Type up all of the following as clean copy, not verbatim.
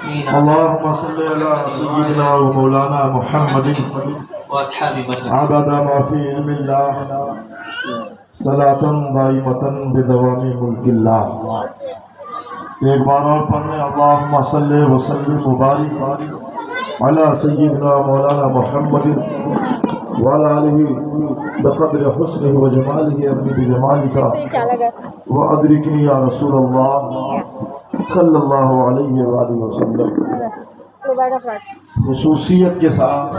اللهم صل على سيدنا ومولانا محمد عدد ما في علم الله صلاة دائمة بدوام ملك الله. ایک بار اور پڑھنے اللہم صلی وسلم مبارک علی سیدنا مولانا محمد وعلى آلہ بقدر حسنہ و جمالہ ابنی بجمالک وادرکنی یا رسول اللہ صلی اللہ علیہ وآلہ وسلم. خصوصیت کے ساتھ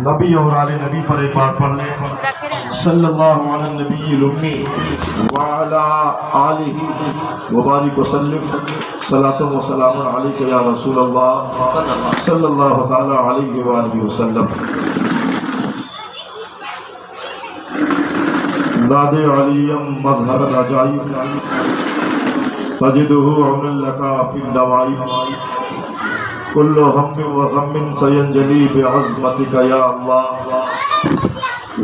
نبی اور آل نبی پر ایک بار پڑھ لیں. صلی اللہ علی النبی الامی وعلی آلہ وبارک وسلم. صلاۃ و سلام علیک یا رسول اللہ صلی اللہ تعالی علیہ وآلہ وسلم. ناد علیم مظہر العجائب تجدہ عون لکا فی النوائب کل ہم و غم سینجلی بعظمتک یا اللہ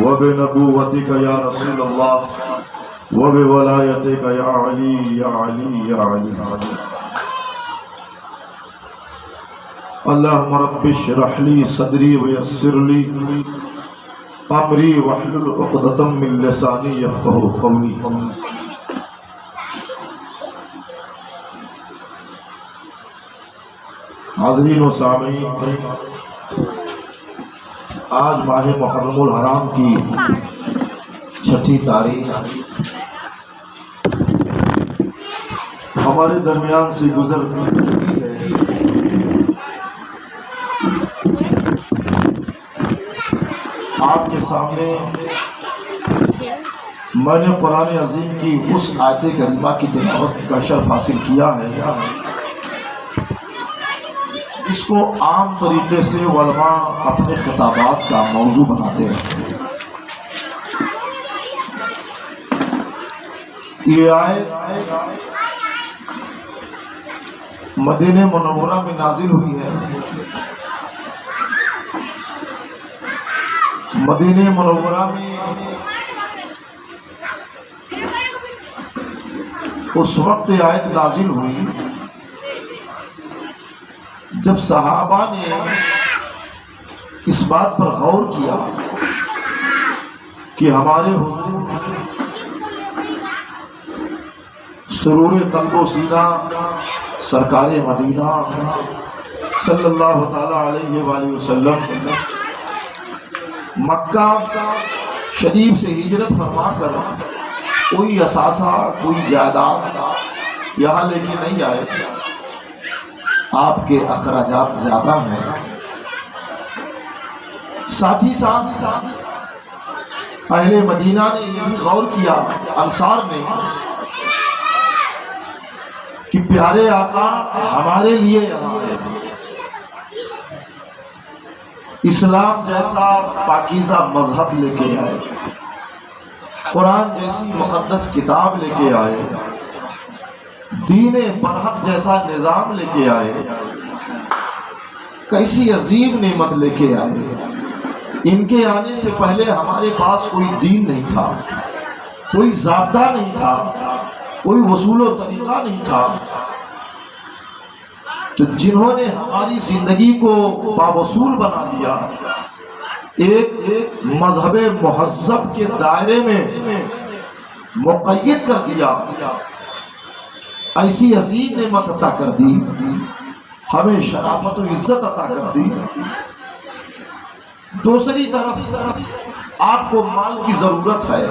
وبنبوتک یا رسول اللہ وبولایتک یا علی یا علی یا علی. اللہم رب اشرح لی صدری ویسر لی امری واحلل عقدۃ من لسانی یفقہوا قولی. حاضرین و سامعین، آج ماہ محرم الحرام کی 6 تاریخ ہمارے درمیان سے گزر چکی ہے. آپ کے سامنے میں نے قرآن عظیم کی اس آیت کریمہ کی تلاوت کا شرف حاصل کیا ہے اس کو عام طریقے سے علماء اپنے خطابات کا موضوع بناتے ہیں. یہ آیت مدینہ منورہ میں نازل ہوئی ہے. مدینہ منورہ میں اس وقت آیت نازل ہوئی جب صحابہ نے اس بات پر غور کیا کہ ہمارے حضور سرور قلب و سینہ سرکار مدینہ صلی اللہ تعالی علیہ وآلہ وسلم مکہ شریف سے ہجرت فرما کر کوئی اثاثہ کوئی جائیداد یہاں لے کے نہیں آئے. آپ کے اخراجات زیادہ ہیں. ساتھ ہی ساتھ اہل مدینہ نے یہ بھی غور کیا انصار نے کہ پیارے آقا ہمارے لیے یہاں ہے. اسلام جیسا پاکیزہ مذہب لے کے آئے، قرآن جیسی مقدس کتاب لے کے آئے، دین برحق جیسا نظام لے کے آئے، کیسی عظیم نعمت لے کے آئے. ان کے آنے سے پہلے ہمارے پاس کوئی دین نہیں تھا، کوئی ضابطہ نہیں تھا، کوئی وصول و طریقہ نہیں تھا. تو جنہوں نے ہماری زندگی کو باوصول بنا دیا، ایک مذہب مہذب کے دائرے میں مقید کر دیا، ایسی عظیم نعمت عطا کر دی، ہمیں شرافت و عزت عطا کر دی. دوسری طرف آپ کو مال کی ضرورت ہے،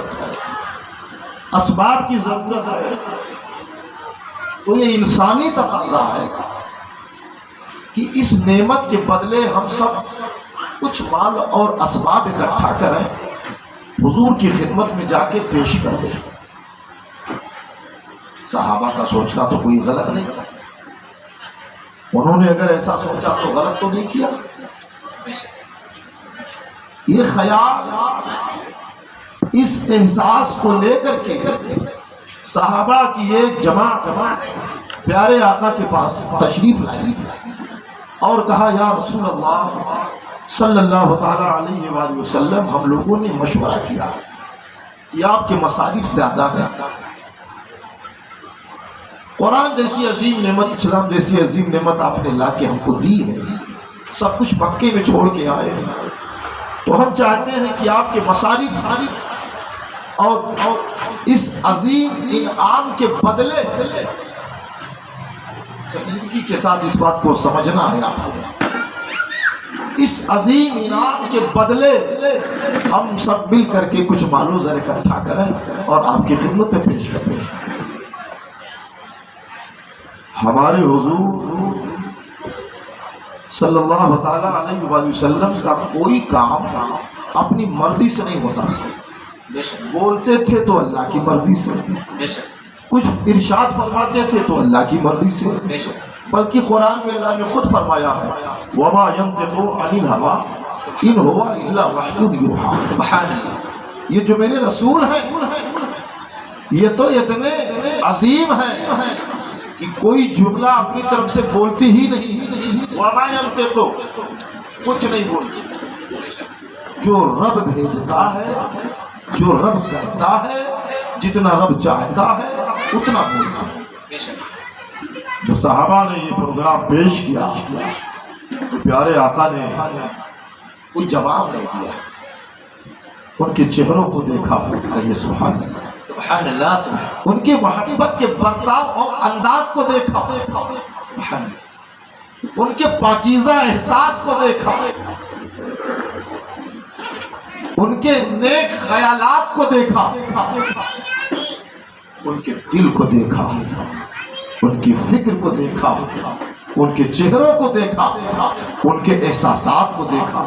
اسباب کی ضرورت ہے، تو یہ انسانی تقاضا ہے کہ اس نعمت کے بدلے ہم سب کچھ مال اور اسباب اکٹھا کریں، حضور کی خدمت میں جا کے پیش کر دیں. صحابہ کا سوچنا تو کوئی غلط نہیں تھا. انہوں نے اگر ایسا سوچا تو غلط تو نہیں کیا. یہ خیال، اس احساس کو لے کر کے صحابہ کی ایک جماعت پیارے آقا کے پاس تشریف لائی اور کہا یا رسول اللہ صلی اللہ تعالی علیہ وآلہ وسلم، ہم لوگوں نے مشورہ کیا کہ آپ کے مصارف زیادہ ہیں، قرآن جیسی عظیم نعمت، اسلام جیسی عظیم نعمت آپ نے لا کے ہم کو دی ہے، سب کچھ مکے میں چھوڑ کے آئے ہیں، تو ہم چاہتے ہیں کہ آپ کے مصارف اور اس عظیم انعام کے بدلے سنجیدگی کے ساتھ اس بات کو سمجھنا ہے آپ کو، اس عظیم انعام کے بدلے ہم سب مل کر کے کچھ مال و زر اکٹھا کریں اور آپ کی خدمت میں پیش کریں۔ ہمارے حضور صلی اللہ تعالیٰ علیہ وآلہ وسلم کا کوئی کام اپنی مرضی سے نہیں ہوتا، بولتے تھے تو اللہ کی مرضی سے، کچھ ارشاد فرماتے تھے تو اللہ کی مرضی سے، بلکہ قرآن میں اللہ نے خود فرمایا ہے وَمَا يَنْطِقُ عَنِ الْهَوَىٰ إِنْ هُوَ إِلَّا وَحْيٌ يُوحَىٰ۔ سبحان اللہ، یہ جو میرے رسول ہیں یہ تو اتنے عظیم ہیں کہ کوئی جملہ اپنی طرف سے بولتی ہی نہیں، وَمَا يَنْطِقُ کچھ نہیں بولتی، جو رب بھیجتا ہے، جو رب کرتا ہے، جتنا رب چاہتا ہے اتنا بولتا ہے۔ جب صحابہ نے یہ پروگرام پیش کیا تو پیارے آقا نے کوئی جواب نہیں دیا، ان کے چہروں کو دیکھا، کہیے سبحان اللہ، سبحان اللہ، ان کے محبت کے برتاؤ اور انداز کو دیکھا، سبحان اللہ، ان کے پاکیزہ احساس کو دیکھا، ان کے نیک خیالات کو دیکھا، ان کے دل کو دیکھا، ان کی فکر کو دیکھا، ان کے چہروں کو دیکھا، ان کے احساسات کو دیکھا،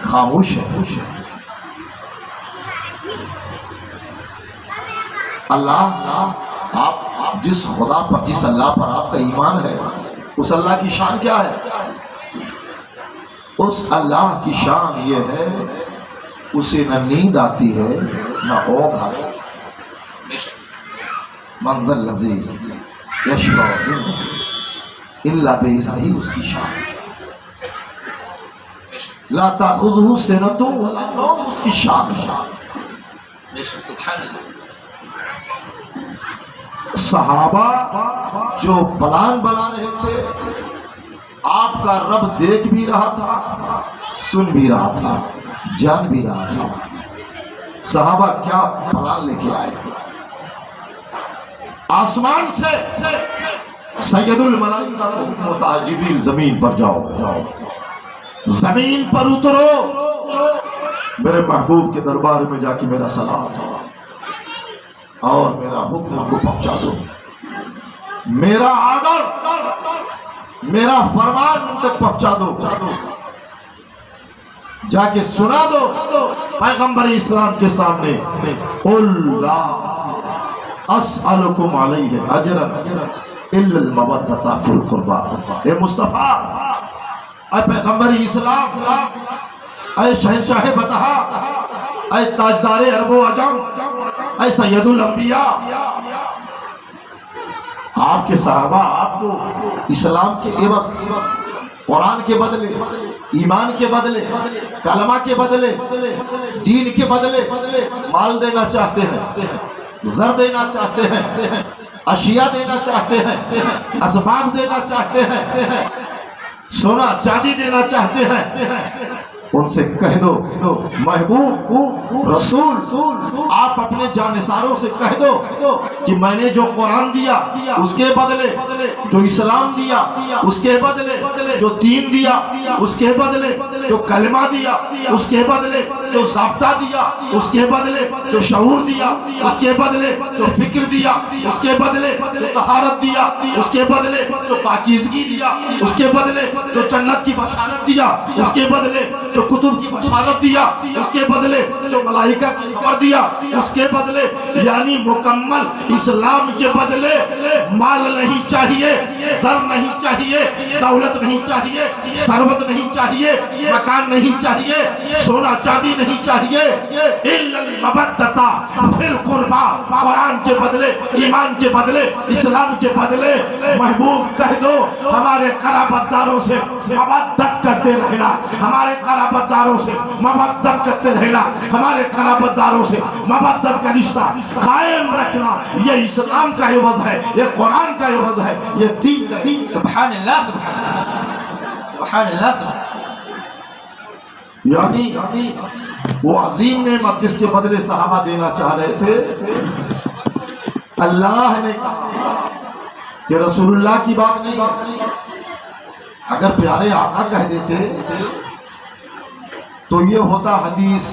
خاموش ہے۔ اللہ، آپ جس خدا پر، جس اللہ پر آپ کا ایمان ہے، اس اللہ کی شان کیا ہے؟ اس اللہ کی شان یہ ہے اسے نہ نیند آتی ہے نہ اونگ آتی ہے۔ من ذا الذی یشفع الا باذنہ، اس کی شان لا تاخذہ سنۃ ولا نوم، اس کی شان۔ سبحان اللہ، صحابہ جو پلان بنا رہے تھے، آپ کا رب دیکھ بھی رہا تھا، سن بھی رہا تھا، جان بھی رہا تھا۔ صحابہ کیا پلان لے کے آئے؟ آسمان سے سید الملائکہ کو حکم ہوتا ہے جبریل زمین پر جاؤ، زمین پر اترو، میرے محبوب کے دربار میں جا کے میرا سلام اور میرا حکم کو پہنچا دو، میرا آرڈر، میرا فرمان ان تک پہنچا دو، جا کے سنا دو پیغمبر اسلام کے سامنے، قُلْ لَا اسألکم علیہ اجرا الا المودۃ فی القربى۔ اے مصطفیٰ، اے پیغمبر اسلام، اے شہنشاہ بطحا، اے تاجدار عرب و عجم، اے سید الانبیاء، آپ کے صحابہ آپ کو اسلام کے عوض، قرآن کے بدلے، ایمان کے بدلے، کلمہ کے بدلے، دین کے بدلے مال دینا چاہتے ہیں، زر دینا چاہتے ہیں، اشیاء دینا چاہتے ہیں، اسباب دینا چاہتے ہیں، سونا چاندی دینا چاہتے ہیں۔ ان سے کہہ دو محبوب رسول، آپ اپنے جانثاروں سے کہہ دو کہ میں نے جو قرآن دیا اس کے بدلے، جو اسلام دیا اس کے بدلے، جو دین دیا اس کے بدلے، جو کلمہ دیا اس کے بدلے، جو ضابطہ دیا اس کے بدلے، جو شعور دیا اس کے بدلے، جو فکر دیا اس کے بدلے، جو طہارت دیا اس کے بدلے، جو پاکیزگی دیا اس کے بدلے، جو جنت کی بشارت دیا اس کے بدلے، جو کتب کی بشارت دیا اس کے بدلے، جو ملائکہ کی خبر دیا اس کے بدلے، یعنی مکمل اسلام کے بدلے مال نہیں چاہیے، زر نہیں چاہیے، دولت نہیں چاہیے، ثروت نہیں چاہیے، مکان نہیں چاہیے، سونا چاندی نہیں چاہیے، الا المودۃ فی القربى، قرآن کے بدلے، ایمان کے بدلے، اسلام کے بدلے۔ محبوب کہہ دو ہمارے ہمارے قرابت داروں سے مودت کرتے رہنا، ہمارے قرابت داروں سے مودت کرتے رہنا، ہمارے قرابت داروں سے مودت کا رشتہ قائم رکھنا، یہ اسلام کا عوض ہے، یہ قرآن کا عوض ہے، یہ دین کا عوض ہے۔ سبحان اللہ سبحان اللہ سبحان اللہ سبحان یعنی وہ عظیم نعمت جس کے بدلے صحابہ دینا چاہ رہے تھے، اللہ نے کہا کہ رسول اللہ کی بات نہیں، اگر پیارے آقا کہہ دیتے تو یہ ہوتا حدیث۔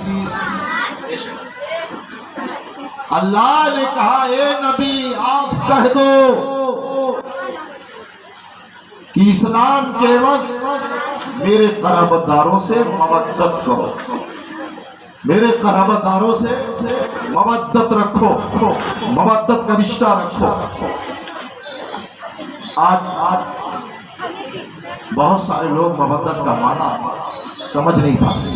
اللہ نے کہا اے نبی آپ کہہ دو کہ اسلام کے عوض میرے قرابت داروں سے مودت کرو، میرے قرابت داروں سے مودت رکھو، مودت کا رشتہ رکھو۔ آج بہت سارے لوگ مودت کا معنی سمجھ نہیں پاتے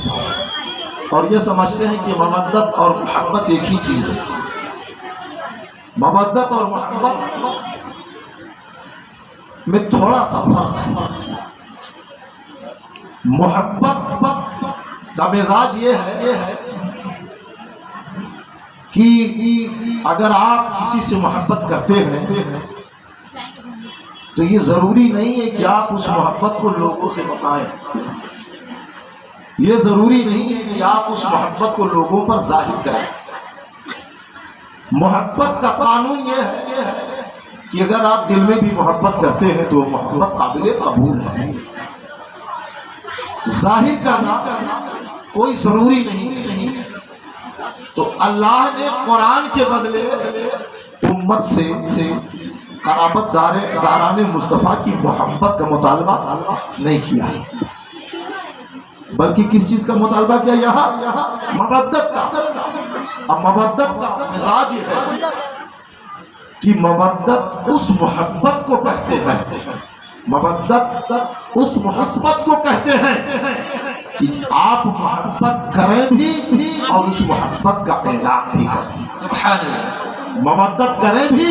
اور یہ سمجھتے ہیں کہ مودت اور محبت ایک ہی چیز ہے۔ مودت اور محبت میں تھوڑا سا فرق ہے۔ محبت کا مزاج یہ ہے کہ اگر آپ کسی سے محبت کرتے ہیں تو یہ ضروری نہیں ہے کہ آپ اس محبت کو لوگوں سے بتائیں، یہ ضروری نہیں ہے کہ آپ اس محبت کو لوگوں پر ظاہر کریں۔ محبت کا قانون یہ ہے کہ اگر آپ دل میں بھی محبت کرتے ہیں تو محبت قابل قبول ہے، ظاہر کرنا کوئی ضروری نہیں۔ تو اللہ نے قرآن کے بدلے امت سے قرابت داران مصطفیٰ کی محبت کا مطالبہ نہیں کیا، بلکہ کس چیز کا مطالبہ کیا؟ یہاں مودت کا۔ اب مودت کا مزاج یہ ہے کہ مودت اس محبت کو کہتے ہیں، مودت اس محبت کو کہتے ہیں کہ آپ محبت کریں بھی اور اس محبت کا اعلان بھی کریں۔ سبحان اللہ مودت کریں بھی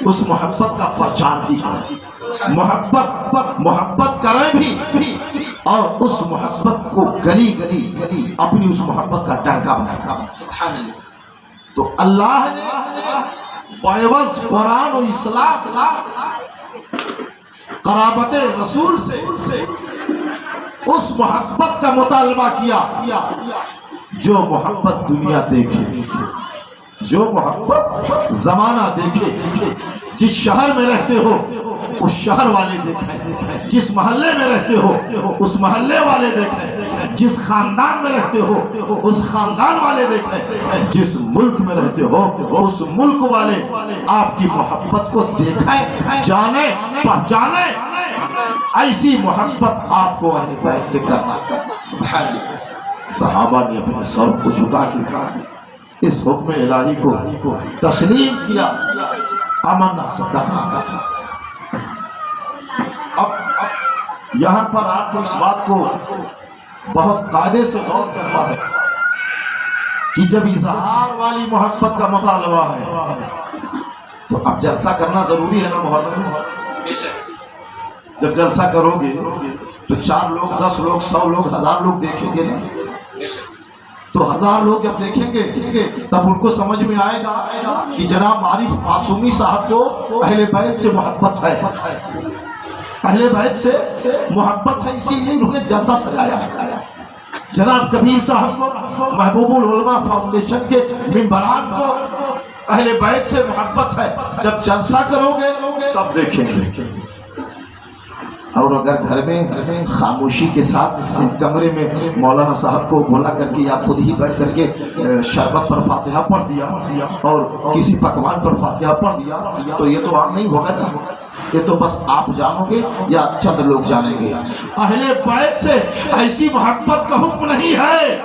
اس محبت کا پرچار بھی کریں، محبت کریں بھی اور اس محبت کو گلی گلی اپنی اس محبت کا ڈنکا بنائیں۔ سبحان اللہ۔ تو اللہ نے بعوض قرآن و اسلام قرابت رسول سے اس محبت کا مطالبہ کیا جو محبت دنیا دیکھے، جو محبت زمانہ دیکھے۔ جس شہر میں رہتے ہو اس شہر والے دیکھیں، جس محلے میں رہتے ہو اس محلے والے دیکھیں، جس خاندان میں رہتے ہو اس خاندان والے دیکھیں، جس ملک میں رہتے ہو اس ملک والے آپ کی محبت کو دیکھیں، جانیں، پہچانیں۔ ایسی محبت آپ کو اہل بیت سے کرنا۔ سبحان اللہ۔ صحابہ نے اپنے سر کو جھکا کے اس حکم الہی کو تسلیم کیا، آمنا صدقہ۔ اب یہاں پر آپ کو اس بات کو بہت قاعدے سے غور کرنا ہے کہ جب اظہار والی محبت کا مطالبہ ہے تو اب جلسہ کرنا ضروری ہے نا محرم میں۔ جب جلسہ کرو گے تو 4 لوگ 10 لوگ 100 لوگ 1000 لوگ دیکھیں گے نا، تو 1000 لوگ جب دیکھیں گے تب ان کو سمجھ میں آئے گا کہ جناب عارف معصومی صاحب کو اہل بیت سے محبت ہے، اہل بیت سے محبت ہے، اسی لیے انہوں نے جلسہ سجایا۔ جناب کبیر صاحب کو، محبوب العلماء فاؤنڈیشن کے ممبران کو اہل بیت سے محبت ہے۔ جب جلسہ کرو گے سب دیکھیں گے۔ اور اگر گھر میں خاموشی کے ساتھ کمرے میں مولانا صاحب کو بولا کر کے یا خود ہی بیٹھ کر کے شربت پر فاتحہ پڑھ دیا اور کسی پکوان پر فاتحہ پڑھ دیا تو یہ تو عام نہیں ہوگا نا، یہ تو بس آپ جانو گے یا چند لوگ جانیں گے۔ اہل بیت سے ایسی محبت کا حکم نہیں ہے،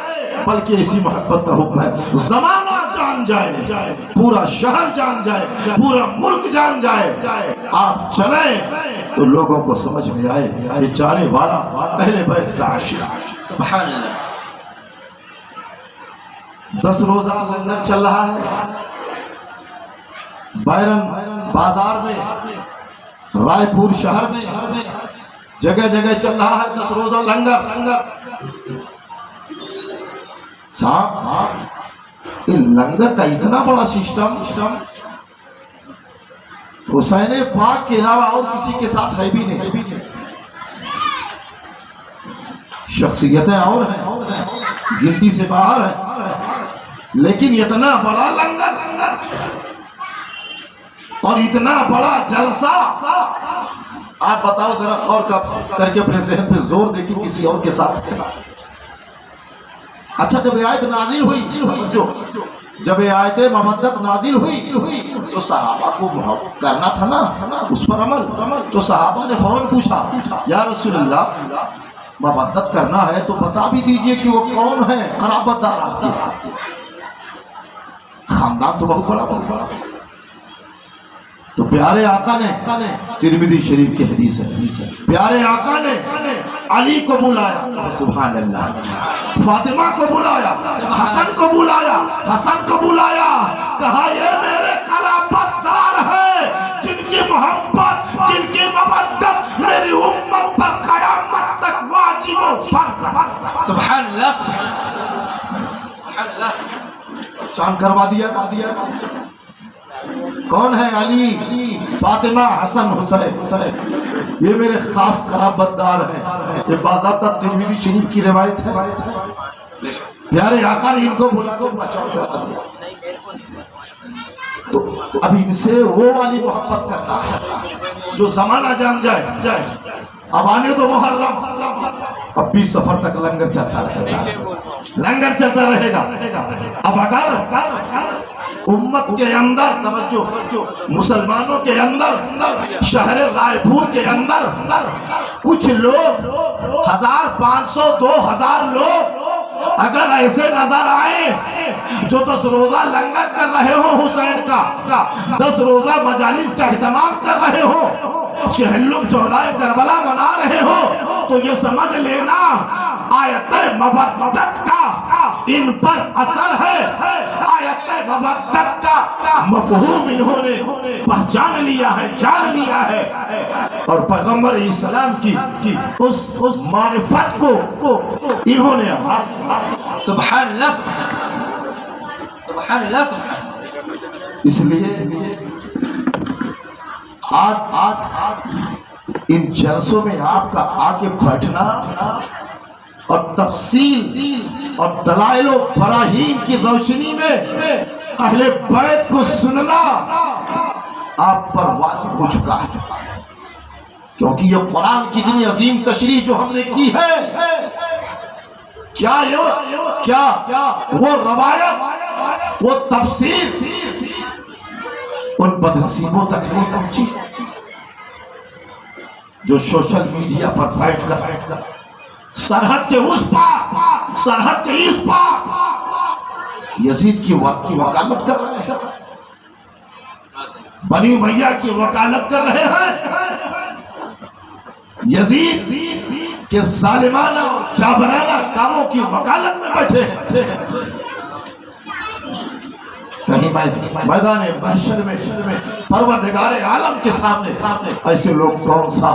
بلکہ ایسی محبت کا حکم ہے زمانہ جان جائے، پورا شہر جان جائے، پورا ملک جان جائے، آپ چلیں تو لوگوں کو سمجھ میں آئے یہ جانے والا اہل بیت کا عاشق۔ سبحان اللہ۔ 10 روزہ لنگر چل رہا ہے بیرن بازار میں، رائے پور شہر میں جگہ جگہ چل رہا ہے 10 روزہ لنگر. صاحب یہ لنگر کا اتنا بڑا سسٹم حسین پاک کے علاوہ اور کسی کے ساتھ ہے بھی نہیں. شخصیتیں اور ہیں، گنتی سے باہر ہیں، لیکن اتنا بڑا لنگر اور اتنا بڑا جلسہ. آپ بتاؤ ذرا غور کر کے اپنے ذہن پہ زور دے کے کسی اور کے ساتھ. اچھا جب آیت نازل ہوئی، جب آیت مودت نازل ہوئی تو صحابہ کو کرنا تھا نا اس پر عمل. تو صحابہ نے فوراً پوچھا یا رسول اللہ مودت کرنا ہے تو بتا بھی دیجئے کہ وہ کون ہے قرابت دار آپ کے. خاندان تو بہت بڑا تھا. تو پیارے آقا نے ترمذی شریف کی حدیث ہے، پیارے آقا نے علی کو بلایا، سبحان اللہ، فاطمہ کو بلایا، حسن کو بلایا، کہا یہ میرے قرابت دار ہے جن کی محبت، جن کی مودت میری امت پر قیامت تک واجب و فرض ہے. سبحان اللہ سبحان اللہ. چاند کروا دیا. کون ہے؟ علی، فاطمہ، حسن، حسین، یہ میرے خاص قرابت دار ہیں. یہ باضابطہ ترمذی شریف کی روایت ہے. پیارے آقا نے ان کو بلا دو بچاؤ کرا دیا. تو اب ان سے وہ والی محبت کرنا ہے جو زمانہ جان جائے. اب آنے دو محرم، اب 20 سفر تک لنگر چلتا رہے گا. اب اگر امت کے اندر توجہ، مسلمانوں کے اندر، شہر رائے پور کے اندر کچھ لوگ 1500 2000 لوگ اگر ایسے نظر آئے جو 10 روزہ لنگر کر رہے ہو حسین کا، 10 روزہ مجالس کا اہتمام کر رہے ہو، چہلم چودائے کربلا منا رہے ہو، تو یہ سمجھ لینا آیت مودت کا ان پر اثر ہے. آیت مودت کا مفہوم انہوں نے پہچان لیا ہے، جان لیا ہے، اور پیغمبر اسلام کی اس معرفت کو انہوں نے سبحان اللہ سبحان اللہ. اس لیے آج ان جلسوں میں آپ کا آگے بیٹھنا اور تفصیل اور دلائل و براہین کی روشنی میں اہل بیت کو سننا آپ پر واجب ہو چکا ہے. کیونکہ یہ قرآن کی اتنی عظیم تشریح جو ہم نے کی ہے، کیا وہ روایت، وہ تفسیر ان بدنصیبوں تک نہیں پہنچی جو سوشل میڈیا پر بیٹھ کر سرحد کے اس پار، سرحد کے اس پار یزید کی وکالت کر رہے ہیں، بنی امیہ کی وکالت کر رہے ہیں، یزید کے ظالمانہ اور جابرانہ کاموں کی وکالت میں بیٹھے ہیں. کہیں میدان محشر میں پروردگار عالم کے سامنے ایسے لوگ کون سا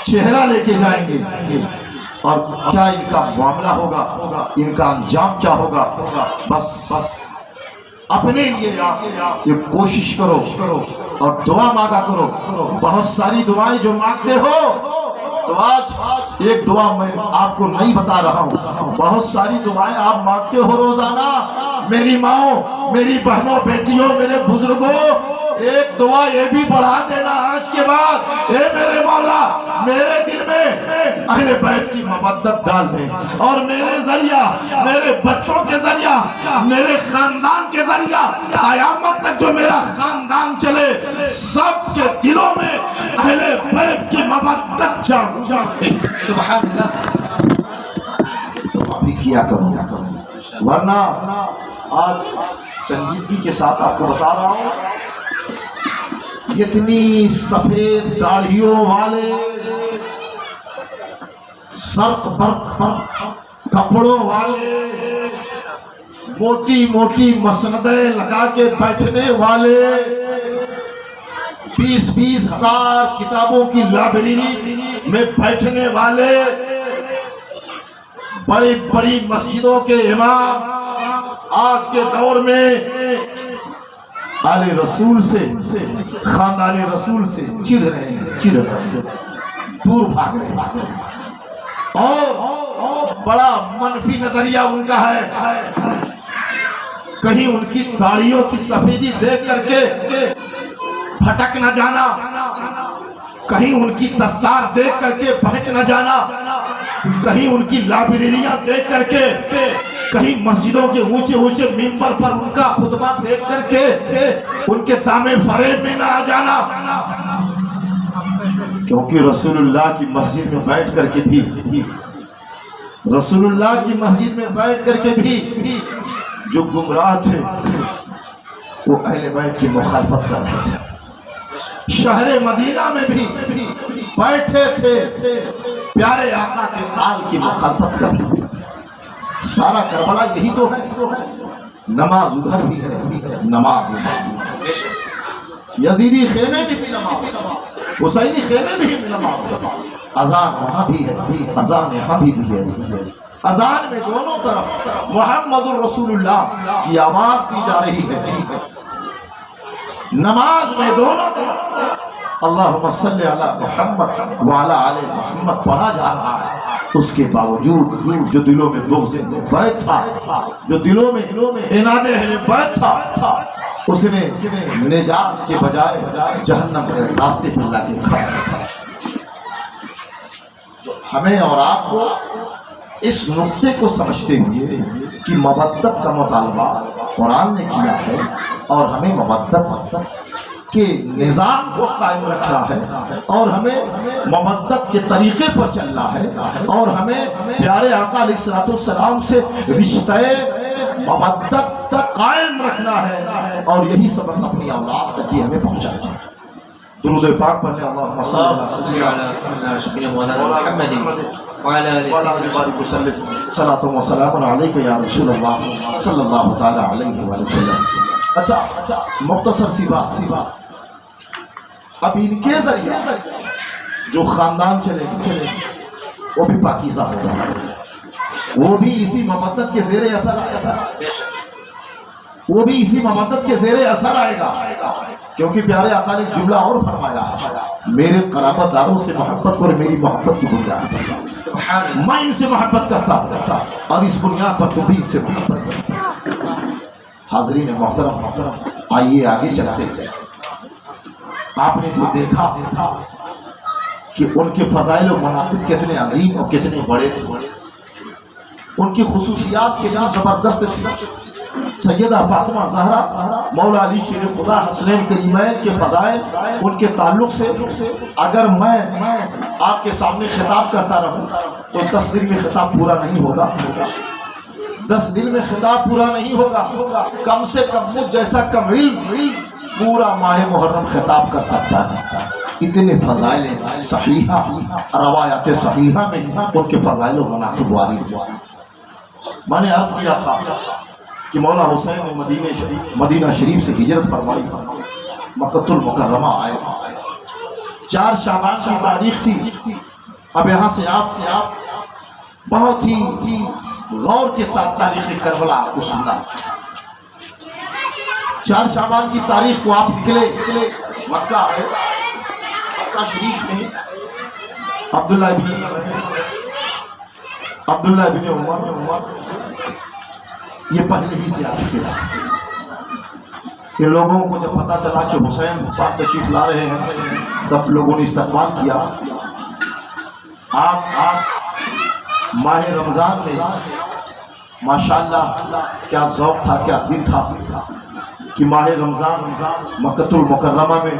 چہرہ لے کے جائیں گے، اور کیا ان کا معاملہ ہوگا، ان کا انجام کیا ہوگا. بس اپنے لیے یہ کوشش کرو اور دعا مانگا کرو. بہت ساری دعائیں جو مانگتے ہو، تو آج ایک دعا میں آپ کو نہیں بتا رہا ہوں، بہت ساری دعائیں آپ مانگتے ہو روزانہ. میری ماں، میری بہنوں، بیٹیوں، میرے بزرگوں، ایک دعا یہ بھی بڑھا دینا آج کے بعد، اے میرے مولا میرے دل میں اہل بیت کی مودت ڈال دیں، اور میرے ذریعہ، میرے بچوں کے ذریعہ، میرے خاندان کے ذریعہ قیامت تک جو میرا خاندان چلے، سب کے دلوں میں اہل بیت کی مودت جاگے. سبحان اللہ. تو ابھی کیا کروں، ورنہ آج سنجیدگی کے ساتھ آپ کو بتا رہا ہوں، اتنی سفید داڑھیوں والے، سرخ برق کپڑوں والے، موٹی موٹی مسندیں لگا کے بیٹھنے والے، 20-20 ہزار کتابوں کی لائبریری میں بیٹھنے والے بڑی بڑی مسجدوں کے امام آج کے دور میں آل رسول سے خاندان رسول سے چڑ رہے ہیں دور بھاگ رہے ہیں اور بڑا منفی نظریہ ان کا ہے. کہیں ان کی داڑھیوں کی سفیدی دیکھ کر کے پھٹک نہ جانا, کہیں ان کی دستار دیکھ کر کے بہک نہ جانا, کہیں ان کی لائبریریاں دیکھ کر کے, کہیں مسجدوں کے اونچے اونچے ممبر پر ان کا خطبہ دیکھ کر کے ان کے دامے فریب میں نہ آ جانا. کیونکہ رسول اللہ کی مسجد میں بیٹھ کر کے بھی رسول اللہ کی مسجد میں بیٹھ کر کے بھی جو گمراہ تھے وہ اہل بیت کی مخالفت کر رہے تھے. شہر مدینہ میں بھی بیٹھے تھے پیارے آقا کے قال کی مخالفت کر رہے تھے. سارا کربلا یہی تو ہے. نماز ادھر بھی ہے, نماز یزیدی خیمے میں بھی نماز, حسینی خیمے میں بھی نماز, اذان وہاں بھی ہے, اذان یہاں بھی ہے. اذان میں دونوں طرف محمد الرسول اللہ کی آواز دی جا رہی ہے. نماز میں دونوں طرف اللہم صلی علی محمد وعلی آل محمد پڑھا جا رہا ہے. اس کے باوجود جو دلوں میں بغض بیت تھا, جو دلوں میں عناد اہل بیت تھا, اس نے نجات کے بجائے جہنم کے راستے پر لا کے کھڑا. ہمیں اور آپ کو اس نقطے کو سمجھتے ہوئے کہ مودت کا مطالبہ قرآن نے کیا ہے اور ہمیں مودت کے نظام کو قائم رکھنا ہے اور ہمیں مودت کے طریقے پر چلنا ہے اور ہمیں پیارے آقا علیہ الصلوۃ والسلام سے رشتہ مودت قائم رکھنا ہے اور یہی سبق اپنی اولاد تک بھی ہمیں پہنچانا ہے. درود پاک پڑھ لیں. اللہم صلی علی سیدنا مولانا محمد وعلی آل سیدنا وسلم. صلاۃ و سلام علیک یا رسول اللہ صلی اللہ تعالی علیہ وسلم. اچھا مختصر سی بات, اب ان کے ذریعے جو خاندان چلے وہ بھی پاکیزہ ہوگا, وہ بھی اسی مودت کے زیر اثر آئے گا, وہ بھی اسی مودت کے زیر اثر آئے گا. کیونکہ پیارے آقا نے جملہ اور فرمایا, میرے قرابت داروں سے محبت کر, میری محبت کی بنیاد پر میں ان سے محبت کرتا ہوں اور اس بنیاد پر تم بھی ان سے محبت کرتا. حاضرین محترم, آئیے آگے چلتے ہیں. آپ نے تو دیکھا کہ ان کے فضائل و مناقب کتنے عظیم اور کتنے بڑے تھے, ان کی خصوصیات کتنا زبردست تھی. سیدہ فاطمہ زہرا, مولا علی شیر خدا حسنین کریمین کے فضائل, ان کے تعلق سے اگر میں آپ کے سامنے خطاب کرتا رہوں تو 10 دن میں خطاب پورا نہیں ہوگا, 10 دن میں خطاب پورا نہیں ہوگا. کم سے کم مجھ جیسا کم علم پورا ماہ محرم خطاب کر سکتا ہے. اتنے فضائل صحیحہ, روایات صحیحہ میں ان کے فضائل و مناقب وارد. میں نے عرض کیا تھا کہ مولا حسین نے مدینہ شریف سے ہجرت فرمائی, مکہ المکرمہ آئے. 4 شعبان کی تاریخ تھی. اب یہاں سے آپ بہت ہی غور کے ساتھ تاریخ کربلا آپ کو سننا. 4 شعبان کی تاریخ کو آپ نکلے, مکہ ہے, مکہ شریف میں عبداللہ ابن عمر یہ پہلے ہی سے آ چکے تھے. کہ لوگوں کو جب پتا چلا کہ حسین پاک تشریف لا رہے ہیں, سب لوگوں نے استقبال کیا. آپ ماہ رمضان میں ماشاءاللہ کیا ذوق تھا, کیا دن تھا کہ ماہ رمضان مکہ المکرمہ میں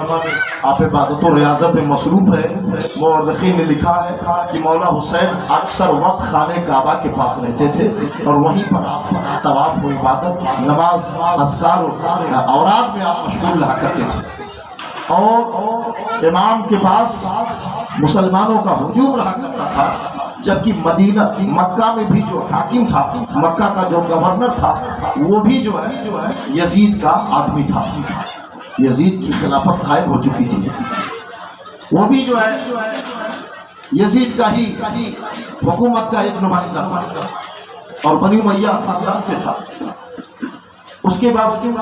آپ عبادت و ریاضت میں مصروف رہے. مورخین نے لکھا ہے کہ مولا حسین اکثر وقت خانہ کعبہ کے پاس رہتے تھے اور وہیں پر آپ طواف و عبادت, نماز, اذکار و اوراد میں آپ مشغول رہا کرتے تھے. اور امام کے پاس مسلمانوں کا ہجوم رہا کرتا تھا, جبکہ مکہ میں بھی جو حاکم تھا, مکہ کا جو گورنر تھا, وہ بھی جو ہے یزید کا آدمی تھا. یزید کی خلافت قائم ہو چکی تھی، وہ بھی جو ہے یزید کا ہی حکومت کا ایک نمائندہ تھا اور بنی امیہ خاندان سے تھا۔ اس کے باوجود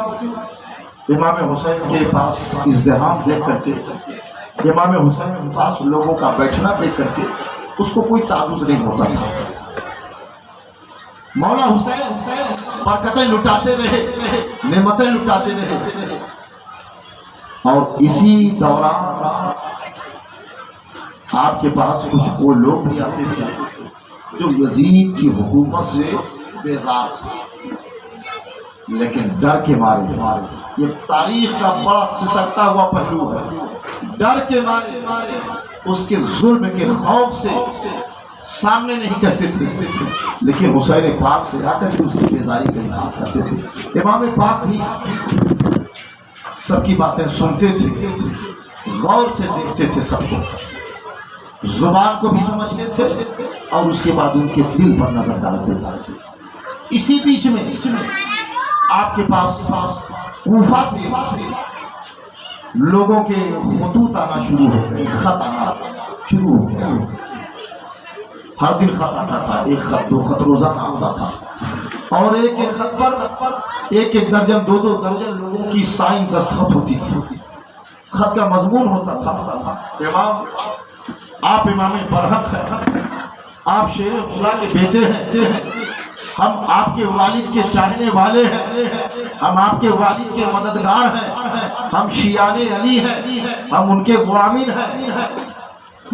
امام حسین کے پاس ازدحام دیکھ کر کے، امام حسین کے پاس لوگوں کا بیٹھنا دیکھ کر کے اس کو کوئی تعرض نہیں ہوتا تھا۔ مولا حسین برکتیں لٹاتے رہے، نعمتیں لٹاتے رہے، اور اسی دوران آپ کے پاس کچھ وہ لوگ بھی آتے تھے جو یزید کی حکومت سے بیزار تھے، لیکن ڈر کے مارے، یہ تاریخ کا بڑا سسکتا ہوا پہلو ہے، ڈر کے مارے اس کے ظلم کے خوف سے سامنے نہیں کہتے تھے، لیکن حسین پاک سے آ کر کے اس کی بیزاری کا اظہار کرتے تھے۔ امام پاک بھی سب کی باتیں سنتے تھے، غور سے دیکھتے تھے سب کو، زبان کو بھی سمجھتے تھے اور اس کے بعد ان کے دل پر نظر ڈالتے تھے۔ اسی بیچ میں آپ کے پاس کوفہ سے لوگوں کے خطوط آنا شروع ہو گئے، خط آنا شروع ہو گیا۔ ہر دن خط آتا تھا، ایک خط، دو خط روزانہ آتا تھا، اور ایک ایک خط پر ایک درجن، دو درجن لوگوں کی سائن دستخط ہوتی تھی۔ خط کا مضمون ہوتا تھا، آپ امام برحق ہیں، آپ شیر خدا کے بیٹے ہیں، ہم آپ کے والد کے چاہنے والے ہیں، ہم آپ کے والد کے مددگار ہیں، ہم شیعان علی ہیں، ہم ان کے غلامین ہیں،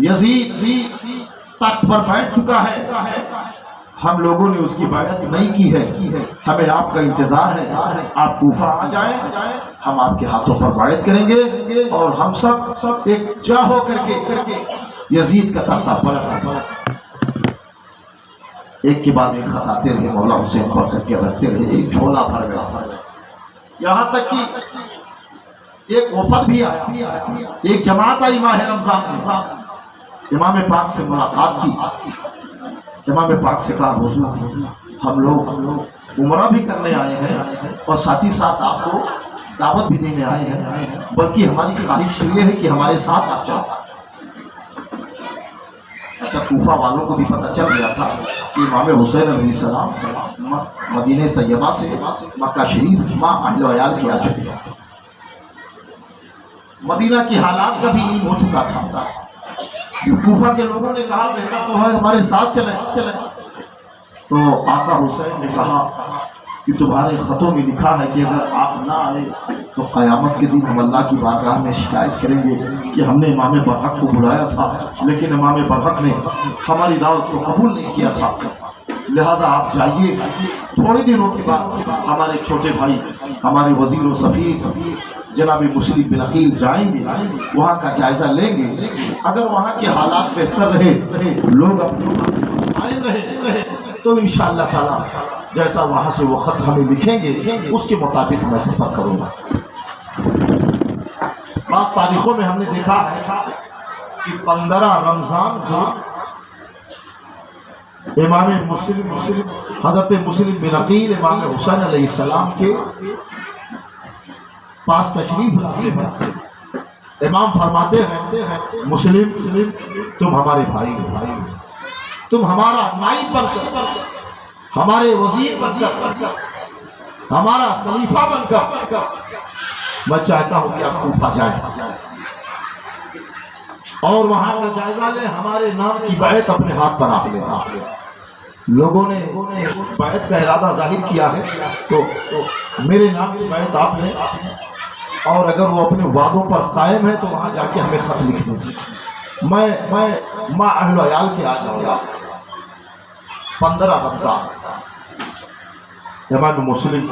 یزید تخت پر بیٹھ چکا ہے، ہم لوگوں نے اس کی بیعت نہیں کی ہے، ہمیں آپ کا انتظار ہے، آپ کوفہ آ جائیں، ہم آپ کے ہاتھوں پر بیعت کریں گے اور ہم سب ایک جا ہو کر کے یزید کا تختہ پلٹ۔ ایک کے بعد ایک خط آتے رہے، مولا حسین پڑھ کر کے رکھتے رہے، ایک جھولا بھر گیا، یہاں تک کہ ایک وفد بھی آیا، ایک جماعت آئی ماہ رمضان میں، امام پاک سے ملاقات کی، امام پاک سے کہا حضور ہم لوگ عمرہ بھی کرنے آئے ہیں اور ساتھ ہی ساتھ آپ کو دعوت بھی دینے آئے ہیں، بلکہ ہماری خواہش یہ ہے کہ ہمارے ساتھ آپ جاؤ۔ اچھا، کوفہ والوں کو بھی پتہ چل گیا تھا کہ امام حسین علیہ السلام مدینہ طیبہ سے مکہ شریف ماں اہل و عیال کی آ چکے ہیں، مدینہ کی حالات کا بھی علم ہو چکا تھا۔ کوفہ کے لوگوں نے کہا بہتر تو ہے ہمارے ساتھ چلیں، تو آقا حسین نے کہا کہ تمہارے خطوں میں لکھا ہے کہ اگر آپ نہ آئے تو قیامت کے دن ہم اللہ کی بارگاہ میں شکایت کریں گے کہ ہم نے امام برحق کو بلایا تھا لیکن امام برحق نے ہماری دعوت کو قبول نہیں کیا تھا، لہٰذا آپ جائیے۔ تھوڑے دنوں کے بعد ہمارے چھوٹے بھائی، ہمارے وزیر و سفیر جناب مسلم بن عقیل جائیں گے، وہاں کا جائزہ لیں گے، اگر وہاں کے حالات بہتر رہے، لوگ قائم رہے تو انشاءاللہ تعالیٰ جیسا وہاں سے وہ خط ہمیں لکھیں گے اس کے مطابق میں سفر کروں گا۔ بعض تاریخوں میں ہم نے دیکھا ہے کہ 15 رمضان کو امام مسلم حضرت مسلم بن عقیل امام حسین علیہ السلام کے پاس تشریف لاتے ہیں۔ امام فرماتے ہیں مسلم تم ہمارے بھائی ہو، تم ہمارا نائب بن کر، ہمارے وزیر بن کر، ہمارا خلیفہ بن کر میں چاہتا ہوں کہ آپ کوفہ جائیں اور وہاں کا جائزہ لیں، ہمارے نام کی بیعت اپنے ہاتھ پر آپ لیں۔ لوگوں نے بیعت کا ارادہ ظاہر کیا ہے تو میرے نام کی بیعت آپ لیں، اور اگر وہ اپنے وعدوں پر قائم ہے تو وہاں جا کے ہمیں خط لکھ دیں، میں ماں اہل و عیال کے آ جاؤں گا۔ 15 رمضان امام مسلم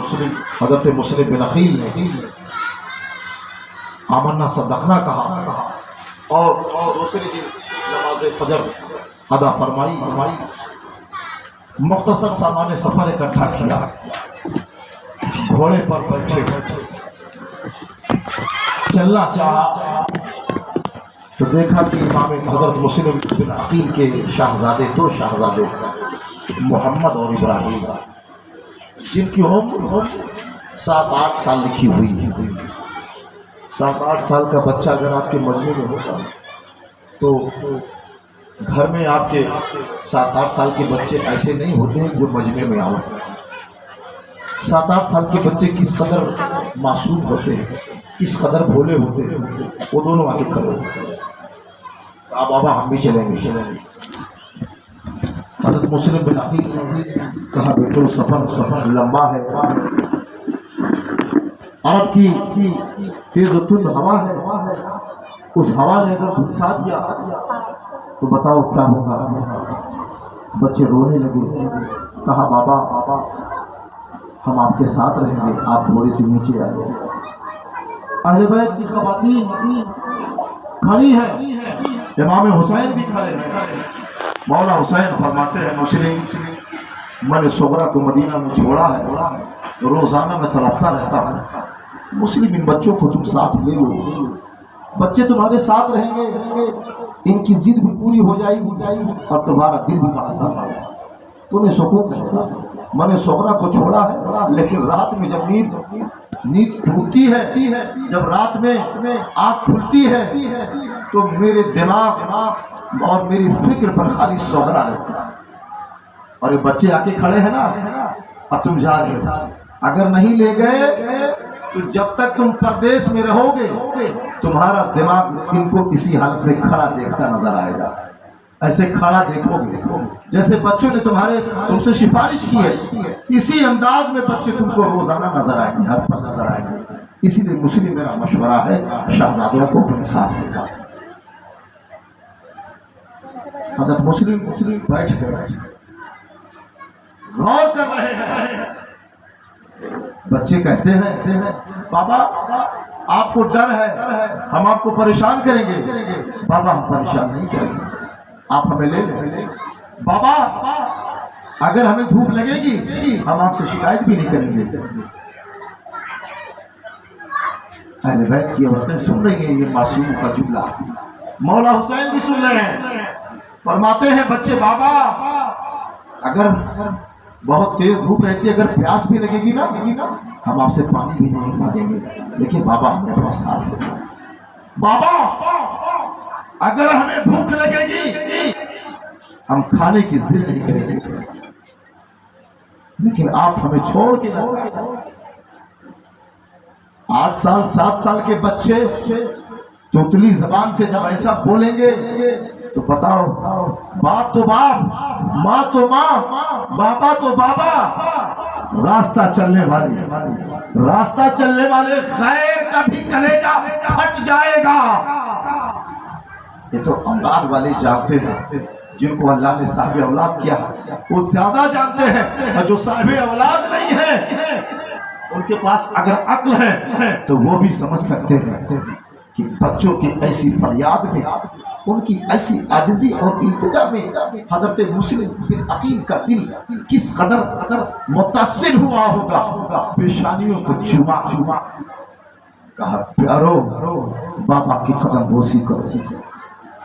حضرت مسلم بن عقیل نے آمنا صدقنا کہا اور دوسرے دن نماز فجر ادا فرمائی، مختصر سامان سفر اکٹھا کیا، گھوڑے پر بیٹھے چلنا چاہا تو دیکھا کہ امام حضرت مسلم بن عقیل کے شاہزادے، 2 شاہزادے محمد اور ابراہیم، جن کی عمر 7-8 سال لکھی ہوئی ہے، 7-8 سال کا بچہ اگر آپ کے مجمع میں ہوگا تو گھر میں آپ کے 7-8 سال کے بچے ایسے نہیں ہوتے ہیں جو مجمع میں آؤ. 7-8 سال کے بچے کس قدر معصوم ہوتے ہیں, کس قدر بھولے ہوتے ہیں, وہ دونوں آ کے کھڑے ہوتے ہیں. بابا ہم بھی چلیں گے. حضرت مسلم بن عقیل نے کہا بیٹو سفر لمبا ہے, عرب کی تیز و تند ہوا ہے, اس ہوا نے اگر جھلسا دیا تو بتاؤ کیا ہوگا. بچے رونے لگے. کہا بابا ہم آپ کے ساتھ رہیں گے, آپ تھوڑی سی نیچے آئیے. اہل بیت کی خواتین کھڑی ہیں, امام حسین بھی کھڑے ہیں. مولا حسین فرماتے ہیں مسلم میں نے صغرا کو مدینہ میں چھوڑا ہے, روزانہ میں تڑپتا رہتا ہوں. مسلم ان بچوں کو تم ساتھ لے لو, بچے تمہارے ساتھ رہیں گے, ان کی ضد بھی پوری ہو جائے گی اور تمہارا دل بھی بہلتا ہے, تمہیں سکون ملتا. میں نے صغرا کو چھوڑا ہے, لیکن رات میں جب نیند ٹوٹتی ہے, جب رات میں آنکھ کھلتی ہے تو میرے دماغ اور میری فکر پر خالی صغرا رہتا ہے. اور یہ بچے آ کے کھڑے ہیں نا, اب تم جا رہے ہو, اگر نہیں لے گئے تو جب تک تم پردیس میں رہو گے تمہارا دماغ ان کو اسی حالت سے کھڑا دیکھتا نظر آئے گا. ایسے کھڑا دیکھو گے جیسے بچوں نے تم سے سفارش کی ہے, اسی انداز میں بچے تم کو روزانہ نظر آئیں گے, ہر پل نظر آئیں گے. اسی لیے مسلم میرا مشورہ ہے شہزادوں کو اپنے ساتھ. حضرت مسلم بیٹھ گئے, غور کر رہے ہیں. بچے کہتے ہیں بابا آپ کو ڈر ہے, ہم آپ کو پریشان کریں گے. بابا ہم پریشان نہیں کریں گے, آپ ہمیں لے لیں. بابا اگر ہمیں دھوپ لگے گی ہم آپ سے شکایت بھی نہیں کریں گے. اہل بیت کی عورتیں سن رہی ہیں یہ معصوم کا جملہ, مولا حسین بھی سن رہے ہیں. فرماتے ہیں بچے بابا اگر بہت تیز دھوپ رہتی ہے, اگر پیاس بھی لگے گی نا ہم آپ سے پانی بھی نہیں مانگیں گے, لیکن بابا ہمیں اپنا ساتھ ہے. بابا اگر ہمیں بھوک لگے گی ہم کھانے کی ضد نہیں کریں گے, لیکن آپ ہمیں چھوڑ کے نہ جائیں. 8 سال 7 سال کے بچے توتلی زبان سے جب ایسا بولیں گے تو بتاؤ, باپ تو باپ, ماں تو ماں, بابا تو بابا, راستہ چلنے والے خیر کا بھی کلیجہ پھٹ جائے گا. یہ تو اولاد والے جانتے ہیں, جن کو اللہ نے صاحب اولاد کیا وہ زیادہ جانتے ہیں, اور جو صاحب اولاد نہیں ہے ان کے پاس اگر عقل ہے تو وہ بھی سمجھ سکتے ہیں کہ بچوں کی ایسی فریاد میں, ان کی ایسی عاجزی اور التجا میں حضرت مسلم بن عقیل کا دل کس قدر متاثر ہوا ہوگا. پیشانیوں کو چوما. کہا پیارو بابا کی قدم بوسی کرو,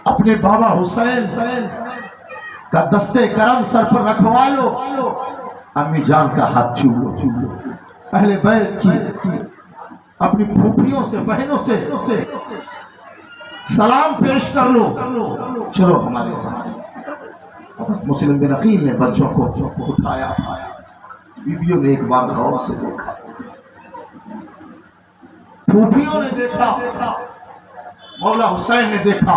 اپنے بابا حسین کا دستے کرم سر پر رکھوا لو, امی جان کا ہاتھ چوم لو. اہل بیت کی اپنی پھوپھیوں سے, بہنوں سے سلام پیش کر لو, چلو ہمارے ساتھ. مسلم بن عقیل نے بچوں کو اٹھایا. بیویوں نے ایک بار غور سے دیکھا, پھوپھیوں نے دیکھا, مولا حسین نے دیکھا,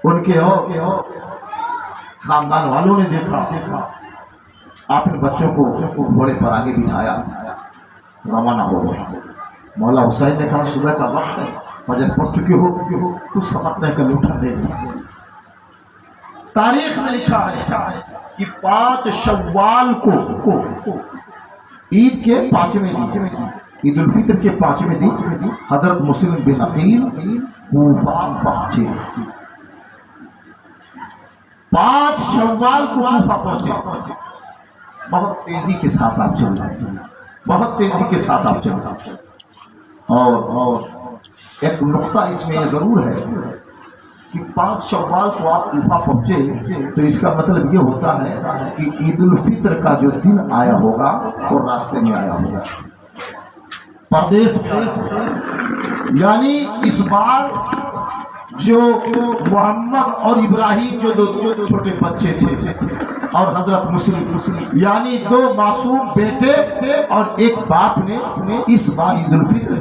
ان کے اور خاندان والوں نے دیکھا. آپ نے بچوں کو گھوڑے پر آگے بٹھایا, روانہ ہو گئے. مولا حسین نے کہا صبح کا وقت ہے, فجر پڑھ چکے ہو, کچھ سمجھنے کا لوٹا دے دیں. تاریخ میں لکھا ہے کہ 5 شوال کو عید کے 5ویں دن, عید الفطر کے 5ویں دن حضرت مسلم بن عقیل کوفہ پہنچے. 5 شوال کو کوفہ پہنچے. بہت تیزی کے ساتھ آپ چل رہے ہیں, بہت تیزی کے ساتھ آپ چل رہے ہیں. اور ایک نقطہ اس میں یہ ضرور ہے کہ 5 شوال کو آپ کوفہ پہنچے تو اس کا مطلب یہ ہوتا ہے کہ عید الفطر کا جو دن آیا ہوگا وہ راستے میں آیا ہوگا. پردیس میں آیا، یعنی اس بار جو محمد اور ابراہیم جو دو چھوٹے بچے تھے اور حضرت مسلم یعنی دو معصوم بیٹے اور ایک باپ نے اس بار عید الفطر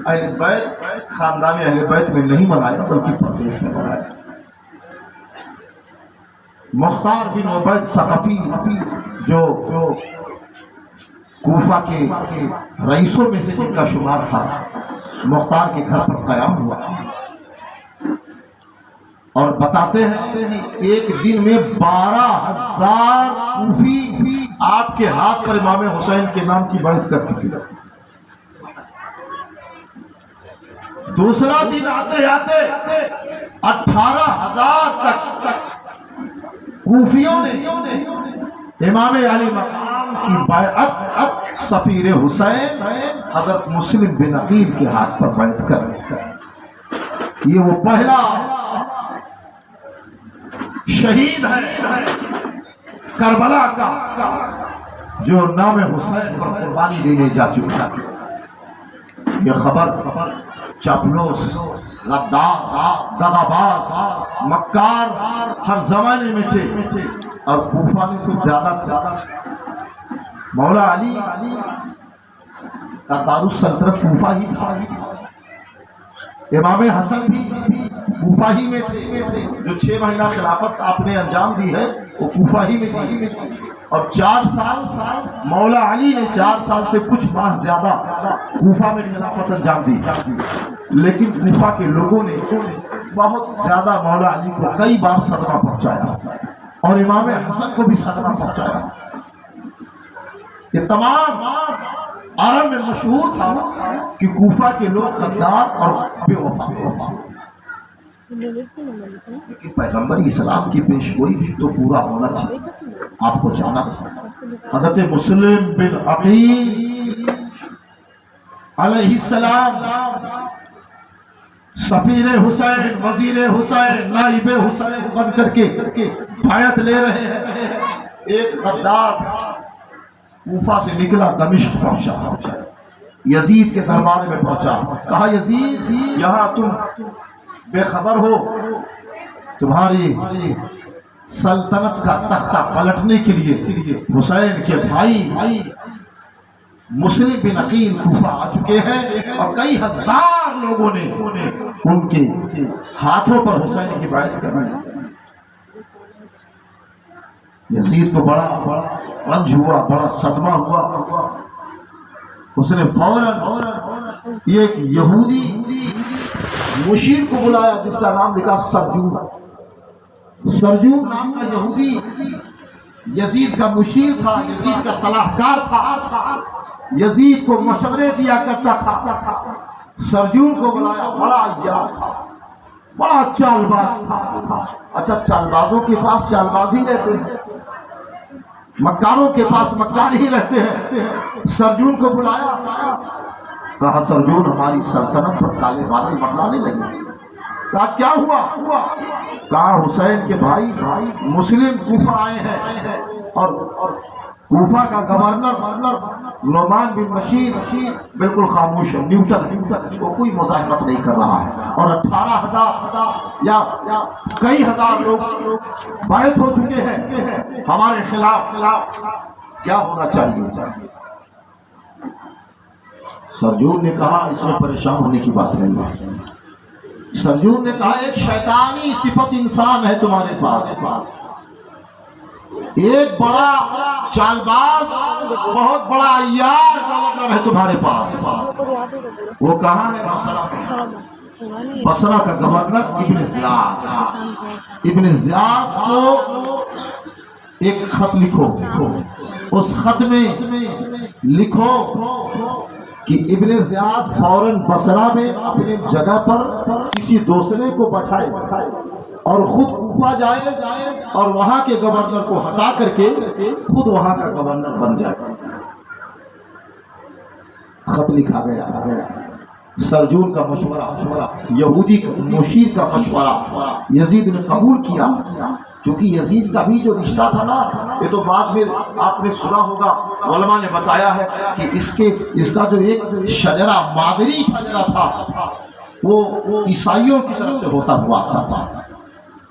اہل بیت خاندان اہل بیت میں نہیں منایا بلکہ پردیس میں منایا۔ مختار بن عبید ثقفی جو کوفہ کے رئیسوں میں سے جن کا شمار تھا، مختار کے گھر پر قیام ہوا اور بتاتے ہیں ایک دن میں 12,000 کوفی آپ کے ہاتھ پر امام حسین کے نام کی بیعت کر چکے۔ دوسرا دن آتے آتے 18,000 تک کوفیوں نے امام علی مقام کی بیعت سفیر حسین حضرت مسلم بن عقیل کے ہاتھ پر بیعت کر۔ یہ وہ پہلا شہید ہے کربلا کا جو نام حسین پر قربانی دینے جا چکا۔ یہ خبر چاپلوس، غدار، دغاباز، مکار ہر زمانے میں تھے اور کوفہ میں کچھ زیادہ تھا۔ مولا علی کا دارالسلطنت کوفہ ہی تھا، امام حسن بھی کوفہ ہی میں تھے، جو 6 مہینہ خلافت آپ نے انجام دی ہے وہ کوفہ ہی میں دی، اور 4 سال مولا علی نے 4 سال سے کچھ ماہ زیادہ کوفہ میں خلافت انجام دی، لیکن کوفہ کے لوگوں نے بہت زیادہ مولا علی کو کئی بار صدمہ پہنچایا اور امام حسن کو بھی صدمہ پہنچایا۔ یہ تمام عرب میں مشہور تھا کہ کوفہ کے لوگ غدار اور بے وفا ہوتے، لیکن پیغمبر اسلام کی پیشگوئی بھی تو پورا ہونا تھی، آپ کو جانا تھا۔ حضرت مسلم بن عقیل علیہ السلام سفیر حسین، وزیر حسین، نائب حسین بن کر کے بیعت لے رہے ہیں۔ ایک غدار کوفہ سے نکلا، دمشق پہنچا، یزید کے دربار میں پہنچا، کہا یزید یہاں تم بے خبر ہو، تمہاری سلطنت کا تختہ پلٹنے کے لیے حسین کے بھائی مسلم بن عقیل کوفہ آ چکے ہیں اور کئی ہزار لوگوں نے ان کے ہاتھوں پر حسین کی بیعت کرنی۔ یزید کو بڑا رنج ہوا، بڑا صدمہ ہوا، اس نے فوراً ایک یہودی مشیر کو بلایا جس کا نام لکھا سرجور نام کا یہودی یزید کا مشیر تھا، یزید کا صلاحکار تھا، یزید کو مشورے دیا کرتا تھا۔ سرجور کو بلایا، بڑا عیار تھا، بڑا چال باز تھا۔ اچھا، چال بازوں کے پاس چال باز ہی رہتے ہیں، مکاروں کے پاس مکار ہی رہتے ہیں۔ سرجون کو بلایا، کہا سرجون ہماری سلطنت پر کالے بادل منڈلانے لگے۔ کہا کیا ہوا؟ کہا حسین کے بھائی مسلم کوفہ آئے ہیں اور کوفہ کا گورنر نعمان بن بشیر بالکل خاموش ہے، نیوٹرل ہے، وہ کوئی مزاحمت نہیں کر رہا ہے، اور 18,000 یا کئی ہزار لوگ بیعت ہو چکے ہیں ہمارے خلاف، کیا ہونا چاہیے؟ سرجون نے کہا اس میں پریشان ہونے کی بات نہیں ہے۔ سرجون نے کہا ایک شیطانی صفت انسان ہے تمہارے پاس، ایک بڑا چال باز، بہت بڑا عیار گورنر ہے تمہارے پاس۔ وہ کہاں ہے؟ بصرہ کا گورنر ابن زیاد۔ ابن زیاد کو ایک خط لکھو، اس خط میں لکھو کہ ابن زیاد فوراً بصرہ میں اپنے جگہ پر کسی دوسرے کو بٹھائے اور خود کوفہ جائے اور وہاں کے گورنر کو ہٹا کر کے خود وہاں کا گورنر بن جائے۔ خط لکھا گیا، سرجون کا مشورہ، یہودی مشیر کا مشورہ یزید نے قبول کیا، چونکہ یزید کا بھی جو رشتہ تھا نا، یہ تو بعد میں آپ نے سنا ہوگا، علماء نے بتایا ہے کہ اس کا جو ایک شجرہ، مادری شجرہ تھا، وہ عیسائیوں کی طرف سے ہوتا ہوا آتا تھا۔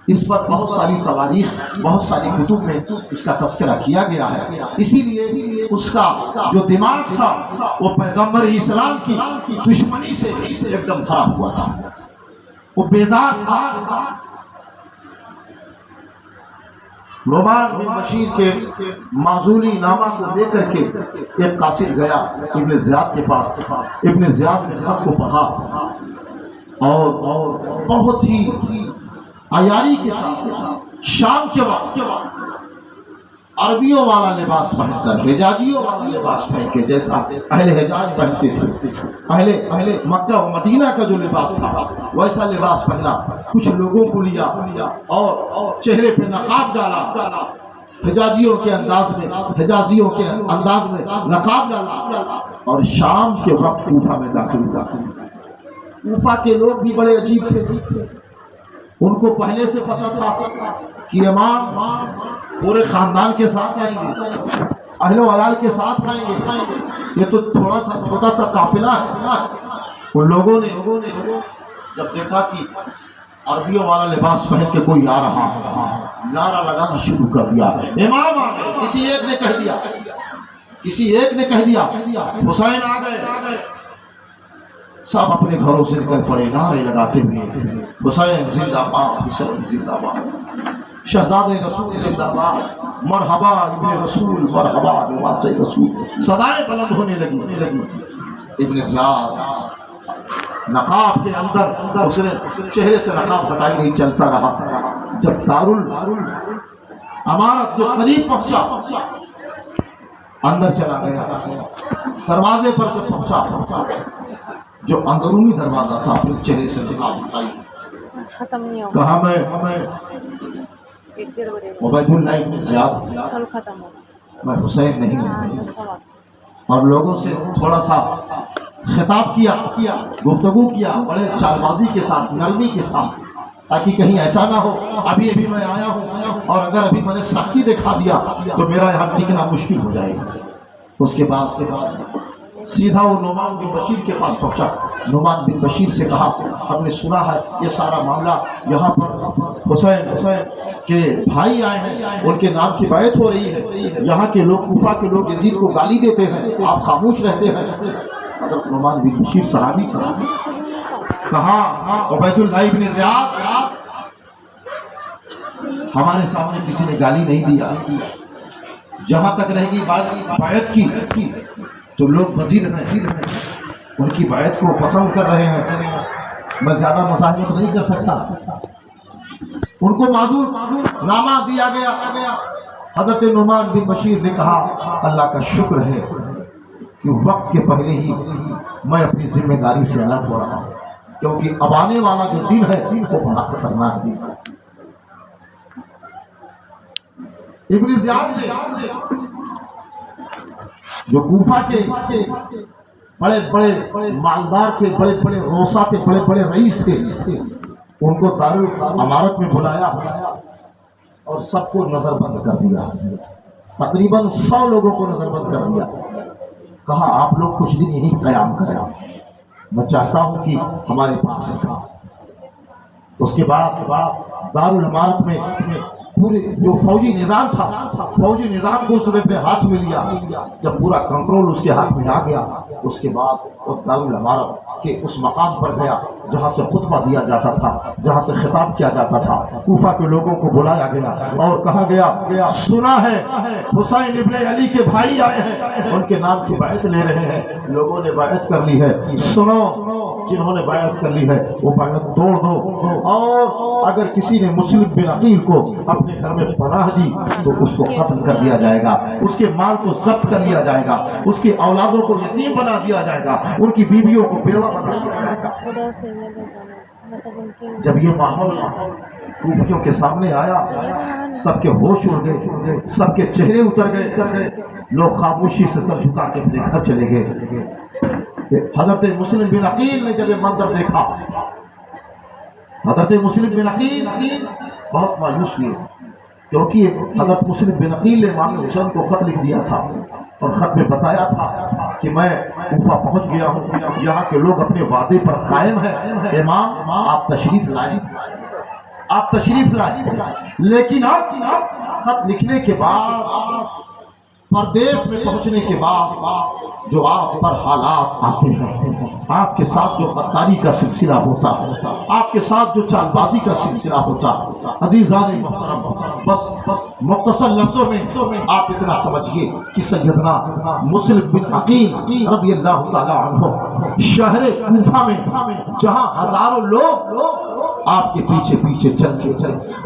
اس پر بہت ساری تواریخ، بہت ساری کتب میں اس کا تذکرہ کیا گیا ہے۔ اسی لیے اس کا جو دماغ تھا وہ پیغمبر اسلام کی دشمنی سے ایک دم خراب ہوا تھا، وہ بیزار تھا۔ نعمان بن بشیر کے معزولی نامہ کو لے کر کے ایک قاصد گیا ابن زیاد کے پاس، ابن زیاد نے خط کو پڑھا اور بہت ہی عیاری کے ساتھ شام کے وقت عربیوں والا لباس پہن کر، حجازیوں والا لباس پہن کے، جیسا اہل حجاز پہنتے تھے، اہل مکہ و مدینہ کا جو لباس تھا ویسا لباس پہنا، کچھ لوگوں کو لیا اور چہرے پہ نقاب ڈالا، حجازیوں کے انداز میں نقاب ڈالا، اور شام کے وقت کوفہ میں داخل ہوا۔ کوفہ کے لوگ بھی بڑے عجیب تھے، ان کو پہلے سے پتا تھا کہ امام پورے خاندان کے ساتھ آئیں گے، اہل و عیال کے ساتھ آئیں گے، یہ تو تھوڑا سا چھوٹا سا قافلہ ہے۔ ان لوگوں نے جب دیکھا کہ عربیوں والا لباس پہن کے کوئی آ رہا ہے، نعرہ لگانا شروع کر دیا، امام آ گئے۔ کسی ایک نے کہہ دیا حسین آ گئے۔ سب اپنے گھروں سے نکل پڑے نعرے لگاتے ہوئے، حسین زندہ باد، حسین زندہ باد، شہزادہ رسول زندہ باد، مرحبا ابن رسول، مرحبا لباس رسول، صدائیں بلند ہونے لگی۔ ابن زیاد نقاب کے اندر، اس نے چہرے سے نقاب ہٹائی نہیں، چلتا رہا۔ جب دار الامارت جو قریب پہنچا، اندر چلا گیا، دروازے پر جب پہنچا، جو اندرونی دروازہ تھا، اپنے چہرے سے نقاب ہٹائی، کہا میں عبید اللہ ابن زیاد، میں حسین نہیں ہوں، اور لوگوں سے تھوڑا سا خطاب کیا، گفتگو کیا، بڑے چال بازی کے ساتھ، نرمی کے ساتھ، تاکہ کہیں ایسا نہ ہو ابھی میں آیا ہوں اور اگر ابھی میں نے سختی دکھا دیا تو میرا یہاں ٹکنا مشکل ہو جائے گا۔ اس کے بعد سیدھا وہ نعمان بن بشیر کے پاس پہنچا۔ نعمان بن بشیر سے کہا، ہم نے سنا ہے یہ سارا معاملہ، یہاں پر حسین کے بھائی آئے ہیں، ان کے نام کی بیعت ہو رہی ہے، یہاں کے لوگ، کوفہ کے لوگ یزید کو گالی دیتے ہیں، آپ خاموش رہتے ہیں۔ حضرت نعمان بن بشیر صحابی کہا، عبید اللہ ابن زیاد، ہمارے سامنے کسی نے گالی نہیں دیا، جہاں تک رہے گی بیعت کی تو لوگ وزیر ہیں، ان کی بیعت کو پسند کر رہے ہیں، میں زیادہ مزاحمت نہیں کر سکتا۔ ان کو معذور نامہ دیا گیا۔ حضرت نعمان بن بشیر نے کہا، اللہ کا شکر ہے کہ وقت کے پہلے ہی میں اپنی ذمہ داری سے الگ ہو رہا ہوں، کیونکہ اب آنے والا جو دن ہے وہ بڑا خطرناک دن ہے۔ ابن زیاد نے جو کوفہ کے بڑے بڑے مالدار تھے، بڑے بڑے روسا تھے، بڑے بڑے رئیس تھے، ان کو دار الامارت میں بلایا اور سب کو نظر بند کر دیا، تقریباً 100 لوگوں کو نظر بند کر دیا۔ کہا، آپ لوگ کچھ دن یہی قیام کریں، میں چاہتا ہوں کہ ہمارے پاس ہے۔ اس کے بعد دار الامارت میں پورے جو فوجی نظام تھا، فوجی نظام کو اس نے اپنے ہاتھ میں لیا۔ جب پورا کنٹرول اس کے ہاتھ میں آ گیا، اس کے بعد وہ دار الامارت کے اس مقام پر گیا جہاں سے خطبہ دیا جاتا تھا، جہاں سے خطاب کیا جاتا تھا۔ کوفہ کے لوگوں کو بلایا گیا اور کہا گیا، سنا ہے حسین ابن علی کے بھائی آئے ہیں، ان کے نام کی بیعت لے رہے ہیں۔ لوگوں نے بیعت کر لی ہے، سنو، جنہوں نے بیعت کر لی ہے وہ بیعت توڑ دو، اور اگر کسی نے مسلم بن عقیل کو اپنے گھر میں پناہ دی تو اس کو قتل کر دیا جائے گا، اس کے مال کو ضبط کر لیا جائے گا، اس کی اولادوں کو یتیم بنا دیا جائے گا، ان کی بیویوں کو بیوہ بنا دیا جائے گا۔ جب یہ ماحول کوفیوں کے سامنے آیا، سب کے ہوش اڑ گئے، سب کے چہرے اتر گئے، لوگ خاموشی سے سر جھکا کے اپنے گھر چلے گئے۔ حضرت مسلم بن عقیل نے جب یہ منظر دیکھا، حضرت مسلم بن عقیل بہت مایوس ہوئے، کیونکہ حضرت مسلم بن عقیل نے امام حسین کو خط لکھ دیا تھا اور خط میں بتایا تھا کہ میں کوفہ پہنچ گیا ہوں، یہاں کے لوگ اپنے وعدے پر قائم ہیں، امام آپ تشریف لائیں، آپ تشریف لائیں۔ لیکن اب خط لکھنے کے بعد، پردیس میں پہنچنے کے بعد جو آپ پر حالات آتے ہیں، آپ کے ساتھ جو غداری کا سلسلہ ہوتا ہے، آپ کے ساتھ جو چال بازی کا سلسلہ ہوتا ہے، عزیزان محترم، بس مختصر لفظوں میں آپ اتنا سمجھیے کہ سیدنا مسلم بن عقیل رضی اللہ تعالی عنہ شہر کوفہ میں جہاں ہزاروں لوگ آپ کے پیچھے پیچھے چل کے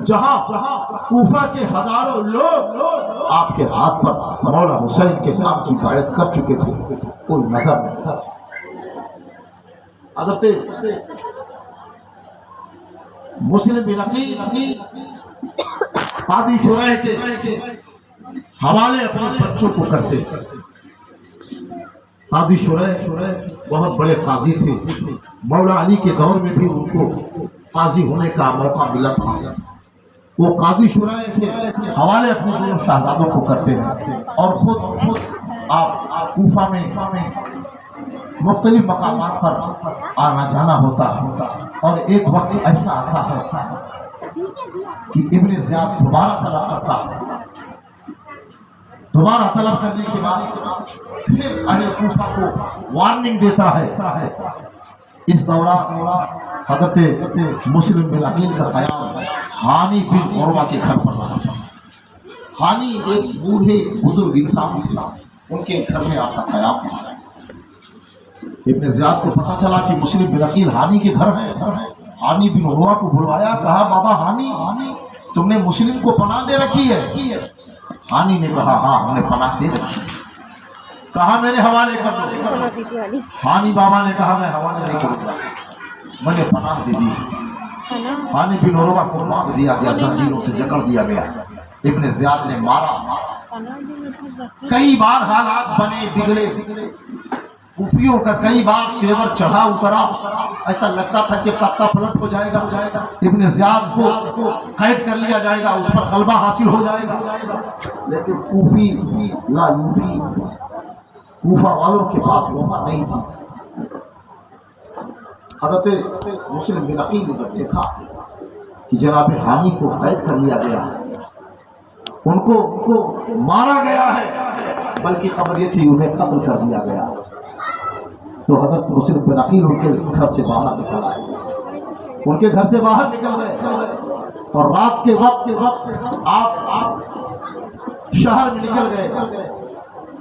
جہاں کوفہ کے ہزاروں لوگ آپ کے ہاتھ پر مولا حسین کے نام کی بیعت کر چکے تھے، کوئی نظر نہیں تھا۔ حضرت مسلم بن عقیل قاضی شریح کے حوالے اپنے بچوں کو کرتے۔ قاضی شریح بہت بڑے قاضی تھے، مولا علی کے دور میں بھی ان کو قاضی ہونے کا موقع ملا تھا۔ وہ قاضی شریح کے حوالے اپنے دونوں شہزادوں کو کرتے ہیں اور خود آپ کوفہ میں مختلف مقامات پر آنا جانا ہوتا ہے، اور ایک وقت ایسا آتا ہے کہ ابن زیاد دوبارہ طلب کرتا ہے، دوبارہ طلب کرنے کے بعد پھر اہل کوفہ کو وارننگ دیتا ہے۔ اس دوران حضرت مسلم بن عقیل کا قیام ہانی بن عروہ کے گھر پر رہا تھا۔ ہانی ایک بوڑھے بزرگ انسان تھے، ان کے گھر میں آپ کا قیام رہا۔ ابن زیاد کو پتہ چلا کہ مسلم بن عقیل ہانی کے گھر ہے، ہانی بن عروہ کو بلوایا، کہا بابا ہانی تم نے مسلم کو پناہ دے رکھی ہے؟ ہانی نے کہا ہاں ہم نے پناہ دے رکھی ہے۔ کہا میرے حوالے کر دو۔ ہانی بابا نے کہا میں حوالے نہیں کروں گا، میں نے پناہ دے دی۔ ہانی بن عروہ کو باندھ دیا گیا، زنجیروں سے جکڑ دیا گیا، ابن زیاد نے مارا۔ کئی بار حالات بنے بگڑے، کوفیوں کا کئی بار تیور چڑھا اترا، ایسا لگتا تھا کہ تختہ پلٹ ہو جائے گا، ابن زیاد کو قید کر لیا جائے گا، اس پر غلبہ حاصل ہو جائے گا۔ لیکن کوفی لا یوفی، کوفہ والوں کے پاس وفا نہیں تھی۔ حضرت مسلم بن عقیل نے جب دیکھا کہ جناب ہانی کو قید کر لیا گیا، ان کو مارا گیا ہے، بلکہ خبر یہ تھی انہیں قتل کر دیا گیا، تو حضرت مسلم بن عقیل ان کے گھر سے باہر نکل آئے، ان کے گھر سے باہر نکل گئے، اور رات کے وقت آپ شہر میں نکل گئے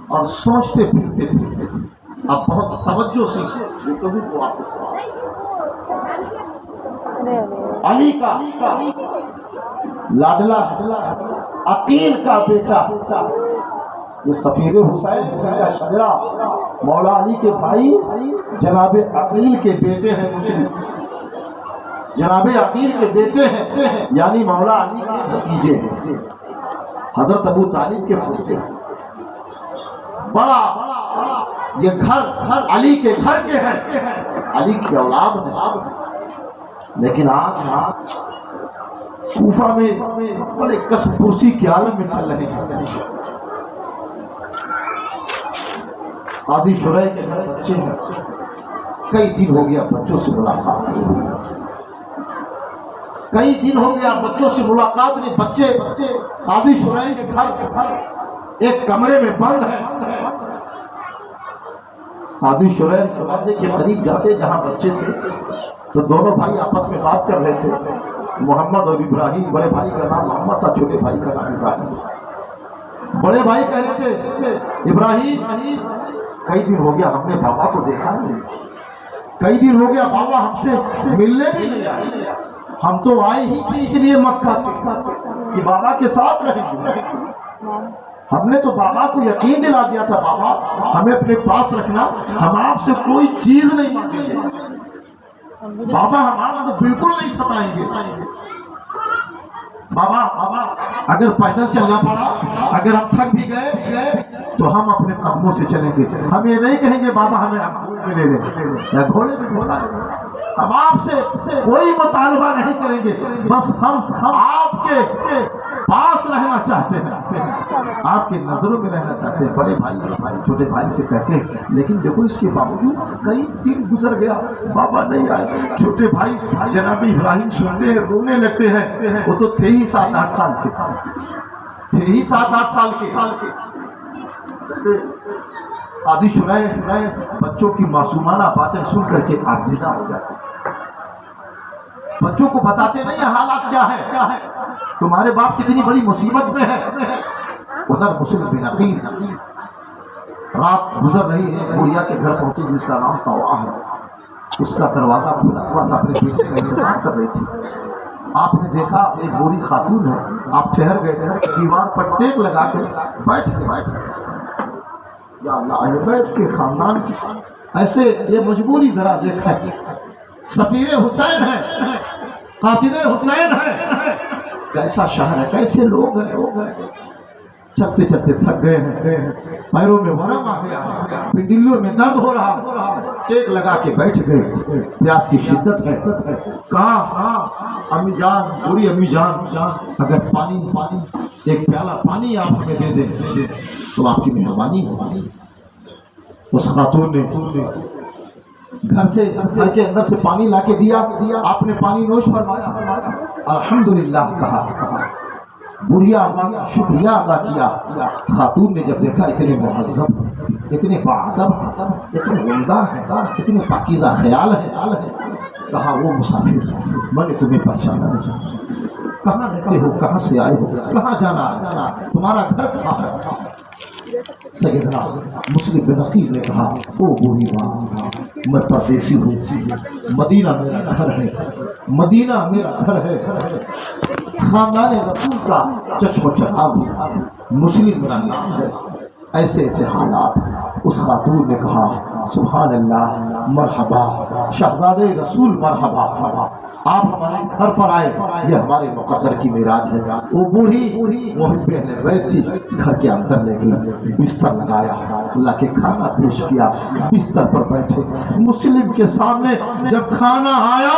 اور سوچتے پھرتے تھے۔ اب بہت توجہ سے گفتگو کو آپ کو سنا۔ علی کا لاڈلا عقیل کا بیٹا، یہ سفیر حسین کا شجرا مولا علی کے بھائی جناب عقیل کے بیٹے ہیں، مسلم جناب عقیل کے بیٹے ہیں، یعنی مولا علی کے بھتیجے ہیں، حضرت ابو طالب کے پوتے ہیں۔ بڑا یہ گھر علی کے گھر کے ہیں، علی کی اولاد ہے، لیکن آج کوفہ میں بڑے کسب پرسی کے عالم میں چل رہے ہیں۔ قاضی شریح کے گھر بچے ہیں، کئی دن ہو گیا بچوں سے ملاقات نہیں ہوئی، کئی دن ہو گیا بچوں سے ملاقات نہیں۔ بچے قاضی شریح کے گھر ایک کمرے میں بند ہے۔ قاضی شریح دروازے کے قریب جاتے جہاں بچے تھے تو دونوں بھائی آپس میں بات کر رہے تھے، محمد اور ابراہیم، بڑے بھائی کا نام محمد تھا، چھوٹے بھائی کا نام ابراہیم۔ بڑے بھائی کہہ رہے تھے ابراہیم کئی دن ہو گیا ہم نے بابا کو دیکھا نہیں، کئی دن ہو گیا بابا ہم سے ملنے بھی نہیں آئے، ہم تو آئے ہی تھے اس لیے مکہ سے کہ بابا کے ساتھ رہیں گے، ہم نے تو بابا کو یقین دلا دیا تھا بابا ہمیں اپنے پاس رکھنا، ہم آپ سے کوئی چیز نہیں مانگیں گے، بابا ہم آپ کو بالکل نہیں ستائیں گے، بابا اگر پیدل چلنا پڑا، اگر ہم تھک بھی گئے تو ہم اپنے قدموں سے چلیں گے، ہم یہ نہیں کہیں گے بابا ہمیں گھوڑے میں لے لیں یا گھوڑے میں بٹھا لیں، ہم آپ سے کوئی مطالبہ نہیں کریں گے، بس ہم آپ کے پاس رہنا چاہتے ہیں، آپ کے نظروں میں رہنا چاہتے ہیں، بڑے بھائی چھوٹے بھائی سے کہتے ہیں، لیکن دیکھو اس کے باوجود کئی دن گزر گیا، بابا نہیں آئے۔ چھوٹے بھائی جناب ابراہیم سنتے ہیں، رونے لگتے ہیں، وہ تو تھے ہی 7-8 سال کے، تھے ہی 7-8 سال کے۔ آدھی شرائع بچوں کی معصومانہ باتیں سن کر کے آپ دیدہ ہو جاتے ہیں، بچوں کو بتاتے نہیں حالات کیا ہے، تمہارے باپ کتنی بڑی مصیبت میں ہے۔ ادھر مسلم بن عقیل رات گزر رہی ہے، بڑھیا کے گھر پہنچی جس کا نام طوعہ ہے، اس کا دروازہ کھلا ہوا تھا، اپنے بیٹے کا انتظار کر رہی تھی۔ آپ نے دیکھا ایک بوڑھی خاتون ہے، آپ ٹھہر گئے، دیوار پر ٹیک لگا کے بیٹھ گئے۔ یا اللہ، اہل بیت کے خاندان کی ایسے یہ مجبوری ذرا دیکھا ہے، سفیر حسین ہے، قاصد حسین ہے، کیسا شہر ہے، کیسے لوگ ہیں، چلتے چلتے تھک گئے ہیں، پیروں میں ورم آ گیا، پنڈلیوں میں درد ہو رہا، ٹیک لگا کے بیٹھ گئے، پیاس کی شدت ہے۔ کہاں امی جان، بوڑھی امی جان، اگر پانی ایک پیالہ پانی آپ ہمیں دے دیں تو آپ کی مہربانی ہوگی۔ اس خاتون نے گھر کے اندر سے پانی لا کے دیا، آپ نے پانی نوش فرمایا، الحمدللہ کہا، بڑھیا اللہ کا شکریہ ادا کیا۔ خاتون نے جب دیکھا اتنے مہذب، اتنے باادب، اتنے عمدہ ہے، اتنے پاکیزہ خیال ہے، کہا وہ مسافر، میں نے تمہیں پہچانا نہیں، کہاں رہتے ہو، کہاں سے آئے ہو، کہاں جانا ہے، تمہارا گھر کہاں ہے؟ سیدنا مسلم بن عقیل نے کہا، او بوڑھی ماں، میں پردیسی ہوں، مدینہ میرا گھر ہے، مدینہ میرا گھر ہے، خاندان رسول کا چشم و چراغ ہوں، مسلم میرا نام ہے، ایسے ایسے حالات۔ اس خاتون نے کہا، سبحان اللہ، مرحبا شہزادے رسول، مرحبا، آپ ہمارے گھر پر آئے، یہ ہمارے مقدر کی معراج ہے۔ وہ بوڑھی محب اہل بیت تھی، گھر کے اندر لے گئی، بستر لگایا، اللہ کے کھانا پیش کیا، بستر پر بیٹھے، مسلم کے سامنے جب کھانا آیا،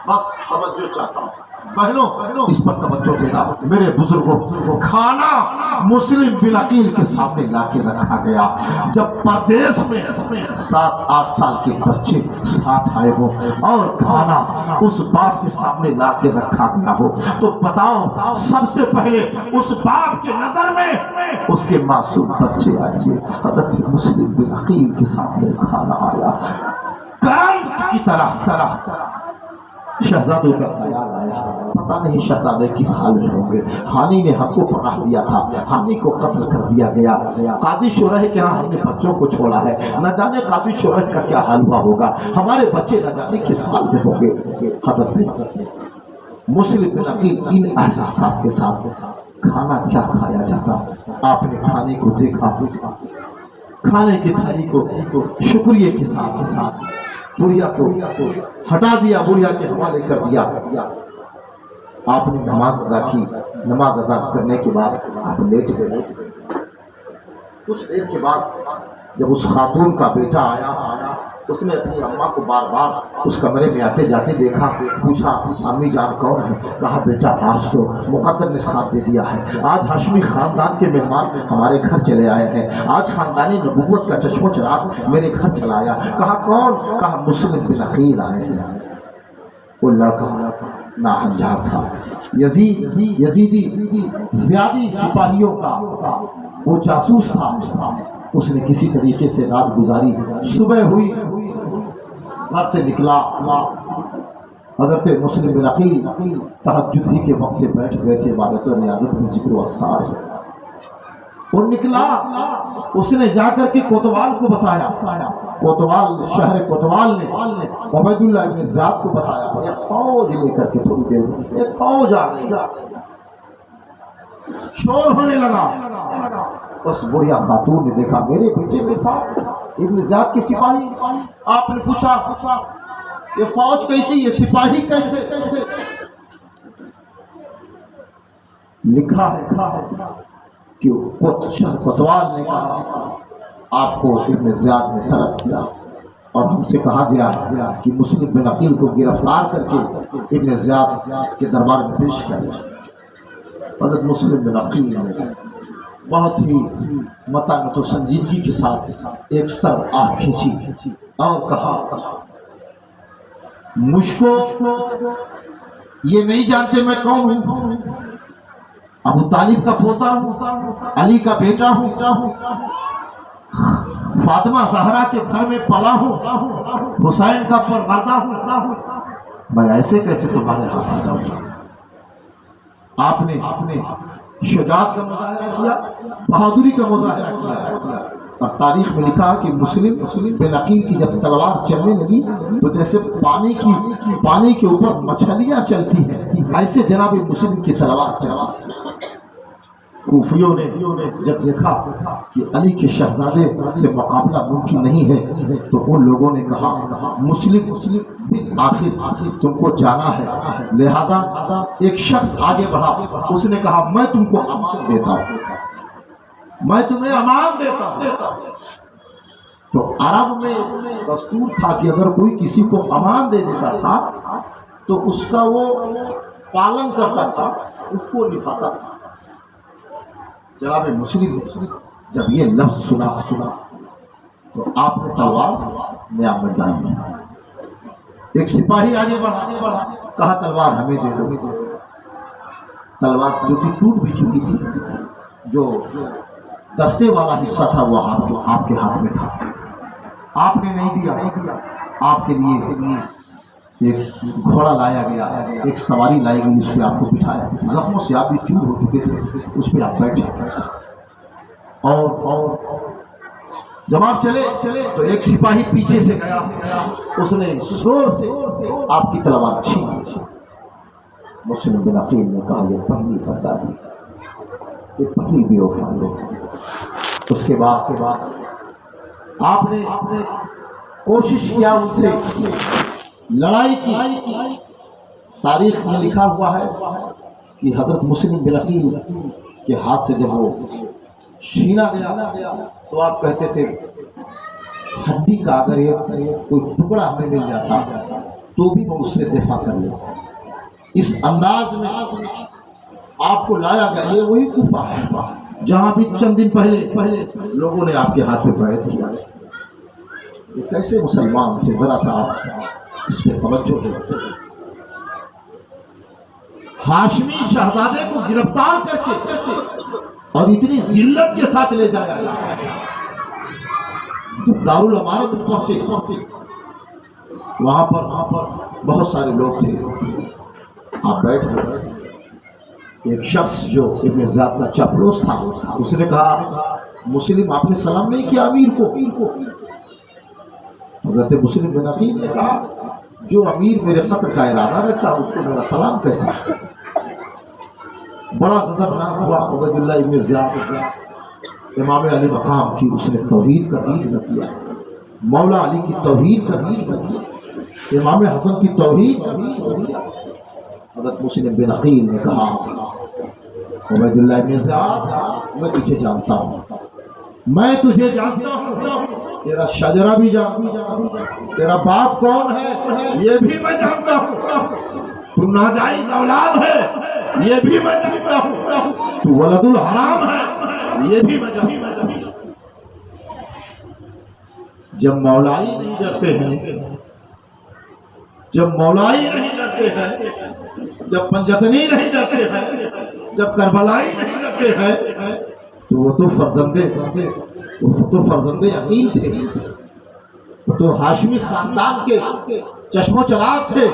بس توجہ چاہتا ہوں بہنوں، اس پر توجہ دینا میرے بزرگوں، کھانا مسلم بن عقیل کے سامنے لا کے رکھا گیا۔ جب پردیس میں 7-8 سال کے بچے ساتھ آئے ہو اور کھانا اس باپ کے سامنے لا کے رکھا گیا ہو تو بتاؤ، سب سے پہلے اس باپ کے نظر میں اس کے معصوم بچے آئے۔ حضرت مسلم بن عقیل کے سامنے کھانا آیا، کرنٹ کی طرح شہزادوں کا خیال آیا، پتہ نہیں شہزادے کس حال میں ہوں گے، ہانی نے ہم کو پناہ دیا تھا، ہانی کو قتل کر دیا گیا، قاضی شورح کے ہاں ہم نے بچوں کو چھوڑا ہے، نہ جانے قاضی شورح کا کیا حال ہوا ہوگا، ہمارے بچے نہ جانے کس حال میں ہوں گے۔ حضرت مسلم بن عقیل ان احساسات کے ساتھ کھانا کیا کھایا جاتا، آپ نے کھانے کو دیکھا، کھانے کی تھالی کو شکریہ کے ساتھ بڑھیا کو ہٹا دیا، بڑھیا کے حوالے کر دیا۔ آپ نے نماز ادا کی، نماز ادا کرنے کے بعد آپ لیٹ گئے۔ کچھ دیر کے بعد جب اس خاتون کا بیٹا آیا، اس نے اپنی اماں کو بار بار اس کمرے میں آتے جاتے دیکھا، پوچھا امی جان کون ہے؟ کہا بیٹا آج تو مقدر نے ساتھ دے دیا ہے، آج ہاشمی خاندان کے مہمان ہمارے گھر چلے آئے ہیں، آج خاندانی نبوت کا چشم و چراغ میرے گھر چلایا۔ کہا کون؟ کہا مسلم بن عقیل آئے ہیں۔ وہ لڑکا ناہنجار تھا، یزیدی زیادی سپاہیوں کا وہ جاسوس تھا، اس نے کسی طریقے سے رات گزاری، صبح ہوئی گھر سے نکلا، حضرت مسلم بن عقیل تہجد ہی کے وقت سے بیٹھ گئے تھے، عبادت و نیازت میں ذکر و اذکار ہے، اور نکلا، اس نے جا کر کے کوتوال کو بتایا، کوتوال شہر کوتوال نے عبید اللہ ابن زیاد کو بتایا، ایک فوج لے کر کے تھوڑی دیر میں ایک فوج آ گئی، شور ہونے لگا۔ اس بڑھیا خاتون نے دیکھا میرے بیٹے کے ساتھ ابن زیاد کی سپاہی۔ آپ نے پوچھا یہ فوج کیسی، یہ سپاہی کیسے؟ لکھا ہے کہ شہر کوتوال نے کہا آپ کو ابن زیاد نے طلب کیا اور ہم سے کہا گیا کہ مسلم بن عقیل کو گرفتار کر کے ابن زیاد کے دربار میں پیش کیا جائے۔ حضرت مسلم بن عقیل نے بہت ہی متانت و سنجیدگی کے ساتھ ایک سر آہ کھینچی اور کہا مجھ کو یہ نہیں جانتے میں کون ہوں، ابو طالب کا پوتا ہوں، علی کا بیٹا ہوں، فاطمہ زہرا کے گھر میں پلا ہوں، حسین کا پروردہ ہوں، میں ایسے کیسے تمہارے ہاتھ آ جاؤں گا؟ آپ نے شجاعت کا مظاہرہ کیا، بہادری کا مظاہرہ کیا، اور تاریخ میں لکھا کہ مسلم بن عقیل کی جب تلوار چلنے لگی تو جیسے پانی کے اوپر مچھلیاں چلتی ہیں ایسے جناب مسلم کی تلوار چلتی ہے۔ کوفیوں نے جب دیکھا کہ علی کے شہزادے سے مقابلہ ممکن نہیں ہے تو ان لوگوں نے کہا مسلم آخر تم کو جانا ہے، لہذا ایک شخص آگے بڑھا، اس نے کہا میں تم کو امان دیتا ہوں، میں تمہیں امان دیتا ہوں۔ تو عرب میں دستور تھا کہ اگر کوئی کسی کو امان دے دیتا تھا تو اس کا وہ پالن کرتا تھا، اس کو نبھاتا تھا۔ جناب مسلم جب یہ لفظ سنا تو آپ نے تلوار نیام میں ڈال دیا۔ ایک سپاہی آگے بڑھا، کہا تلوار ہمیں دے دو۔ تلوار جو کہ ٹوٹ بھی چکی تھی، جو دستے والا حصہ تھا وہ آپ کے ہاتھ میں تھا، آپ نے نہیں دیا۔ آپ کے لیے ایک گھوڑا لایا گیا، ایک سواری لائی گئی، اس پہ آپ کو بٹھایا، زخموں سے آپ بھی چور ہو چکے تھے، اس پہ آپ بیٹھے اور جب آپ چلے تو ایک سپاہی پیچھے سے گیا، اس نے زور سے آپ کی تلوار چھین لی۔ مسلم بن عقیل نے کہا یہ پہلی غداری، یہ پہلی بے وفائی ہے۔ اس کے بعد آپ نے کوشش کیا ان سے لڑائی کی۔ تاریخ میں لکھا ہوا ہے کہ حضرت مسلم بن عقیل کے ہاتھ سے جب وہ چھینا گیا تو آپ کہتے تھے ہڈی کا اگر کوئی ٹکڑا ہمیں مل جاتا تو بھی میں اس سے دفاع کر لیتا۔ اس انداز میں آپ کو لایا گیا۔ یہ وہی کوفہ ہے جہاں بھی چند دن پہلے لوگوں نے آپ کے ہاتھ پہ بیعت کیا۔ یہ کیسے مسلمان تھے، ذرا سا آپ اس پہ توجہ دیتے۔ ہاشمی شہزادے کو گرفتار کر کے اور اتنی ذلت کے ساتھ لے جایا گیا۔ جب دارالامارت پہنچے وہاں پر بہت سارے لوگ تھے، آپ بیٹھ گئے۔ ایک شخص جو ابن زیاد کا چاپلوس تھا، اس نے کہا مسلم آپ نے سلام نہیں کیا امیر کو۔ حضرت مسلم بن عقیل نے کہا جو امیر میرے قتل کا ارادہ رکھتا اس کو میرا سلام کیسا؟ بڑا غضبناک ہوا۔ عبید اللہ ابن زیاد امام علی مقام کی اس نے توہین کرنی شروع کیا، مولا علی کی توہین کرنی شروع کیا، امام حسن کی توہین کرنی شروع کیا۔ حضرت مسلم بن عقیل نے کہا عبید اللہ ابن زیاد میں تجھے جانتا ہوں، میں تجھے جانتا ہوں، تیرا شجرہ بھی جانتا ہوں، تیرا باپ کون ہے یہ بھی میں جانتا ہوں، تو ناجائز اولاد ہے یہ بھی میں جانتا ہوں، تو ولد الحرام ہے یہ بھی میں جانتا ہوں۔ جب مولائی نہیں ڈرتے ہیں، جب مولائی نہیں ڈرتے ہیں، جب پنجتنی نہیں ڈرتے ہیں، جب کربلائی نہیں ڈرتے ہیں تو وہ تو فرزند عقیل تھے، وہ تو ہاشمی خاندان کے چشم و چراغ تھے۔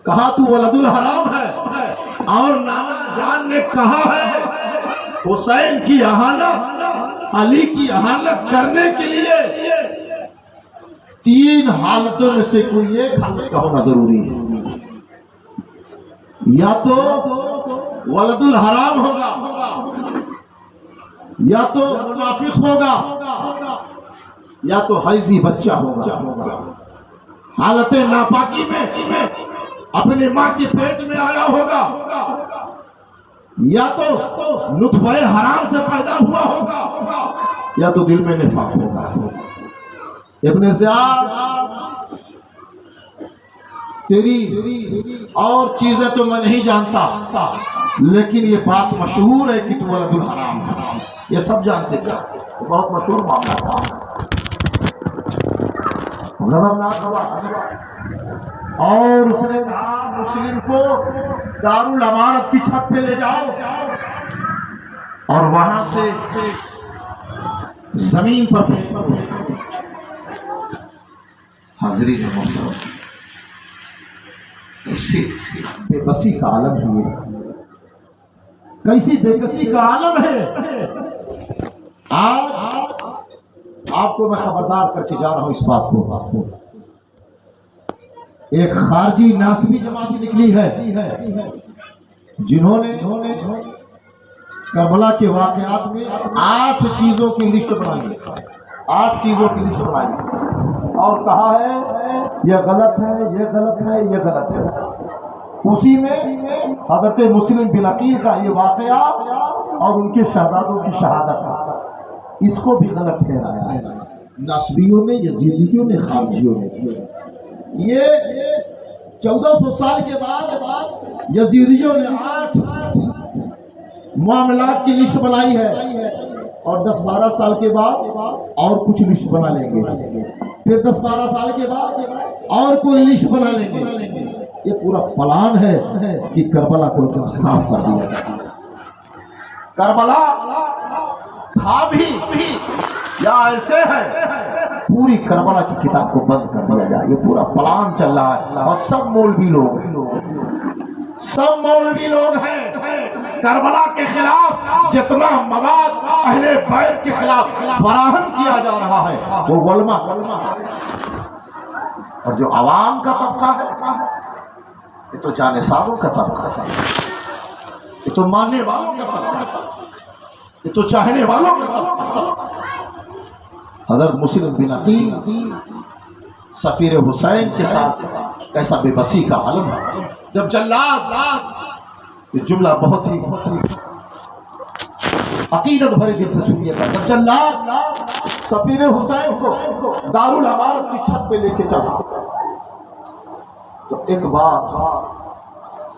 کہا تو ولد الحرام ہے، اور نانا جان نے کہا ہے حسین کی اہانت علی کی اہانت کرنے کے لیے 3 حالتوں میں سے کوئی ایک حالت کا ہونا ضروری ہے، یا تو ولد الحرام ہوگا، یا تو منافق ہوگا، یا تو حیضی بچہ ہوگا، حالت ناپاکی میں اپنی ماں کے پیٹ میں آیا ہوگا، یا تو نطفہ حرام سے پیدا ہوا ہوگا، یا تو دل میں نفاق ہوگا۔ ابن زیاد تیری اور چیزیں تو میں نہیں جانتا، لیکن یہ بات مشہور ہے کہ تو ولد الحرام ہے، یہ سب جانتے تھے، بہت مشہور معاملہ تھا۔ غضبناک ہوا اور اس نے کہا مسلم کو دارالامانت کی چھت پہ لے جاؤ اور وہاں سے زمین پر حاضری محترم، کیسی بے بسی کا عالم ہے یہ، کیسی بے کسی کا عالم ہے۔ آج آپ کو میں خبردار کر کے جا رہا ہوں اس بات کو، ایک خارجی ناسبی جماعت نکلی ہے جنہوں نے کربلا کے واقعات میں 8 چیزوں کی لسٹ بنائی ہے، 8 چیزوں کی لسٹ بنائی ہے اور کہا ہے یہ غلط ہے، یہ غلط ہے، یہ غلط ہے۔ اسی میں حضرت مسلم بن عقیل کا یہ واقعہ اور ان کے شہزادوں کی شہادت، اس کو بھی غلط ٹھہرایا ہے ناسبیوں نے، یزیدیوں نے، خارجیوں نے۔ یہ 1400 سال کے بعد یزیدیوں نے 8 معاملات کی لسٹ بنائی ہے اور 10-12 سال کے بعد اور کچھ لسٹ بنا لیں گے، پھر 10-12 سال کے بعد اور کوئی لسٹ بنا لیں گے۔ یہ پورا پلان ہے کہ کربلا کو ایک دم صاف کر دیا جائے۔ کربلا تھا بھی یا ایسے ہے پوری کربلا کی کتاب کو بند کر دیا جائے، یہ پورا پلان چل رہا ہے اور سب مولوی لوگ ہیں، سب مولوی لوگ ہیں۔ کربلا کے خلاف جتنا مواد اہل بیت کے خلاف فراہم کیا جا رہا ہے وہ علماء اور جو عوام کا طبقہ ہے یہ تو جانصاروں کا طبقہ ہے، یہ تو ماننے والوں کا طبقہ ہے، یہ تو چاہنے والوں کا طبقہ۔ حضرت مسلم بن عقیل سفیر حسین کے ساتھ کیسا بے بسی کا عالم ہے۔ جب جلاد، یہ جملہ بہت ہی عقیدت بھرے دل سے سنیے گا، جب جلاد سفیر حسین کو دارالامانت کی چھت پہ لے کے چلا تو ایک بار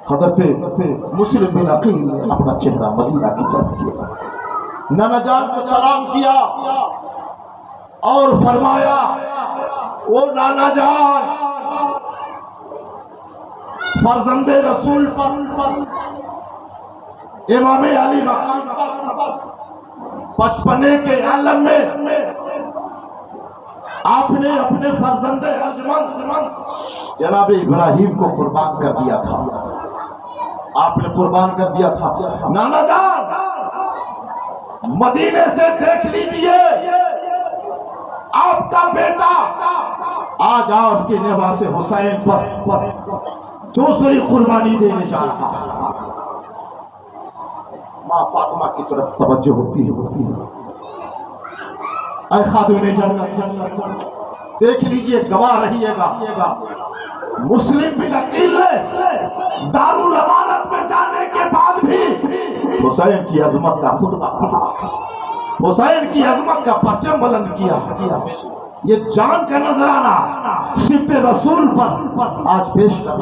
حضرت مسلم بن عقیل نے اپنا چہرہ مدینہ کی طرف کیا، نانا جان کو سلام کیا اور فرمایا او نانا جان، فرزند رسول پر، امام علی مقام پر، بچپنے کے عالم میں آپ نے اپنے فرزند ارجمند جناب ابراہیم کو قربان کر دیا تھا، آپ نے قربان کر دیا تھا۔ نانا جان مدینے سے دیکھ لیجئے آپ کا بیٹا آج آپ کے نواز حسین پر دوسری قربانی دینے جا رہا ہے۔ ماں فاطمہ کی طرف توجہ ہوتی ہے، اے خاتون جنت دیکھ لیجئے، گواہ رہیے گا، مسلم بن عقیل نے دارالامانت میں جانے کے بعد بھی حسین کی عظمت کا خطبہ پڑھا، حسین کی عظمت کا پرچم بلند کیا۔ یہ جان کا نذرانہ صفت رسول پر آج پیش کر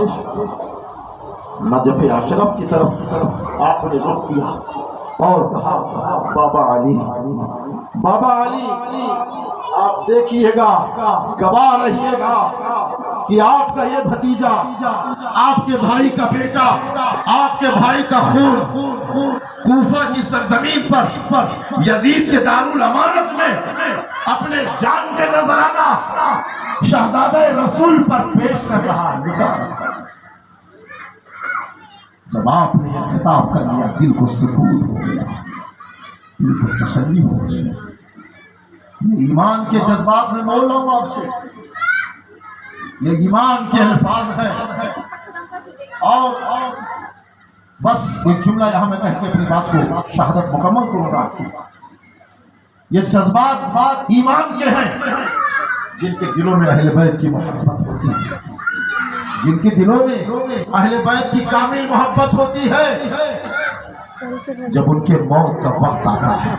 نجف اشرف کی طرف آپ نے رخ کیا اور کہا بابا علی، بابا علی آپ دیکھیے گا، گواہ رہیے گا کہ آپ کا یہ بھتیجا، آپ کے بھائی کا بیٹا، آپ کے بھائی کا خون کوفہ کی سرزمین پر یزید کے دارالامانت میں اپنے جان کے نذرانہ شہزادہ رسول پر پیش کر رہا ہے۔ جب آپ نے یہ خطاب کر لیا دل کو سکون ہو گیا، دل کو تسلی ہو گئی۔ یہ ایمان کے جذبات میں بول رہا ہوں آپ سے، یہ ایمان کے الفاظ ہیں اور بس ایک جملہ یہاں میں کہہ کے اپنی بات کو شہادت مکمل کروں گا۔ یہ جذبات ایمان کے ہیں جن کے دلوں میں اہل بیت کی محبت ہوتی ہے، جن کے دلوں میں اہل بیت کی کامل محبت ہوتی ہے، جب ان کے موت کا وقت آتا ہے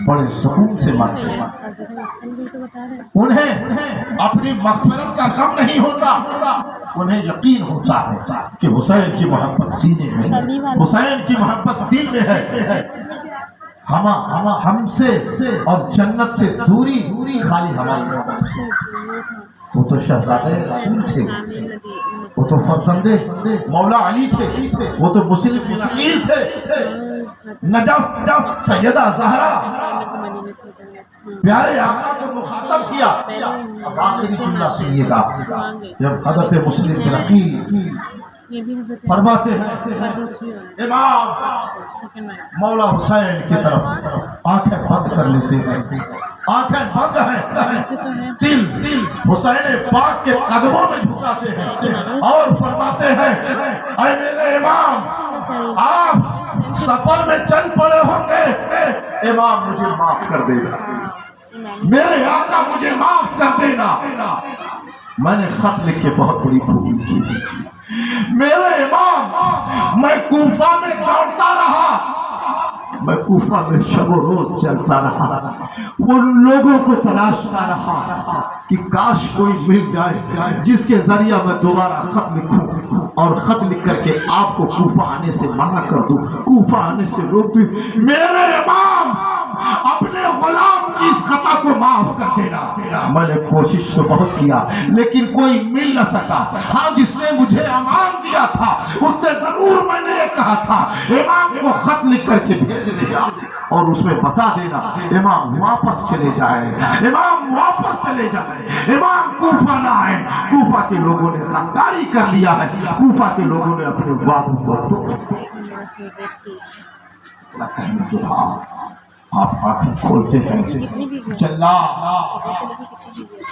بڑے سکون سے مرتے ہیں. انہیں اپنی مغفرت کا غم نہیں ہوتا. انہیں یقین ہوتا ہے کہ حسین کی محبت سینے میں ہے, حسین کی محبت دل میں ہے. ہم سے اور جنت سے دوری خالی ہماری محبت ہے. وہ تو شہزادے رسول تھے, وہ تو فرزند مولا علی تھے, وہ تو مسلم بن عقیل تھے. نجف سیدہ زہرا پیارے آقا کو مخاطب کیا. اب آخری جملہ سنیے گا. جب حضرت مسلم بن عقیل فرماتے ہیں امام مولا حسین کی طرف آنکھیں بند کر لیتے ہیں, آنکھیں بند ہیں, دل حسین پاک کے قدموں میں جھکاتے ہیں اور فرماتے ہیں اے میرے امام, آپ سفر میں چل پڑے ہوں گے, امام مجھے معاف کر دینا, میرے آقا مجھے معاف کر دینا, میں نے خط لکھ کے بہت بڑی بھول کی. میرے امام میں کوفہ میں دوڑتا رہا, میں کوفہ میں شب و روز چلتا رہا, ان لوگوں کو تلاشتا رہا کہ کاش کوئی مل جائے جس کے ذریعہ میں دوبارہ خط لکھوں اور خط لکھ کر کے آپ کو کوفہ آنے سے منع کر دوں, کوفہ آنے سے روک دوں. میرے امام اپنے غلام کی اس خطا کو معاف کر دینا. میں نے کوشش تو بہت کیا لیکن کوئی مل نہ سکا. ہاں جس نے مجھے امان دیا تھا اس سے ضرور میں نے یہ کہا تھا امام کو خط لکھ کر کے بھیج دینا اور اس میں بتا دینا امام واپس چلے جائے, امام واپس چلے جائے, امام کوفہ نہ آئے. کوفہ کے لوگوں نے غداری کر لیا ہے, کوفہ کے لوگوں نے اپنے وعدوں کو توڑ کہنے کے بعد آپ آنکھیں کھولتے ہیں, جلا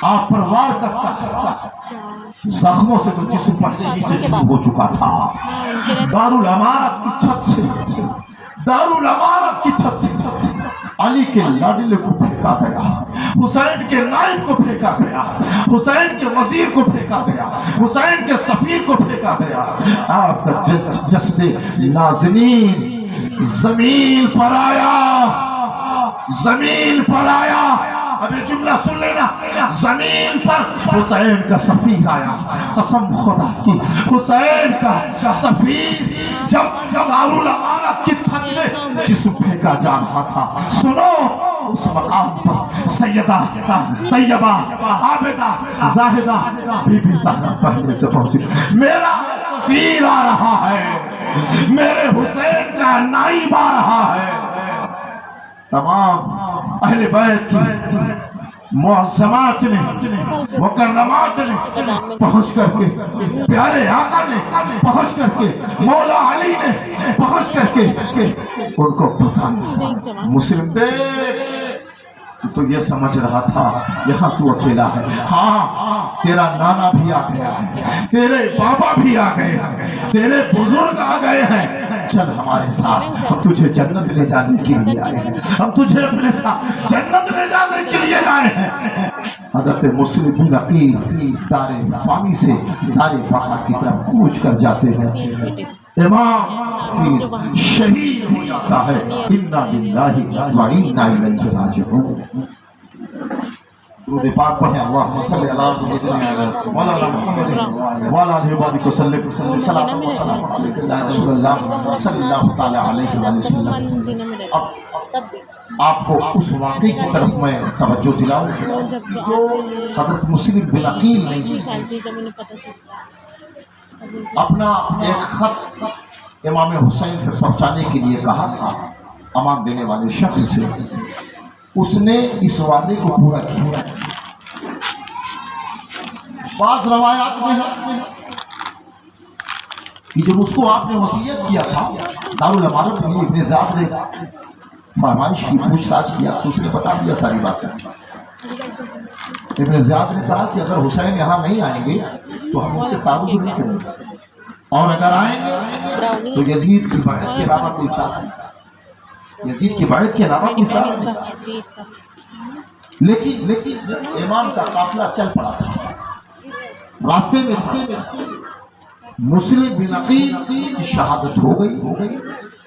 آپ پر وار کرتا ہے. زخموں سے تو جسم پہلے ہی سے چھو ہو چکا تھا. دارالامارت کی چھت سے, دارالامارت کی چھت سے علی کے لاڈلے کو پھینکا گیا, حسین کے نائب کو پھینکا گیا, حسین کے وزیر کو پھینکا گیا, حسین کے سفیر کو پھینکا گیا. آپ کا جسد نازنین زمین پر آیا, زمین پر آیا. اب یہ جملہ سن لینا, زمین پر حسین کا سفیر آیا. قسم خدا کی حسین کا سفیر جب دارالامارت کی چھت سے جسم پھینکا جا رہا تھا, سنو اس مقام پر سیدہ طیبہ عابدہ زاہدہ بی بی زہرا پہلے سے پہنچی. میرا سفیر آ رہا ہے, میرے حسین کا نائب آ رہا ہے. تمام اہل بیت کی معظمات نے مکرمات نے پہنچ کر کے, پیارے آقا نے پہنچ کر کے, مولا علی نے پہنچ کر کے ان کو بتایا مسلم دیکھ تو یہ سمجھ رہا تھا یہاں تو اکیلا ہے. ہاں تیرا نانا بھی آ گیا ہے, تیرے بابا بھی آ گئے ہیں, تیرے بزرگ آ گئے ہیں, چل ہمارے ساتھ, ہم تجھے جنت لے جانے کے لیے آئے ہیں, ہم تجھے اپنے ساتھ جنت لے جانے کے لیے آئے ہیں. حضرت مسلم بن عقیل دار فانی سے دار بقا کی طرف کوچ کر جاتے ہیں. امام شہید ہو جاتا ہے. انا للہ و انا الیہ راجعون. درود پاک پڑھیں. اللہم صلی علی سیدنا مولانا محمد وعلی آلہ وبارک وسلم. صلاۃ و سلام علیک یا رسول اللہ صلی اللہ تعالی علیہ وآلہ وسلم. اب آپ کو اس واقعے کی طرف میں توجہ دلاؤں جو حضرت مسلم بن عقیل نے اپنا ایک خط امام حسین پر پہنچانے کے لیے کہا تھا امان دینے والے شخص سے. اس نے اس وعدے کو پورا کیا. بعض روایات میں ہے کہ جب اس کو آپ نے وصیت کیا تھا دارالامارت میں ابن زیاد نے فرمائش کی, پوچھ تاچھ کیا تو اس نے بتا دیا ساری باتیں. ابن زیاد نے کہا کہ اگر حسین یہاں نہیں آئیں گے تو ہم ان سے تعارض نہیں کریں گے, اور اگر آئیں گے تو یزید کی بیعت کے علاوہ کوئی چارہ نہیں, یزید کی بیعت کے علاوہ کوئی چارہ نہیں. لیکن امام کا قافلہ چل پڑا تھا. راستے میں مسلم بن عقیل کی شہادت ہو گئی.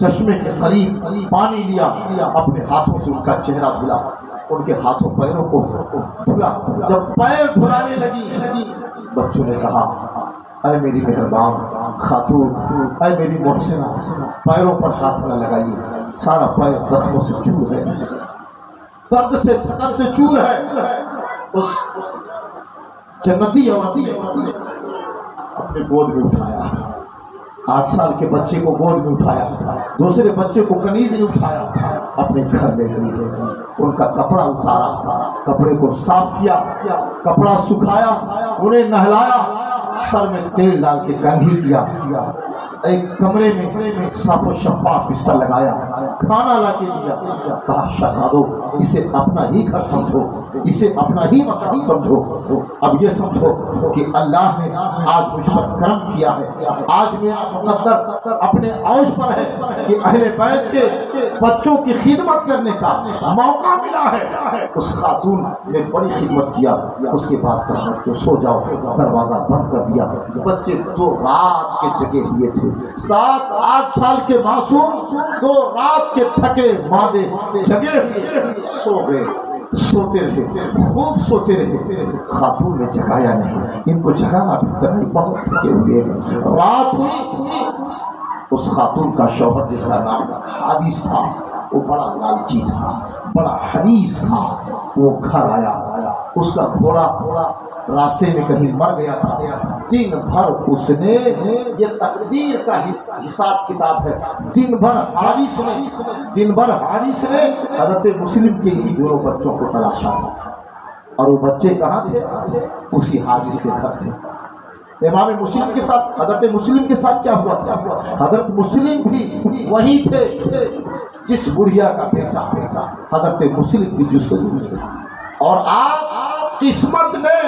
چشمے کے قریب پانی لیا، اپنے ہاتھوں سے ان کا چہرہ دھلا، ان کے ہاتھوں پیروں کو دھلا۔ جب پیر دھلانے لگی، بچوں نے کہا اے میری مہربان خاتون، اے میری محسنہ، پیروں پر ہاتھ نہ لگائیے، سارا پیر زخموں سے چور ہے، درد سے تھکن سے چور ہے۔ اس جنتی عورت نے اپنے گود میں اٹھایا، 8 سال کے بچے کو گود میں اٹھایا، دوسرے بچے کو کنیز میں اٹھایا، اپنے گھر لے گئی، ان کا کپڑا اتارا، کپڑے کو صاف کیا، کپڑا سکھایا، انہیں نہلایا، سر میں تیل ڈال کے کنگھی کیا، ایک کمرے میں صاف و شفاف بستر لگایا، کھانا لا کے دیا، کہا شہزادو اسے اپنا ہی گھر سمجھو، اسے اپنا ہی مکان سمجھو، اب یہ سمجھو کہ اللہ نے آج مجھ پر کرم کیا ہے، آج میرا مقدر اپنے عوج پر ہے کہ اہل بیت کے بچوں کی خدمت کرنے کا موقع ملا ہے۔ اس خاتون نے بڑی خدمت کیا، اس کے بعد کہا جو سو جاؤ، دروازہ بند کر دیا۔ بچے 2 رات کے جگے ہوئے تھے، 7-8 سال کے معصوم 2 رات کے تھکے مادے جگے ہوئے سو گئے، سوتے رہے، خوب سوتے رہے، خاتون نے جگایا نہیں، ان کو جگانا بہتر نہیں، بہت تھکے ہوئے، رات ہوئی۔ اس خاتون کا شوہر جس کا نام حادث تھا، وہ بڑا لالچی تھا، بڑا حریص تھا، وہ گھر آیا، اس کا گھوڑا راستے میں کہیں مر گیا تھا، دن بھر اس نے، یہ تقدیر کا حساب کتاب ہے، دن بھر حارث نے حضرت مسلم کے ہی دونوں بچوں کو تلاشا تھا، اور وہ بچے کہاں تھے؟ اسی حارث کے گھر سے۔ امام مسلم کے ساتھ، حضرت مسلم کے ساتھ کیا ہوا تھا؟ حضرت مسلم بھی وہی تھے جس بڑھیا کا بیٹا حضرت مسلم کی جستجو، اور آج قسمت نے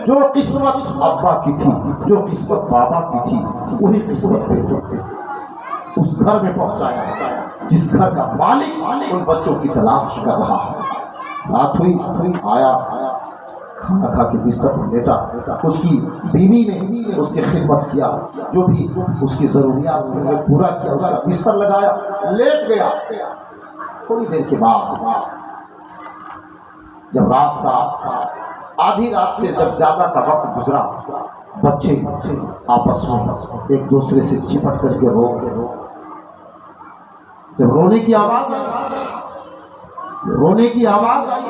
جو قسمت ابا کی تھی، جو قسمت بابا کی تھی، وہی قسمت بیٹوں کی اس گھر میں پہنچایا جس گھر کا مالک ان بچوں کی تلاش کر رہا ہے۔ رات ہوئی، آیا، کھانا کھا کے بستر پر لیٹا، اس کی بیوی نے اس کی خدمت کیا، جو بھی اس کی ضروریات نے پورا کیا، اس کا بستر لگایا، لیٹ گیا۔ تھوڑی دیر کے بعد جب رات کا آدھی رات سے جب زیادہ کا وقت گزرا، بچے آپس میں ایک دوسرے سے چپٹ کر کے رو گئے۔ جب رونے کی آواز آئی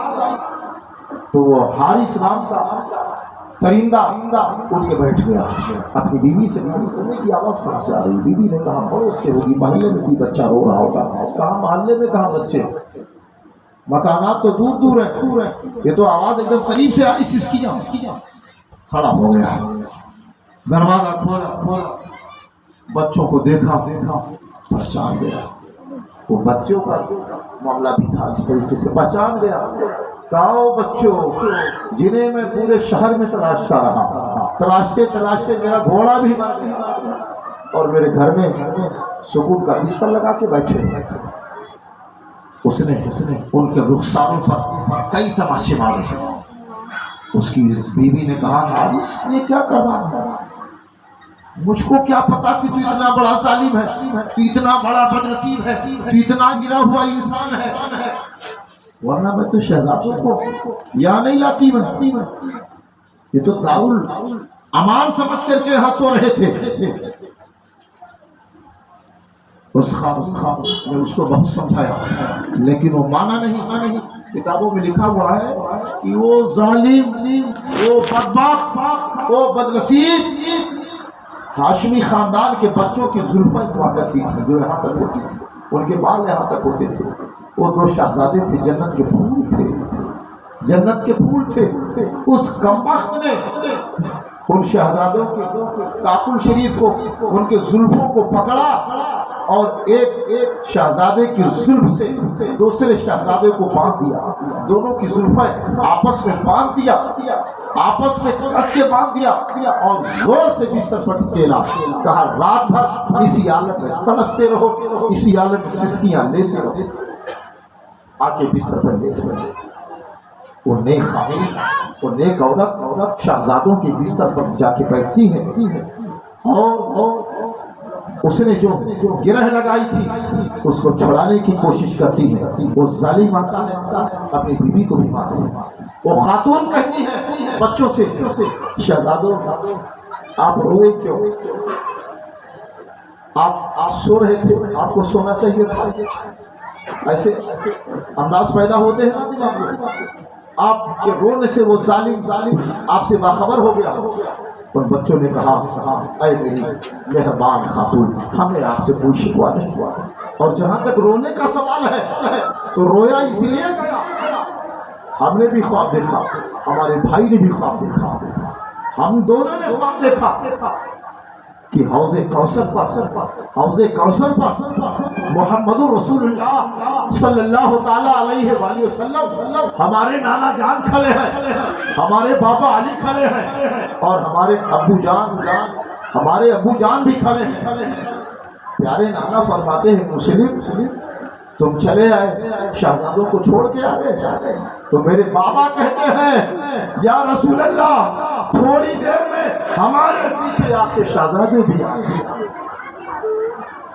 تو وہ حارث نام کا پرندہ اٹھ کے بیٹھ گیا، اپنی بیوی سے رونے کی آواز کہاں سے آ رہی؟ بیوی نے کہا پڑوس سے ہوگی، محلے میں کوئی بچہ رو رہا ہوگا۔ کہا محلے میں کہاں بچے، مکانات تو دور دور ہیں، یہ تو آواز ایک دم قریب سے آئی۔ سسکیاں۔ کھڑا ہو گیا، دروازہ کھولا، بچوں کو دیکھا، پہچان گیا، وہ بچوں کا معاملہ بھی تھا، اس طریقے سے پہچان گیا۔ کہو بچوں جنہیں میں پورے شہر میں تلاشتا رہا، تلاشتے میرا گھوڑا بھی مر گیا، اور میرے گھر میں سکون کا بستر لگا کے بیٹھے۔ اس نے ان کے رخساروں پر کئی تماچے مارے۔ اس کی بیوی نے کہا حارث یہ کیا کر رہا ہے؟ مجھ کو کیا پتا کہ تو اتنا بڑا ظالم ہے، تو اتنا بڑا بدنصیب ہے، تو اتنا گرا ہوا انسان ہے، ورنہ میں تو شہزادوں کو یا نہیں لاتی میں۔ یہ تو دارل امان سمجھ کر کے یہاں سو رہے تھے۔ اس خاتون نے اس کو بہت سمجھایا، لیکن وہ مانا نہیں۔ کتابوں میں لکھا ہوا ہے کہ وہ ظالم، وہ بدبخت، وہ بدنصیب ہاشمی خاندان کے بچوں کی زلفیں ہوا کرتی تھی، جو یہاں تک ہوتی تھی، ان کے بال یہاں تک ہوتے تھے۔ وہ 2 شہزادے تھے، جنت کے پھول تھے۔ اس کمبخت نے ان شہزادوں کے کاکل شریف کو، ان کے زلفوں کو پکڑا، اور ایک شہزادے کی زلف سے دوسرے شہزادے کو باندھ دیا، دونوں کی زلفیں آپس میں باندھ دیا، آپس میں کس کے باندھ دیا، اور زور سے بستر پر دھکیلا۔ کہا رات بھر اسی حالت میں تڑپتے رہو، اسی حالت میں سسکیاں لیتے رہو۔ آ کے بستر پر لیٹ گئے۔ وہ نیک عورت شہزادوں کے بستر پر جا کے بیٹھتی ہے، اور اس نے جو گرہ لگائی تھی اس کو چھڑانے کی کوشش کرتی ہے، وہ ظالم آتا ہے اپنی بیوی کو بھی مارتا ہے۔ وہ خاتون کہتی ہے بچوں سے، شہزادوں آپ روئے کیوں؟ آپ سو رہے تھے، آپ کو سونا چاہیے تھا۔ ایسے انداز پیدا ہوتے ہیں نا دماغ میں۔ آپ کے رونے سے وہ ظالم آپ سے باخبر ہو گیا۔ ان بچوں نے کہا اے میری مہربان خاتون، ہمیں آپ سے کوئی شکوہ نہیں ہوا، اور جہاں تک رونے کا سوال ہے تو رویا اس لیے گیا، ہم نے بھی خواب دیکھا، ہمارے بھائی نے بھی خواب دیکھا، ہم دونوں نے خواب دیکھا کہ حوض کوثر پر محمد رسول اللہ صلی اللہ تعالی علیہ وآلہ وسلم ہمارے نانا جان کھڑے ہیں، ہمارے بابا علی کھڑے ہیں، اور ہمارے ابو جان بھی کھڑے ہیں۔ پیارے نانا فرماتے ہیں مسلم تم چلے آئے، شہزادوں کو چھوڑ کے آ گئے؟ تو میرے بابا کہتے ہیں یا رسول اللہ تھوڑی دیر میں ہمارے پیچھے آپ کے شہزادے بھی آ گئے۔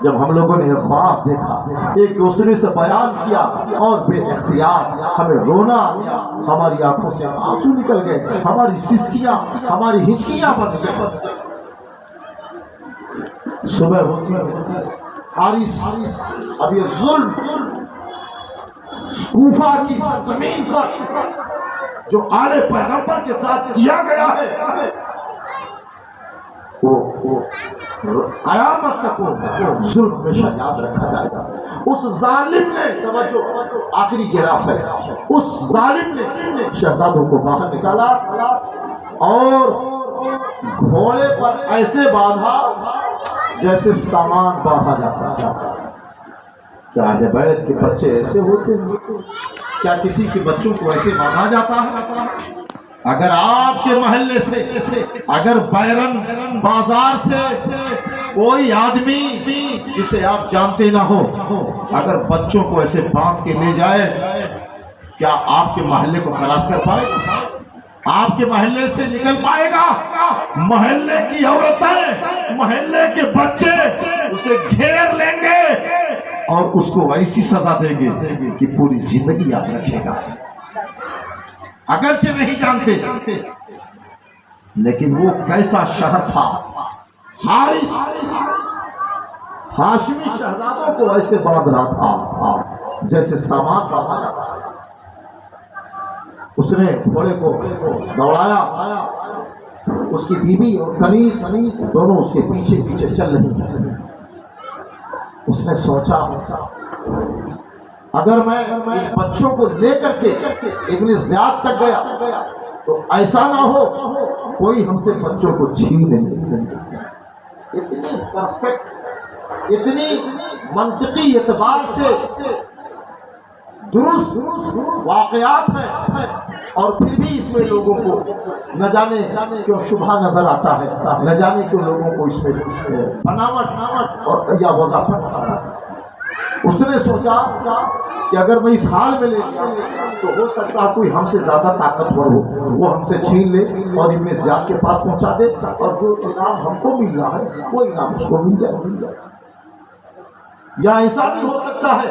جب ہم لوگوں نے خواب دیکھا، ایک دوسرے سے بیان کیا، اور بے اختیار ہمیں رونا آ گیا، ہماری آنکھوں سے آنسو نکل گئے، ہماری سسکیاں، ہماری ہچکیاں بن گئی۔ صبح ہوتی ہے، حارث اب یہ ظلم کوفہ کی زمین پر جو آل پیغمبر کے ساتھ کیا گیا ہے، وہ قیامت تک وہ ظلم ہمیشہ یاد رکھا جائے گا۔ اس ظالم نے، توجہ آخری گراف ہے، اس ظالم نے شہزادوں کو باہر نکالا اور گھوڑے پر ایسے باندھا جیسے سامان باندھا جاتا ہے۔ کیا اہل بیت کے بچے ایسے ہوتے ہیں؟ کیا کسی کے بچوں کو ایسے باندھا جاتا ہے؟ اگر آپ کے محلے سے، اگر بیرن بازار سے کوئی آدمی جسے آپ جانتے نہ ہو اگر بچوں کو ایسے باندھ کے لے جائے، کیا آپ کے محلے کو کراس کر پائے گا؟ آپ کے محلے سے نکل پائے گا؟ محلے کی عورتیں، محلے کے بچے اسے گھیر لیں گے اور اس کو ایسی سزا دیں گے کہ پوری زندگی یاد رکھے گا، اگرچہ نہیں جانتے۔ لیکن وہ کیسا شہر تھا، حارث ہاشمی شہزادوں کو ایسے باندھ رہا تھا جیسے سامان باندھا جاتا ہے۔ اس نے گھوڑے کو دوڑایا، اس کی بیوی اور کنیز دونوں اس کے پیچھے پیچھے چل رہی ہیں۔ اس نے سوچا اگر میں بچوں کو لے کر کے ابن زیاد تک گیا تو ایسا نہ ہو کوئی ہم سے بچوں کو چھین لے۔ اتنی پرفیکٹ، اتنی منطقی اعتبار سے درست واقعات ہیں، اور پھر بھی اس میں لوگوں کو نہ جانے کیوں شبہ نظر آتا ہے، نہ جانے کیوں لوگوں کو اس میں بناوٹ اور یا وضاحت آتا ہے۔ اس نے سوچا کہ اگر میں اس حال میں لے گیا تو ہو سکتا ہے کوئی ہم سے زیادہ طاقتور ہو، وہ ہم سے چھین لے اور ابن زیاد کے پاس پہنچا دے، اور جو انعام ہم کو مل رہا ہے وہ انعام اس کو مل جائے۔ یا ایسا بھی ہو سکتا ہے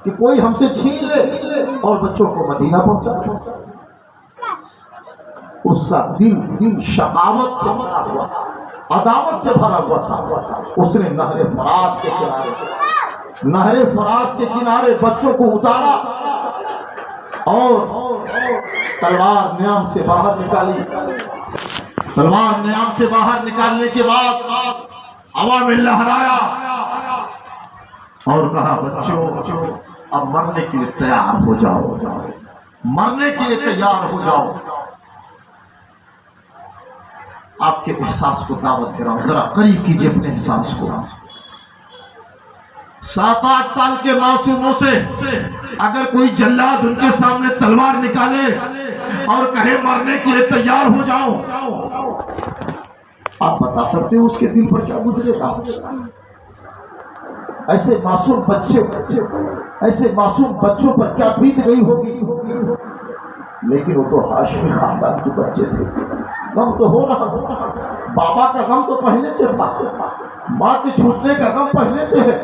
کہ کوئی ہم سے چھین لے اور بچوں کو مدینہ پہنچا دے۔ اس کا دل شقاوت سے بھرا ہوا تھا، عداوت سے بھرا ہوا تھا۔ اس نے نہر فرات کے کنارے بچوں کو اتارا اور تلوار نیام سے باہر نکالی۔ تلوار نیام سے باہر نکالنے کے بعد ہوا میں لہرایا اور کہا بچوں اب مرنے کے لیے تیار ہو جاؤ، مرنے کے لیے تیار ہو جاؤ۔ آپ کے احساس کو دعوت دے رہا ہوں، ذرا قریب کیجئے اپنے احساس کو۔ 7-8 سال کے معصوموں سے اگر کوئی جلاد ان کے سامنے تلوار نکالے اور کہے مرنے کے لیے تیار ہو جاؤ، آپ بتا سکتے ہو اس کے دل پر کیا گزرے گا؟ ایسے معصوم بچوں پر کیا بیت گئی ہوگی؟ لیکن وہ تو ہاشمی خاندان کے بچے تھے، غم تو ہو رہا تھا، بابا کا غم تو پہلے سے تھا، ماں کے چھوٹنے کا غم پہلے سے ہے،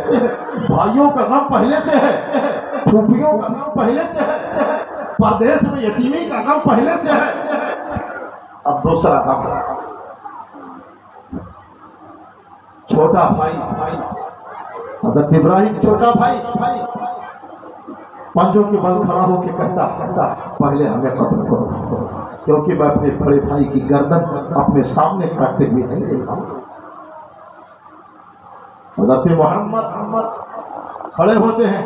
بھائیوں کا غم پہلے سے ہے، پھوپھیوں کا غم پہلے سے ہے، پردیس میں یتیمی کا غم پہلے سے ہے۔ اب دوسرا غم، چھوٹا بھائی، حضرت ابراہیم چھوٹا بھائی پنجوں کے بل کھڑا ہو کے کہتا پہلے ہمیں قتل کرو، کیونکہ میں اپنے بڑے بھائی کی گردن اپنے سامنے کاٹتے ہوئے نہیں دیکھا۔ حضرت محمد کھڑے ہوتے ہیں،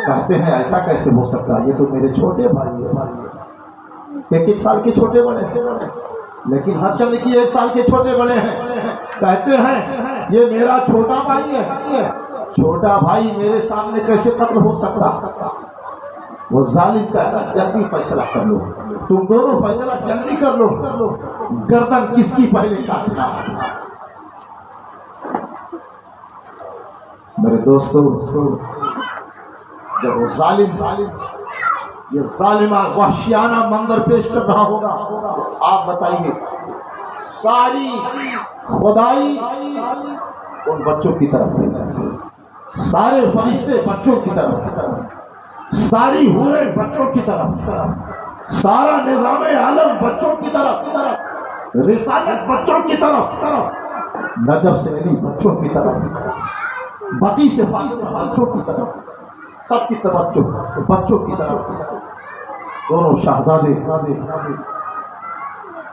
کہتے ہیں ایسا کیسے ہو سکتا ہے، یہ تو میرے چھوٹے بھائی ہیں، ایک سال کے چھوٹے بڑے ہیں، لیکن ہر چند کی 1 سال کے چھوٹے بڑے ہیں۔ کہتے ہیں یہ میرا چھوٹا بھائی ہے، چھوٹا بھائی میرے سامنے کیسے قتل ہو سکتا۔ وہ ظالم کہتا جلدی فیصلہ کر لو، تم دونوں فیصلہ جلدی کر لو، گردن کس کی پہلے کاٹنا۔ میرے دوستو، جب وہ ظالم یہ ظالمہ وحشیانہ منظر پیش کر رہا ہوگا، آپ بتائیے ساری خدائی ان بچوں کی طرف ہے، سارے فرشتے بچوں کی طرف، ساری حوریں بچوں کی طرف، سارا نظام عالم بچوں کی طرف، رسالت بچوں کی طرف، نجف سے علی بچوں کی طرف، بقی سے فاطمہ بچوں کی طرف، سب کی توجہ بچوں کی طرف۔ دونوں شہزادے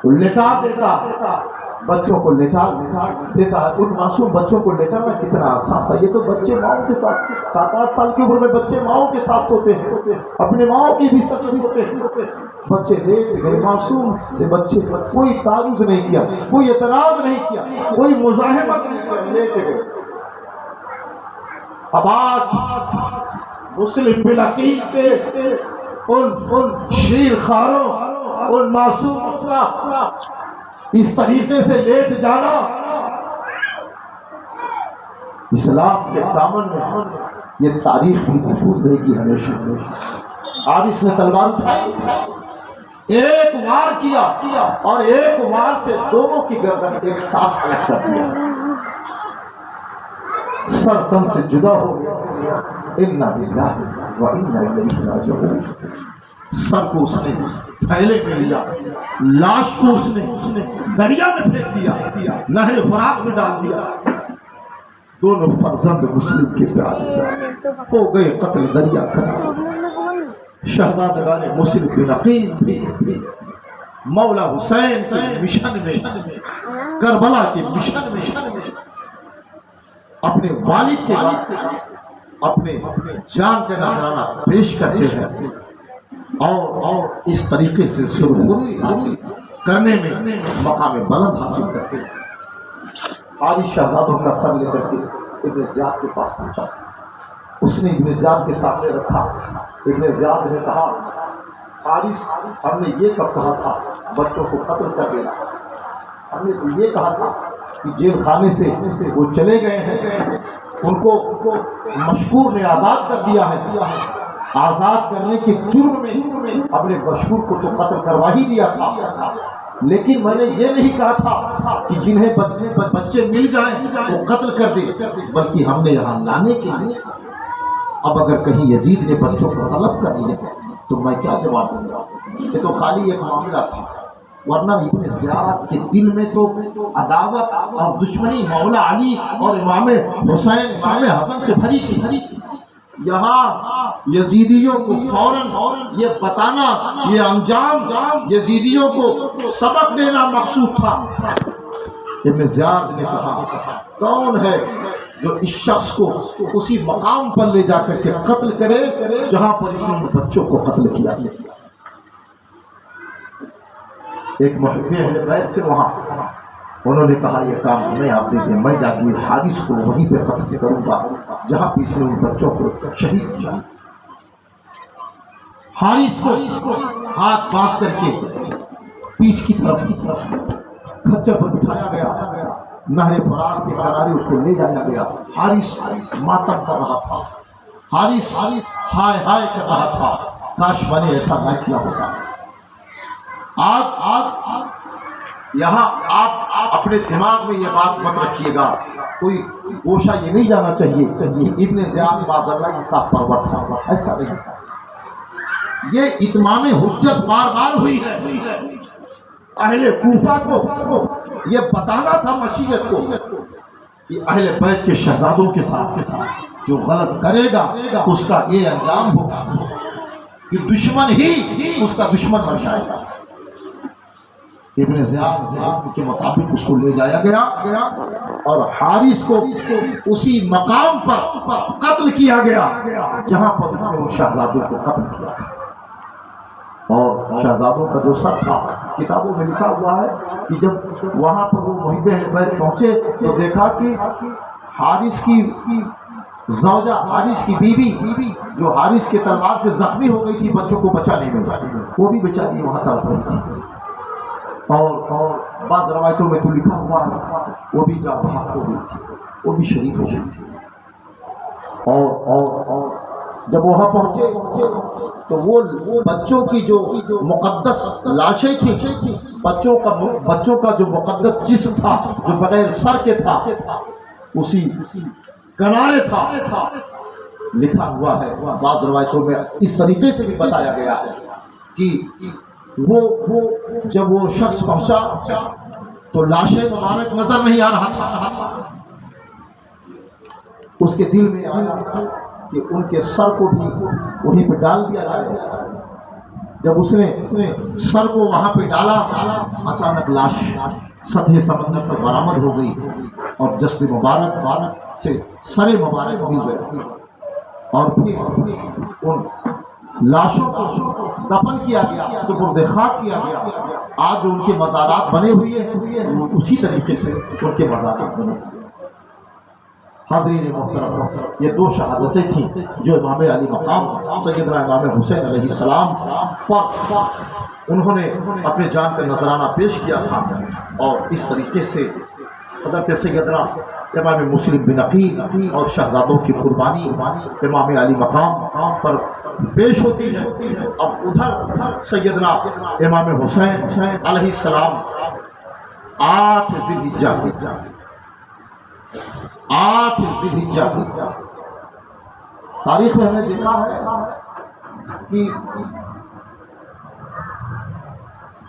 لٹا دیتا، بچوں کو لٹا دیتا۔ ان معصوم بچوں کو لٹانا کتنا آسان تھا، یہ تو بچے ماؤں کے ساتھ 7-8 سال کی عمر میں بچے ماؤں کے ساتھ سوتے ہیں، اپنے ماؤں کی بستر میں سوتے ہیں۔ بچے لیٹ گئے، معصوم سے بچے، کوئی تعرض نہیں کیا، کوئی اعتراض نہیں کیا، کوئی مزاحمت نہیں کیا، لیٹ گئے۔ اب آج مسلم بالعقیل کے ان شیر خاروں، ان معصوموں کا اس طریقے سے لیٹ جانا اسلام کے دامن میں یہ تاریخ بھی محفوظ رہے گی ہمیشہ۔ آج اس نے تلوار اٹھائی، ایک وار کیا اور ایک وار سے دونوں کی گردن ایک ساتھ الگ کر دیا، سر تن سے جدا ہو گیا۔ انا للہ و انا الیہ راجعون۔ سر کو اس نے تھیلے میں لیا، لاش کو اس نے دریا میں پھینک دیا، نہر فرات میں ڈال دیا۔ دونوں فرزند مسلم کے پیارے ہو گئے قتل دریا کرنا۔ شہزادگان مسلم بن عقیل بھی مولا حسین کے مشن میں، کربلا کے مشن میں اپنے والد کے بعد اپنے جان کا نذرانہ پیش کرتے ہیں اور اس طریقے سے سرخروئی حاصل کرنے میں مقام بلند حاصل کرتے ہیں۔ حارث شہزادوں کا سر لے کر کے ابن زیاد کے پاس پہنچا، اس نے ابن زیاد کے سامنے رکھا۔ ابن زیاد نے کہا حارث، ہم نے یہ کب کہا تھا بچوں کو قتل کر دینا؟ ہم نے تو یہ کہا تھا کہ جیل خانے سے وہ چلے گئے ہیں، ان کو مشکور نے آزاد کر دیا ہے، آزاد کرنے کے جرم میں اپنے مشکور کو تو قتل کروا ہی دیا تھا، لیکن میں نے یہ نہیں کہا تھا کہ جنہیں بچے مل جائیں وہ قتل کر دے، بلکہ ہم نے یہاں لانے کے لیے۔ اب اگر کہیں یزید نے بچوں کو طلب کر لیا تو میں کیا جواب دوں گا؟ یہ تو خالی ایک معاملہ تھا، ورنہ ابن زیاد کے دل میں تو عداوت اور دشمنی مولا علی اور امام حسین، امام حسن سے بھری تھی۔ یہاں یزیدیوں کو فوراً یہ بتانا، یہ انجام یزیدیوں کو سبق دینا مقصود تھا۔ ابن زیاد نے کہا کون ہے جو اس شخص کو اسی مقام پر لے جا کر کے قتل کرے جہاں پر اس نے بچوں کو قتل کیا؟ ایک محب اہل بیت تھے وہاں، انہوں نے کہا یہ کام ہمیں آپ دے دیں، میں جا کے حارث کو وہیں پہ قتل کروں گا جہاں پہ اس نے ان بچوں کو شہید کیا۔ حارث کو ہاتھ باندھ کر کے پیٹھ کی طرف کھچر پر بٹھایا گیا، نہر فرات کے کنارے اس کو لے جایا گیا۔ حارث ماتم کر رہا تھا، حارث ہائے ہائے کر رہا تھا، کاش میں نے ایسا نہ کیا ہوتا۔ آج یہاں اپنے دماغ میں یہ بات مت رکھیے گا، کوئی گوشہ یہ نہیں جانا چاہیے کہ ابن زیاد باز اللہ انصاف پرور تھا، ایسا نہیں۔ یہ اتمام حجت بار بار ہوئی ہے۔ اہل کوفہ کو یہ بتانا تھا مشیت کو کہ اہل بیت کے شہزادوں کے ساتھ جو غلط کرے گا اس کا یہ انجام ہوگا کہ دشمن ہی اس کا دشمن بن جائے گا۔ ابن زیاد کے مطابق اس کو لے جایا گیا اور حارث کو اسی مقام پر قتل کیا گیا جہاں پر انہوں نے شہزادوں کو قتل کیا، اور شہزادوں کا جو سر تھا کتابوں میں لکھا ہوا ہے کہ جب وہاں پر وہ محب اہل بیت پہنچے تو دیکھا کہ حارث کی زوجہ، حارث کی بیوی جو حارث کے تلوار سے زخمی ہو گئی تھی بچوں کو بچانے میں، وہ بھی بیچاری وہاں تڑپ رہی تھی، اور بعض روایتوں میں تو لکھا ہوا ہے وہ بھی جا بحق ہو گئی تھی، وہ بھی شہید ہو گئی تھی۔ اور جب وہاں پہنچے تو وہ بچوں کی جو مقدس لاشیں تھیں، بچوں کا جو مقدس جسم تھا جو بغیر سر کے تھا اسی کنارے تھا۔ لکھا ہوا ہے بعض روایتوں میں اس طریقے سے بھی بتایا گیا ہے کہ وہ جب وہ شخص پہنچا تو لاش مبارک نظر نہیں آ رہا تھا، اس کے دل میں آیا کہ ان کے سر کو بھی وہیں پہ ڈال دیا جائے۔ جب اس نے سر کو وہاں پہ ڈالا اچانک لاش سطح سمندر سے برآمد ہو گئی اور جسد مبارک سے سر مبارک مل گیا، اور پھر ان لاشوں کو دفن کیا گیا، سپرد خاک کیا گیا۔ آج جو ان کے مزارات بنے ہوئے ہیں اسی طریقے سے ان کے مزارات بنے ہوئے۔ حاضرین محترم، یہ دو شہادتیں تھیں جو امام علی مقام سیدنا امام حسین علیہ السلام پر انہوں نے اپنے جان کا نذرانہ پیش کیا تھا، اور اس طریقے سے حضرت سیدنا امام مسلم بن عقیل اور شہزادوں کی قربانی امام علی مقام پر پیش ہوتی ہے۔ اب ادھر سیدنا امام حسین علیہ السلام 8 ذی الحجہ تاریخ میں ہم نے دیکھا ہے کہ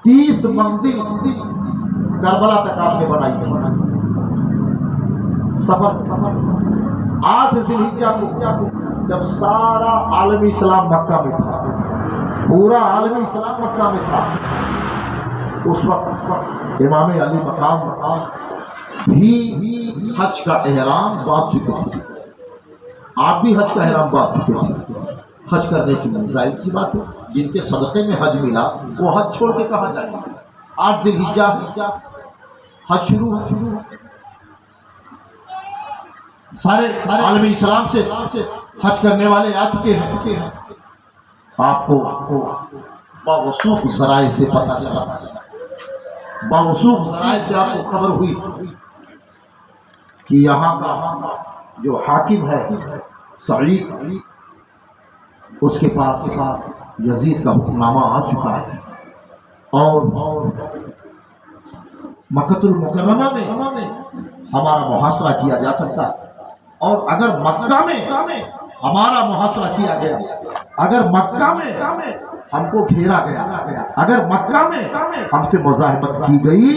30 منزل کربلا تک آپ نے بنائی تھی۔ سفر 8 ذی الحجہ کو جب سارا عالم اسلام مکہ میں تھا، پورا عالم اسلام مکہ میں تھا، اس وقت امام علی مقام بھی حج کا احرام باندھ چکے تھے، آپ بھی حج کا احرام باندھ چکے تھے۔ حج کرنے کی ظاہر سی بات ہے جن کے صدقے میں حج ملا وہ حج چھوڑ کے کہاں جائیں گے۔ 8 ذی الحجہ حج شروع سارے عالم اسلام سے حج کرنے والے آ چکے ہیں۔ آپ کو باوثوق ذرائع سے پتہ چلا، باوثوق ذرائع سے آپ کو خبر ہوئی کہ یہاں کا جو حاکم ہے سعید، اس کے پاس یزید کا حکم نامہ آ چکا ہے، اور مکہ المکرمہ میں ہمارا محاصرہ کیا جا سکتا ہے، اور اگر مکہ میں ہمارا محاصرہ کیا گیا، اگر مکہ میں ہم کو گھیرا گیا، اگر مکہ میں ہم سے مزاحمت کی گئی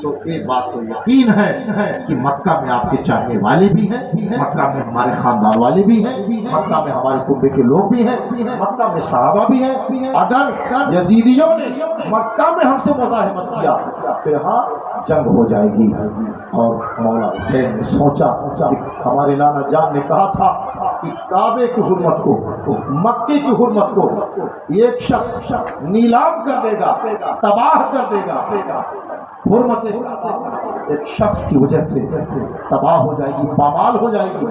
تو ایک بات تو یقین ہے کہ مکہ میں آپ کے چاہنے والے بھی ہیں، مکہ میں ہمارے خاندان والے بھی ہیں، مکہ میں ہمارے کنبے کے لوگ بھی ہیں، مکہ میں صحابہ بھی ہیں۔ اگر یزیدیوں نے مکہ میں ہم سے مزاحمت کیا تو یہاں جنگ ہو جائے گی۔ اور مولا حسین نے سوچا کہ ہمارے نانا جان نے کہا تھا کہ کعبے کی حرمت کو، مکے کی حرمت کو ایک شخص نیلام کر دے گا، تباہ کر دے گا، حرمت ایک شخص کی وجہ سے تباہ ہو جائے گی، پامال ہو جائے گی۔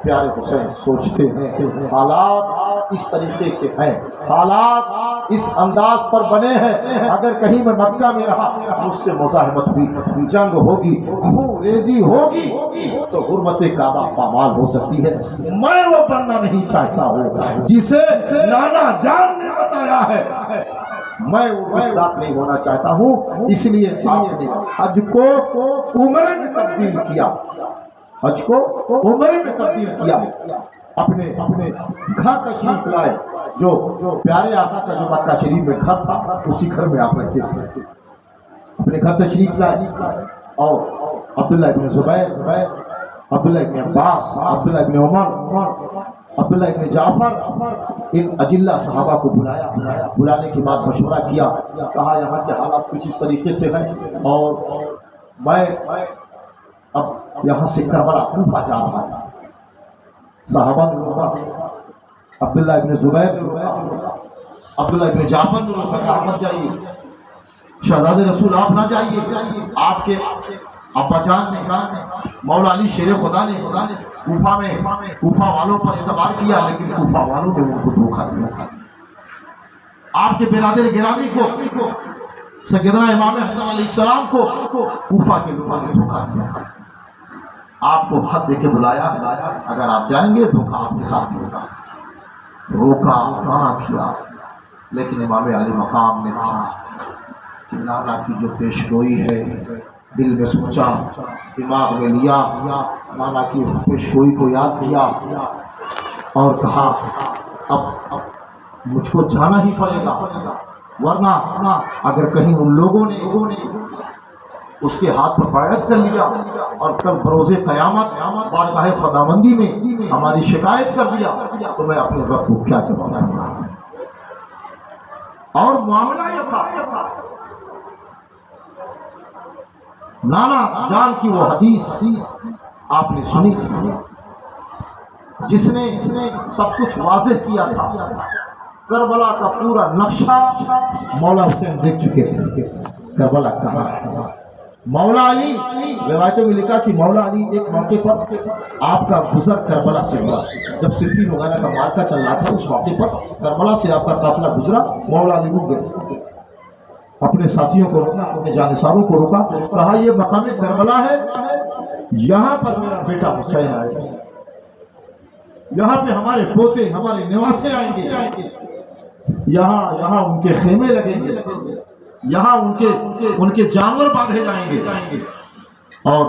پیارے حسین سوچتے ہیں حالات اس طریقے کے ہیں، حالات اس انداز پر بنے ہیں، اگر کہیں میں مکہ میں رہا مجھ سے مزاحمت ہوئی، جنگ ہوگی، خون ریزی ہوگی تو حرمت کعبہ پامال ہو سکتی ہے۔ میں وہ بننا نہیں چاہتا ہوں جسے نانا جان نے بتایا ہے میں وہ مصداق نہیں ہونا چاہتا ہوں، اس لیے آپ نے حج کو عمرے میں تبدیل کیا، حج کو عمرے میں تبدیل کیا، اپنے گھر تشریف لائے، جو پیارے آقا کا جو مکہ شریف میں گھر تھا اسی گھر میں آپ رہتے تھے، اپنے گھر تشریف لائے، اور عبداللہ ابن زبیر، عبداللہ ابن عباس، عبداللہ ابن عمر، عبداللہ ابن جعفر، ان اجلہ صحابہ کو بلایا، بلانے کے بعد مشورہ کیا، کہا یہاں کے حالات کچھ اس طریقے سے ہیں اور میں اب یہاں سے کربلا کوفہ جا رہا ہوں۔ صحابہ نے روکا، عبداللہ ابن زبیر نے روکا، عبداللہ ابن جعفر نے روکا، کہا مت جائیے شہزادے رسول، آپ نہ جائیے، آپ کے ابا جان نے مولا علی شیر خدا نے کوفہ والوں پر اعتبار کیا، لیکن کوفہ والوں نے ان کو دھوکہ دیا، آپ کے برادر گرامی کو سیدنا امام حسن علیہ السلام کو کوفہ کے لوگوں نے دھوکہ دیا، آپ کو خط دے کے بلایا، اگر آپ جائیں گے دھوکہ آپ کے ساتھ ہوگا، روکا، منع کیا، لیکن امام علی مقام نے کہا کہ نانا کی جو پیش گوئی ہے، دل میں سوچا، دماغ میں لیا، نانا کی پیش گوئی کو یاد کیا اور کہا اب مجھ کو جانا ہی پڑے گا، ورنہ اگر کہیں ان لوگوں نے اس کے ہاتھ پر بیعت کر لیا اور کل بروز قیامت بارگاہ خداوندی میں ہماری شکایت کر دیا تو میں اپنے رب کو کیا جواب دوں گا۔ اور معاملہ یہ تھا، نانا جان کی وہ حدیث آپ نے سنی تھی جس نے سب کچھ واضح کیا تھا، کربلا کا پورا نقشہ مولا حسین دیکھ چکے تھے، کربلا کہاں ہے۔ مولا علی، روایتوں میں لکھا کہ مولا علی ایک موقع پر آپ کا گزر کربلا سے ہوا، جب صفین وغیرہ کا مارکا چل رہا تھا، اس موقع پر کربلا سے آپ کا قافلہ گزرا، مولا علی رک گئے، اپنے ساتھیوں کو روکا، اپنے جانثاروں کو روکا، کہا یہ مقام کربلا ہے، یہاں پر میرا بیٹا حسین آئے گا، یہاں پہ ہمارے پوتے، ہمارے نواسے آئیں گے، یہاں ان کے خیمے لگیں گے، یہاں ان کے جانور باندھے جائیں گے، اور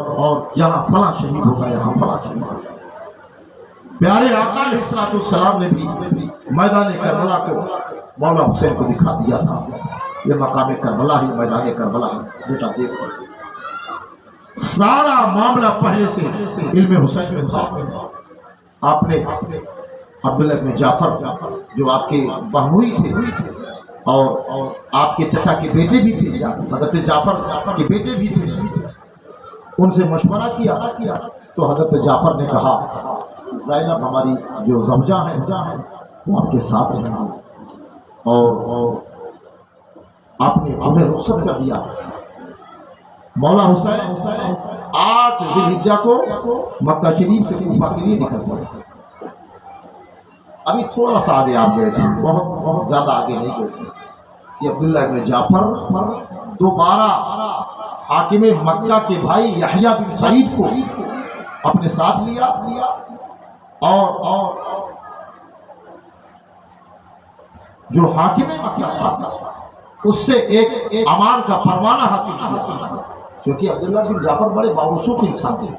یہاں فلاں شہید ہوگا، یہاں فلاں شہید ہوگا۔ پیارے آقا علیہ السلام نے بھی میدان کربلا کو مولا حسین کو دکھا دیا تھا، یہ مقام کربلا ہی، میدان کربلا ہے، بیٹا دیکھو۔ سارا معاملہ پہلے سے علم حسین میں تھا، آپ نے عبداللہ ابن جعفر جو آپ کے بہنوئی تھے اور آپ کے چچا کے بیٹے بھی تھے، حضرت جعفر کے بیٹے بھی تھے، ان سے مشورہ کیا تو حضرت جعفر نے کہا زینب ہماری جو زوجہ ہیں وہ آپ کے ساتھ رہیں گی، اور آپ نے انہیں رخصت کر دیا۔ مولا حسین 8 ذی الحجہ کو مکہ شریف سے کوفہ کے لیے نکل پڑے، ابھی تھوڑا سا آگے آپ گئے تھے، بہت زیادہ آگے نہیں گئے تھے کہ عبداللہ ابن جعفر دوبارہ حاکم مکہ کے بھائی یحییٰ بن سعید کو اپنے ساتھ لیا اور جو حاکم مکہ تھا اس سے ایک امان کا پروانہ حاصل کیا، کیونکہ عبداللہ بن جعفر بڑے باوسوخ انسان تھے،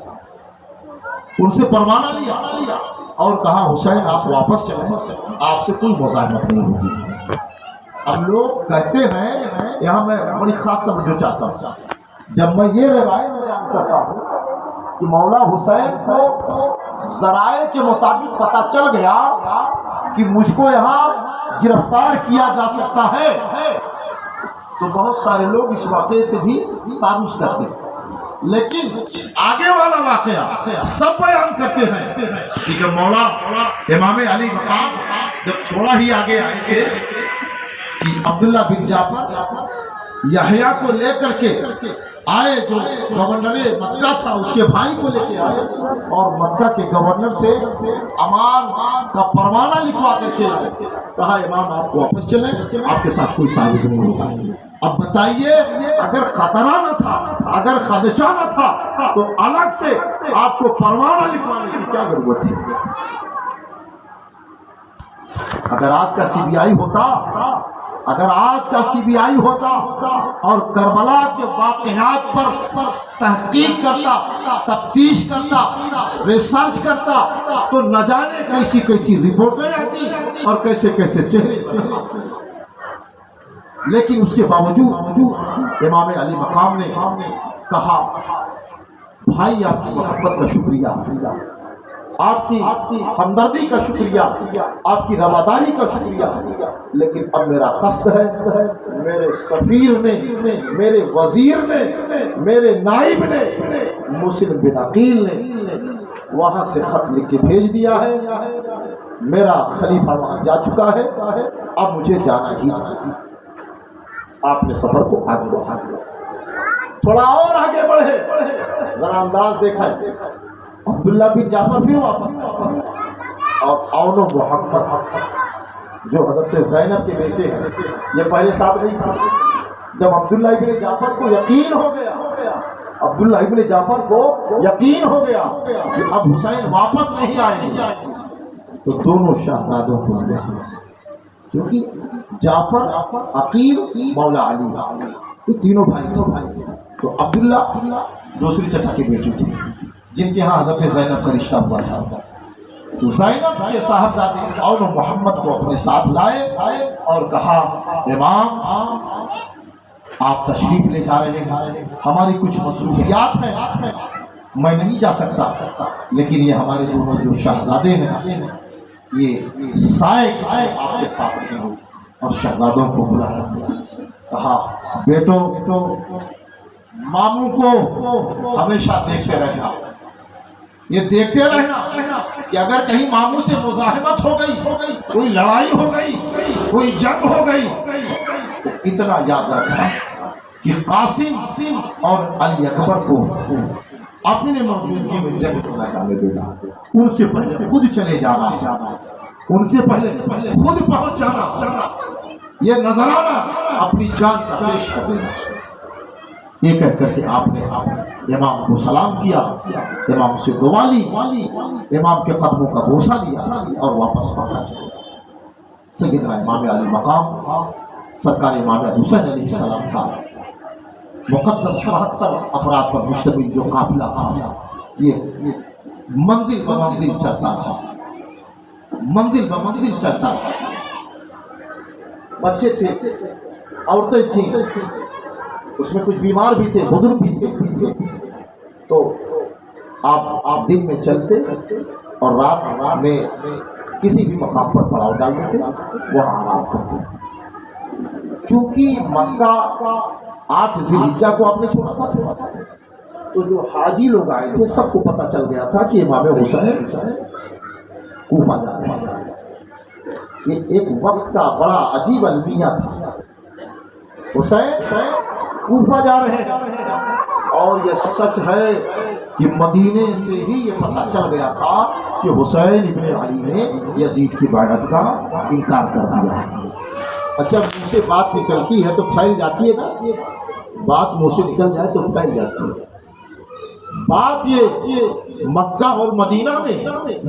ان سے پروانہ لیا اور کہا حسین آپ واپس چلیں، آپ سے کوئی مزاحمت نہیں ہوگی۔ اب لوگ کہتے ہیں، یہاں میں بڑی خاص توجہ چاہتا ہوں، جب میں یہ روایت بیان کرتا ہوں کہ مولا حسین کو ذرائع کے مطابق پتہ چل گیا کہ مجھ کو یہاں گرفتار کیا جا سکتا ہے، تو بہت سارے لوگ اس واقعے سے بھی تعارض کرتے ہیں، لیکن آگے والا واقعہ سب بیان کرتے ہیں کہ جب مولا امام علی مقام جب تھوڑا ہی آگے آئے تھے کہ عبداللہ بن جعفر یحییٰ کو لے کر کے آئے، جو گورنر مکہ تھا اس کے بھائی کو لے کے آئے اور مکہ کے گورنر سے امان کا پروانہ لکھوا کر کے لائے، کہا امام آپ واپس چلیں، آپ کے ساتھ کوئی تعارض نہیں ہوگا۔ اب بتائیے اگر خطرہ نہ تھا، اگر خدشہ نہ تھا تو الگ سے آپ کو پروانہ لکھوانے کی کیا ضرورت تھی؟ اگر آج کا CBI ہوتا اگر آج کا CBI ہوتا اور کربلا کے واقعات پر تحقیق کرتا، تفتیش کرتا، ریسرچ کرتا تو نہ جانے کیسی کیسی رپورٹیں آتی اور کیسے کیسے چہرے. لیکن اس کے باوجود امام علی مقام نے کہا بھائی آپ کی محبت کا شکریہ، آپ کی ہمدردی کا شکریہ، آپ کی رواداری کا شکریہ، لیکن اب میرا قصد ہے میرے سفیر نے، میرے وزیر نے، میرے نائب نے، مسلم بن عقیل نے وہاں سے خط لکھ کے بھیج دیا ہے، میرا خلیفہ وہاں جا چکا ہے، اب مجھے جانا ہی چاہیے. آپ نے سفر کو آگے بڑھا دیا، تھوڑا اور آگے بڑھے، ذرا انداز دیکھا ہے. عبداللہ بن جعفر پھر واپس اور عون و محمد جو حضرت زینب کے بیٹے ہیں، یہ پہلے ساتھ نہیں تھا. جب عبداللہ ابن جعفر کو یقین ہو گیا، عبداللہ ابن جعفر کو یقین ہو گیا کہ اب حسین واپس نہیں آئیں گے، تو دونوں شہزادوں کو لیا، کیونکہ جعفر، عقیل، مولا علی، یہ تینوں بھائی تھے. تو عبداللہ دوسری چچا کی بیٹی تھی جن کے ہاں حضرت زینب کا رشتہ ہوا تھا. زینب کے صاحبزادے عون و محمد کو اپنے ساتھ لائے اور کہا امام آپ تشریف لے جا رہے ہیں، ہماری کچھ مصروفیات ہیں، میں نہیں جا سکتا، لیکن یہ ہمارے دونوں جو شہزادے ہیں یہ سائے آپ کے ساتھ ہیں. اور شہزادوں کو بلایا، کہا بیٹو ماموں کو ہمیشہ دیکھتے رہنا، یہ دیکھتے رہنا کہ اگر کہیں ماموں سے مزاحمت ہو گئی، کوئی لڑائی ہو گئی، کوئی جنگ ہو گئی، تو اتنا یاد رکھنا کہ قاسم اور علی اکبر کو اپنی موجودگی میں جنگ کو نہ جانے دینا، ان سے پہلے خود چلے جانا، ان سے پہلے خود پہنچ جانا، یہ نظرانہ اپنی جان کا پیش کر دینا. یہ کہہ کر کے آپ نے امام کو سلام کیا، امام سے دعا لی، امام کے قدموں کا بوسہ لیا اور واپس پڑھا. سیدنا امام علی مقام سرکار امام حسین علیہ السلام کا مقدس 74 افراد پر مشتمل جو قافلہ تھا، یہ منزل بمنزل چلتا تھا، منزل بمنزل چلتا تھا. بچے تھے، عورتیں تھیں، اس میں کچھ بیمار بھی تھے، بزرگ بھی تھے. تو آپ دن میں چلتے اور رات میں کسی بھی مقام پر پڑاؤ ڈال دیتے، وہاں آرام کرتے. چونکہ مکہ 8 ذی الحجہ کو آپ نے چھوڑا تھا، تو جو حاجی لوگ آئے تھے سب کو پتہ چل گیا تھا کہ امام حسین کوفہ جا رہے ہیں. یہ ایک وقت کا بڑا عجیب المیہ تھا، حسین کوفہ جا رہے ہیں. اور یہ سچ ہے کہ مدینے سے ہی یہ پتہ چل گیا تھا کہ حسین ابن علی نے یزید کی بیعت کا انکار کر دیا. اچھا منہ سے بات نکلتی ہے تو پھیل جاتی ہے نا، بات منہ سے نکل جائے تو پھیل جاتی ہے. بات یہ مکہ اور مدینہ میں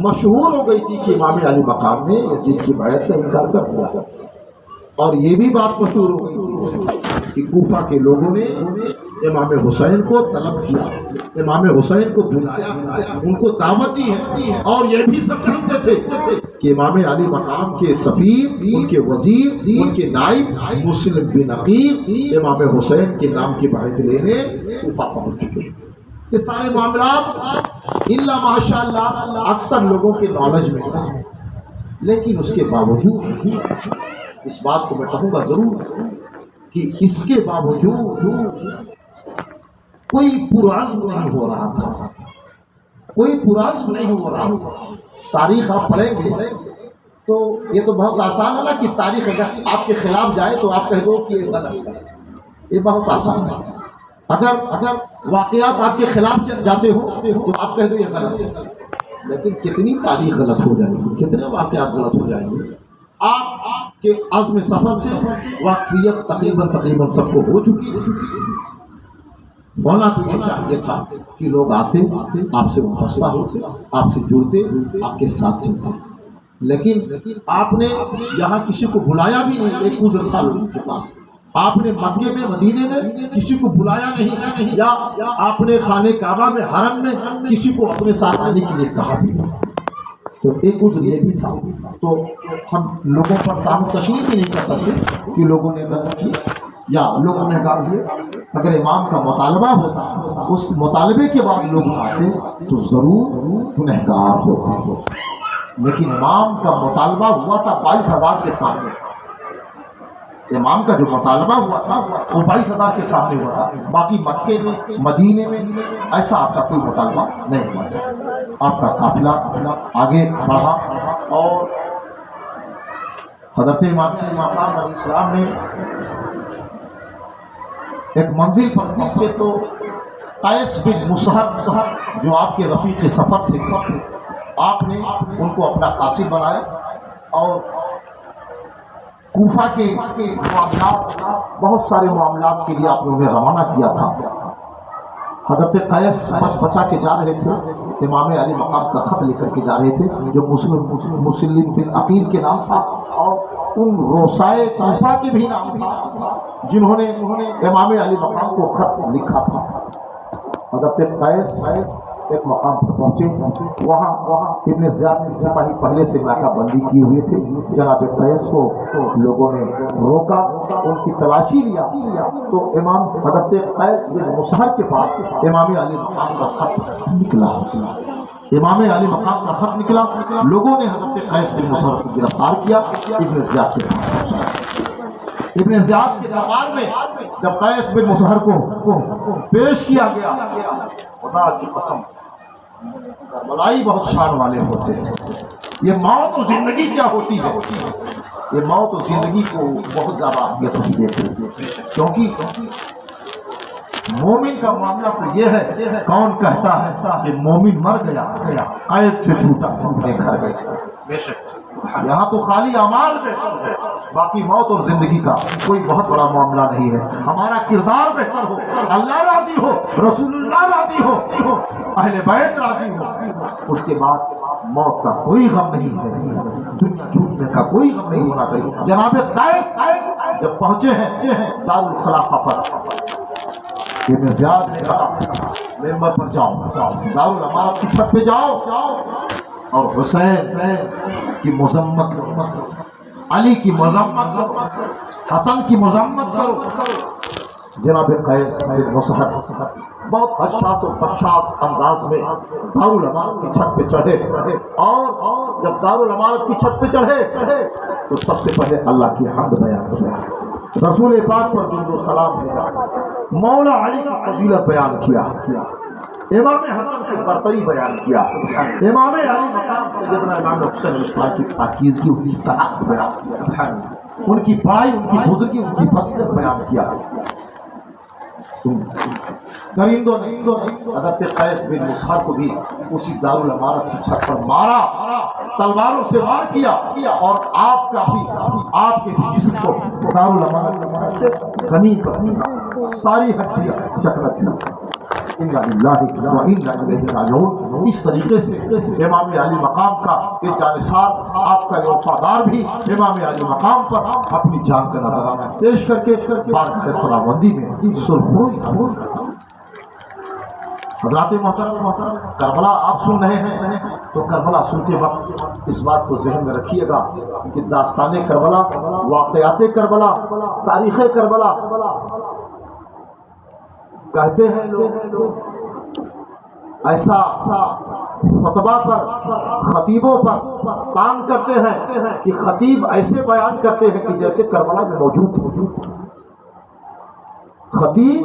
مشہور ہو گئی تھی کہ امام علی مقام نے یزید کی بیعت کا انکار کر دیا. اور یہ بھی بات مشہور ہو گئی کہ کوفہ کے لوگوں نے امام حسین کو طلب کیا، امام حسین کو بلایا، ان کو دعوت دی ہے. اور یہ بھی سب جانتے تھے کہ امام علی مقام کے سفیر، ان کے وزیر، ان کے نائب مسلم بن عقیل امام حسین کے نام کی بیعت لینے کوفہ پہنچ چکے. یہ سارے معاملات الا ماشاء اللہ اکثر لوگوں کے نالج میں تھا. لیکن اس کے باوجود اس بات کو میں کہوں گا ضرور کہ اس کے باوجود کوئی پرعزم نہیں ہو رہا تھا، کوئی پرعزم نہیں ہو رہا تھا. تاریخ آپ پڑھیں گے تو یہ تو بہت آسان ہے نا کہ تاریخ اگر آپ کے خلاف جائے تو آپ کہہ دو کہ یہ غلط ہے، یہ بہت آسان ہے. اگر واقعات آپ کے خلاف جاتے ہو تو آپ کہہ دو یہ غلط ہے. لیکن کتنی تاریخ غلط ہو جائے گی، کتنے واقعات غلط ہو جائیں گے. آپ کے عزم سفر سے واقفیت تقریباً سب کو ہو چکی ہے. ہونا تو یہ چاہیے تھا کہ لوگ آتے، آپ سے وابستہ ہوتے، آپ سے جڑتے، آپ کے ساتھ چلتے. لیکن آپ نے یہاں کسی کو بلایا بھی نہیں. ایک عذر تھا لوگوں کے پاس. آپ نے مکے میں مدینے میں کسی کو بلایا نہیں, یا آپ نے خانہ کعبہ میں حرم میں کسی کو اپنے ساتھ آنے کے لیے کہا بھی نہیں. تو ایک عذر یہ بھی تھا. تو ہم لوگوں پر تعمیر تشریح بھی نہیں کر سکتے کہ لوگوں نے غلط کی یا لوگوں نے کہا کہ اگر امام کا مطالبہ ہوتا, اس مطالبے کے بعد لوگ آتے تو ضرور گنہگار ہوتے. لیکن امام کا مطالبہ ہوا تھا 22,000 کے سامنے. امام کا جو مطالبہ ہوا تھا وہ 22,000 کے سامنے ہوا تھا. باقی مکے میں مدینے میں ایسا آپ کا کوئی مطالبہ نہیں ہوا تھا. آپ کا قافلہ آگے بڑھا اور حضرت امام مقام علیہ السلام نے ایک منزل پر پہنچے تو قیس بن مصہر جو آپ کے رفیق سفر تھے, آپ نے ان کو اپنا قاصد بنایا اور کوفہ کے معاملات, بہت سارے معاملات کے لیے آپ نے انہیں روانہ کیا تھا. حضرت قیس بچا کے جا رہے تھے, امام علی مقام کا خط لے کر کے جا رہے تھے جو مسلم بن عقیل کے نام تھا, اور ان روسائے کوفہ کے بھی نام تھا جنہوں نے امام علی مقام کو خط لکھا تھا. حضرت قیس ایک مقام پر پہنچے, وہاں ابن زیاد کے سپاہی پہلے سے ناکہ بندی کیے ہوئے تھے. جناب قیس کو لوگوں نے روکا, ان کی تلاشی لیا تو امام حضرت قیس بن مصہر کے پاس امام علی مقام کا خط نکلا. امام علی مقام کا خط نکلا, لوگوں نے حضرت قیس بن مصہر کو گرفتار کیا, ابن زیاد کے پاس پہنچایا. ابن زیاد کے دربار میں جب قیس بن مصہر کو پیش کیا گیا, خدا کی قسم کربلائی بہت شان والے ہوتے ہیں. یہ موت و زندگی کیا ہوتی ہے, یہ موت و زندگی کو بہت زیادہ اہمیت ہوتی ہے, کیونکہ مومن کا معاملہ تو یہ ہے, کون کہتا ہے کہ مومن مر گیا قید سے چھوٹا اپنے گھر گیا. یہاں تو خالی اعمال بہتر ہے, باقی موت اور زندگی کا کوئی بہت بڑا معاملہ نہیں ہے. ہمارا کردار بہتر ہو, اللہ راضی ہو, رسول اللہ راضی ہو, اہل بیت راضی ہو, اس کے بعد موت کا کوئی غم نہیں ہے, دنیا چھوٹنے کا کوئی غم نہیں ہونا چاہیے. جناب قیس جب پہنچے ہیں دارالخلافہ پر, ابن زیاد نے کہا ممبر پر جاؤ, دارالامارت کی چھت پہ جاؤ اور حسین کی مذمت کرو, علی کی مذمت کرو, حسن کی مذمت کرو. جناب قیس بن مصہر بہت حساس و بشاس انداز میں دارالامارت کی چھت پہ چڑھے, اور جب دارالامارت کی چھت پہ چڑھے تو سب سے پہلے اللہ کی حمد بیان کیا, رسول پاک پر درود و سلام بھیجا, مولا علی کی فضیلت بیان کیا, امام حسن کی برتری بیان کیا, امام علی مقام سیدنا امام حسین علیہ السلام کی پاکیزگی, ان کی طاعت بیان کیا, ان کی بڑائی, ان کی بزرگی, ان کی فضیلت بیان کیا. درندوں نے حضرت قیس بن مصہر کو بھی اسی دارالامارت کی چھت پر مارا, تلواروں سے وار کیا, اور آپ کے بھی جسم کو دارالامارت زمین پر ساری ہڈیاں چکنا. اس طریقے سے امام علی مقام کا یہ جانثار, آپ کا یہ وفادار بھی امام علی مقام پر اپنی جان کا نظرانہ پیش کر کے بارگاہ خداوندی میں سرخروئی حاصل کرتا. حضرات محترم, کربلا آپ سن رہے ہیں تو کربلا سنتے وقت اس بات کو ذہن میں رکھیے گا کہ داستان کربلا, واقعات کربلا, تاریخ کربلا کہتے ہیں لوگ, ایسا خطبہ پر, خطیبوں پر کام کرتے ہیں کہ خطیب ایسے بیان کرتے ہیں کہ جیسے کربلا میں موجود تھے. خطیب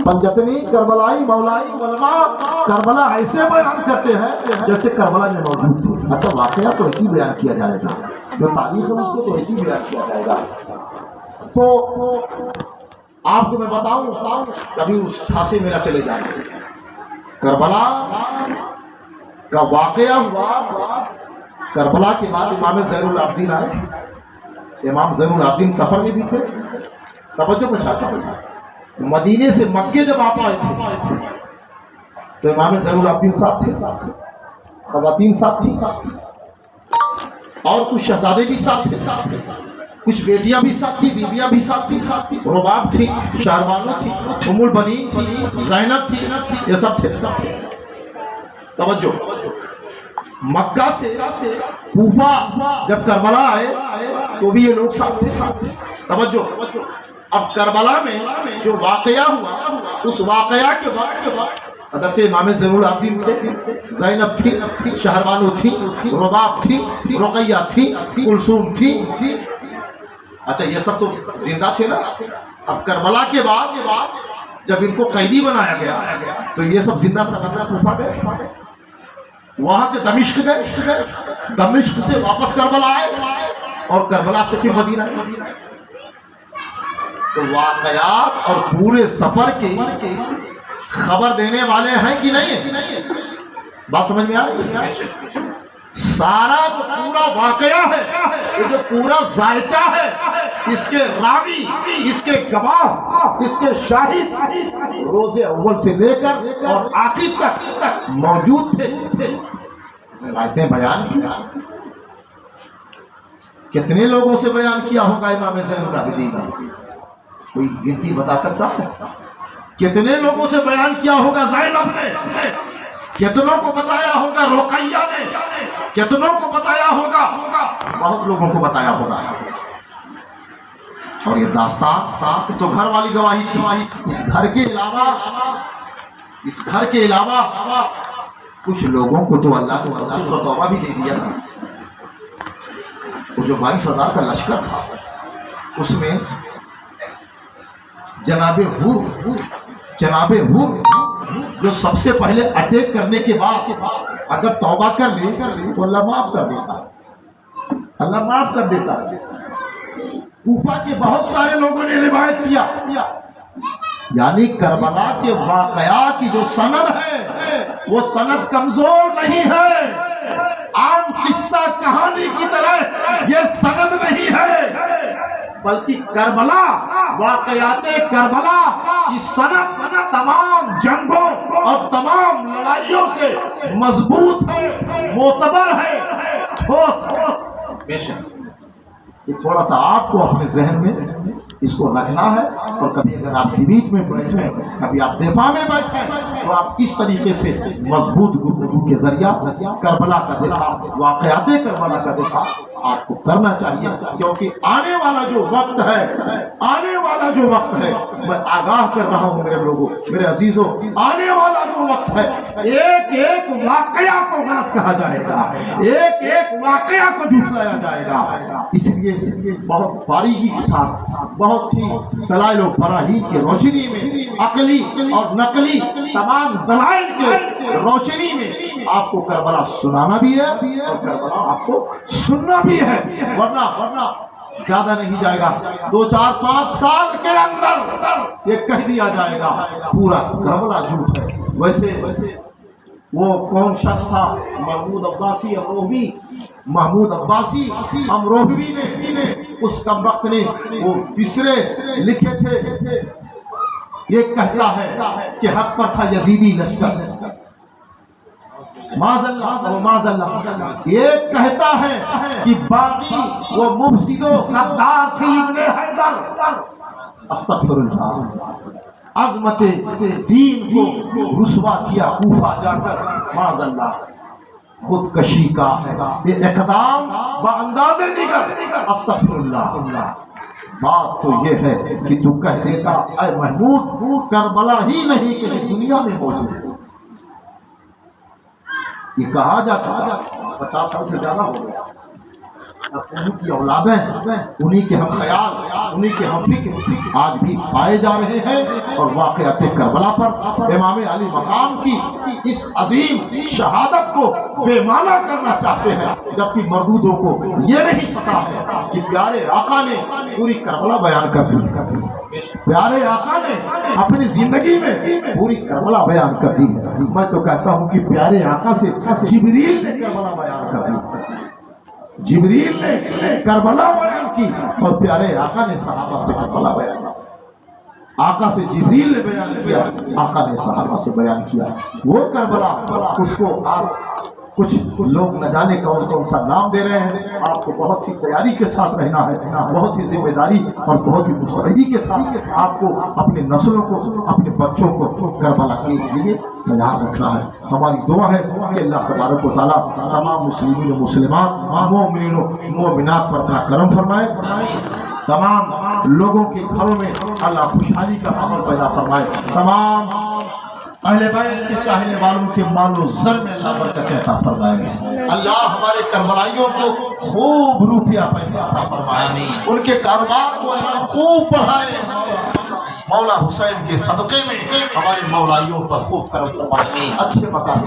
پنجتنی کربلائی مولائی علماء کربلا ایسے بیان کرتے ہیں جیسے کربلا میں موجود تھے. اچھا, واقعہ تو ایسی بیان کیا جائے گا, جو تاریخ ہے اس کو تو ایسی بیان کیا جائے گا. تو آپ کو میں بتاؤں, کبھی اس چھاسے میرا چلے جائیں. کربلا کا واقعہ ہوا, کربلا کے بعد امام زین العابدین آئے. امام زین العابدین سفر میں بھی تھے. توجہ کو چاہتا ہوں, مدینے سے مکے جب آپ آئے تھے تو امام زین العابدین ساتھ تھے, خواتین ساتھ تھی. اور کچھ شہزادے بھی ساتھ تھے، کچھ بیٹیاں بھی ساتھ تھی، بیویاں بھی ساتھ تھی، رباب تھی، شہربانو تھی، ام البنین تھی، زینب تھی، یہ سب تھے۔ توجہ، مکہ سے کوفہ جب کربلا آئے تو بھی یہ لوگ ساتھ تھے۔ توجہ، اب کربلا میں جو واقعہ ہوا، اس واقعہ کے بعد حضرت امام زین العابدین تھے، زینب تھی، شہربانو تھی، رباب تھی، رقیہ تھی، کلثوم تھی۔ اچھا یہ سب تو زندہ تھے نا۔ اب کربلا کے بعد جب ان کو قیدی بنایا گیا تو یہ سب زندہ کوفہ گئے، وہاں سے دمشق گئے، دمشق سے واپس کربلا آئے اور کربلا سے پھر مدینہ آئے۔ تو واقعات اور پورے سفر کے خبر دینے والے ہیں کہ نہیں؟ بات سمجھ میں آ رہی ہے؟ سارا جو پورا واقعہ ہے، یہ جو پورا ذائچہ ہے، اس کے راوی، اس کے گواہ، اس کے شاہد روز اول سے لے کر اور آخر تک موجود تھے۔ روایتیں بیان کی، کتنے لوگوں سے بیان کیا ہوگا امام زین العابدین نے؟ کوئی گنتی بتا سکتا ہے؟ کتنے لوگوں سے بیان کیا ہوگا زینب نے؟ کتنوں کو بتایا ہوگا رقیہ نے؟ کتنوں کو بتایا ہوگا؟ بہت لوگوں کو بتایا ہوگا۔ اور یہ داستان تو گھر والی گواہی تھی۔ اس گھر کے علاوہ کچھ لوگوں کو تو اللہ کو توبہ بھی دے دیا تھا۔ وہ جو 22,000 کا لشکر تھا، اس میں جناب حور جو سب سے پہلے اٹیک کرنے کے بعد اگر توبہ کر لے تو اللہ معاف کر دیتا، اللہ معاف کر دیتا۔ کوفہ کے بہت سارے لوگوں نے روایت کیا، یعنی کربلا کے واقعہ کی جو سند ہے وہ سند کمزور نہیں ہے، عام قصہ کہانی کی طرح یہ سند نہیں ہے، بلکہ کربلا، واقعات کربلا کی سند تمام جنگوں اور تمام لڑائیوں سے مضبوط ہے، معتبر ہے، ٹھوس ہے۔ یہ تھوڑا سا آپ کو اپنے ذہن میں اس کو رکھنا ہے، اور کبھی اگر آپ ڈیبیٹ میں بیٹھیں، کبھی آپ دفاع میں بیٹھیں، تو آپ اس طریقے سے مضبوط گفتگو کے ذریعہ کربلا کا دفاع، واقعات کربلا کا دفاع آپ کو کرنا چاہیے، کیونکہ آنے والا جو وقت ہے، میں آگاہ کر رہا ہوں میرے لوگوں، میرے عزیزوں، آنے والا جو وقت ہے، ایک واقعہ کو غلط کہا جائے گا، ایک واقعہ کو جھٹلایا جائے گا۔ اس لیے بہت باریکی کے ساتھ، بہت ہی دلائل و براہین کی روشنی میں، عقلی اور نقلی تمام دلائل کے روشنی میں آپ کو کربلا سنانا بھی ہے اور کربلا آپ کو سننا بھی ہے، ورنہ زیادہ نہیں جائے گا، 2 4 5 سال کے اندر یہ کہہ دیا جائے گا پورا کربلا جھوٹ ہے۔ ویسے وہ کون شخص تھا؟ محمود عباسی امروہوی نے، اس کم وقت نے وہ بسرے لکھے تھے، یہ کہتا ہے کہ حق پر تھا یزیدی لشکر، معاذ اللہ، یہ کہتا ہے کہ باقی وہ مفسد و غدار تھی ابن حیدر، استغفر اللہ، عظمت دین کو رسوا کیا کوفہ جا کر، معاذ اللہ، خودکشی کا یہ اقدام بانداز دیگر، استغفر اللہ۔ بات تو یہ ہے کہ تو کہہ دیتا اے محمود کربلا ہی نہیں کہ دنیا میں موجود ہے، یہ کہا جاتا 50 سال سے زیادہ ہو گیا۔ اب انہی کی اولادیں، انہی کے ہم خیال، انہی کے ہم فکر آج بھی پائے جا رہے ہیں، اور واقعات کربلا پر امام علی مقام کی اس عظیم شہادت کو بے معنی کرنا چاہتے ہیں، جبکہ مردودوں کو یہ نہیں پتا ہے کہ پیارے آقا نے پوری کربلا بیان کر دی، پیارے آقا نے اپنی زندگی میں پوری کربلا بیان کر دی ہے۔ میں تو کہتا ہوں کہ پیارے آقا سے جبریل نے کربلا بیان کر دی، جبریل نے کربلا بیان کی، اور پیارے آقا نے صحابہ سے کربلا بیان کیا، آقا سے جبریل نے بیان کیا، آقا نے صحابہ سے بیان کیا۔ وہ کربلا اس کو آپ کچھ لوگ نہ جانے کون کون سا نام دے رہے ہیں. آپ کو بہت ہی تیاری کے ساتھ رہنا ہے, بہت ہی ذمہ داری اور بہت ہی مستعدی کے ساتھ آپ کو اپنے نسلوں کو, اپنے بچوں کو کربلا کے لیے تیار رکھنا ہے. ہماری دعا ہے کہ اللہ تبارک و تعالیٰ تمام مسلمین و مسلمات, مومنین و مومنات پر اپنا کرم فرمائے. تمام لوگوں کے گھروں میں اللہ خوشحالی کا ماحول پیدا فرمائے. تمام اہل بیت کے چاہنے والوں کے مال و زر میں اللہ برکت عطا فرمائے. اللہ ہمارے کربلائیوں کو خوب روپیہ پیسہ عطا فرمائے, ان کے کاروبار کو اللہ خوب بڑھائے. مولا حسین کے صدقے میں ہمارے مولائیوں پر خوب کرم فرمائے, اچھے مقام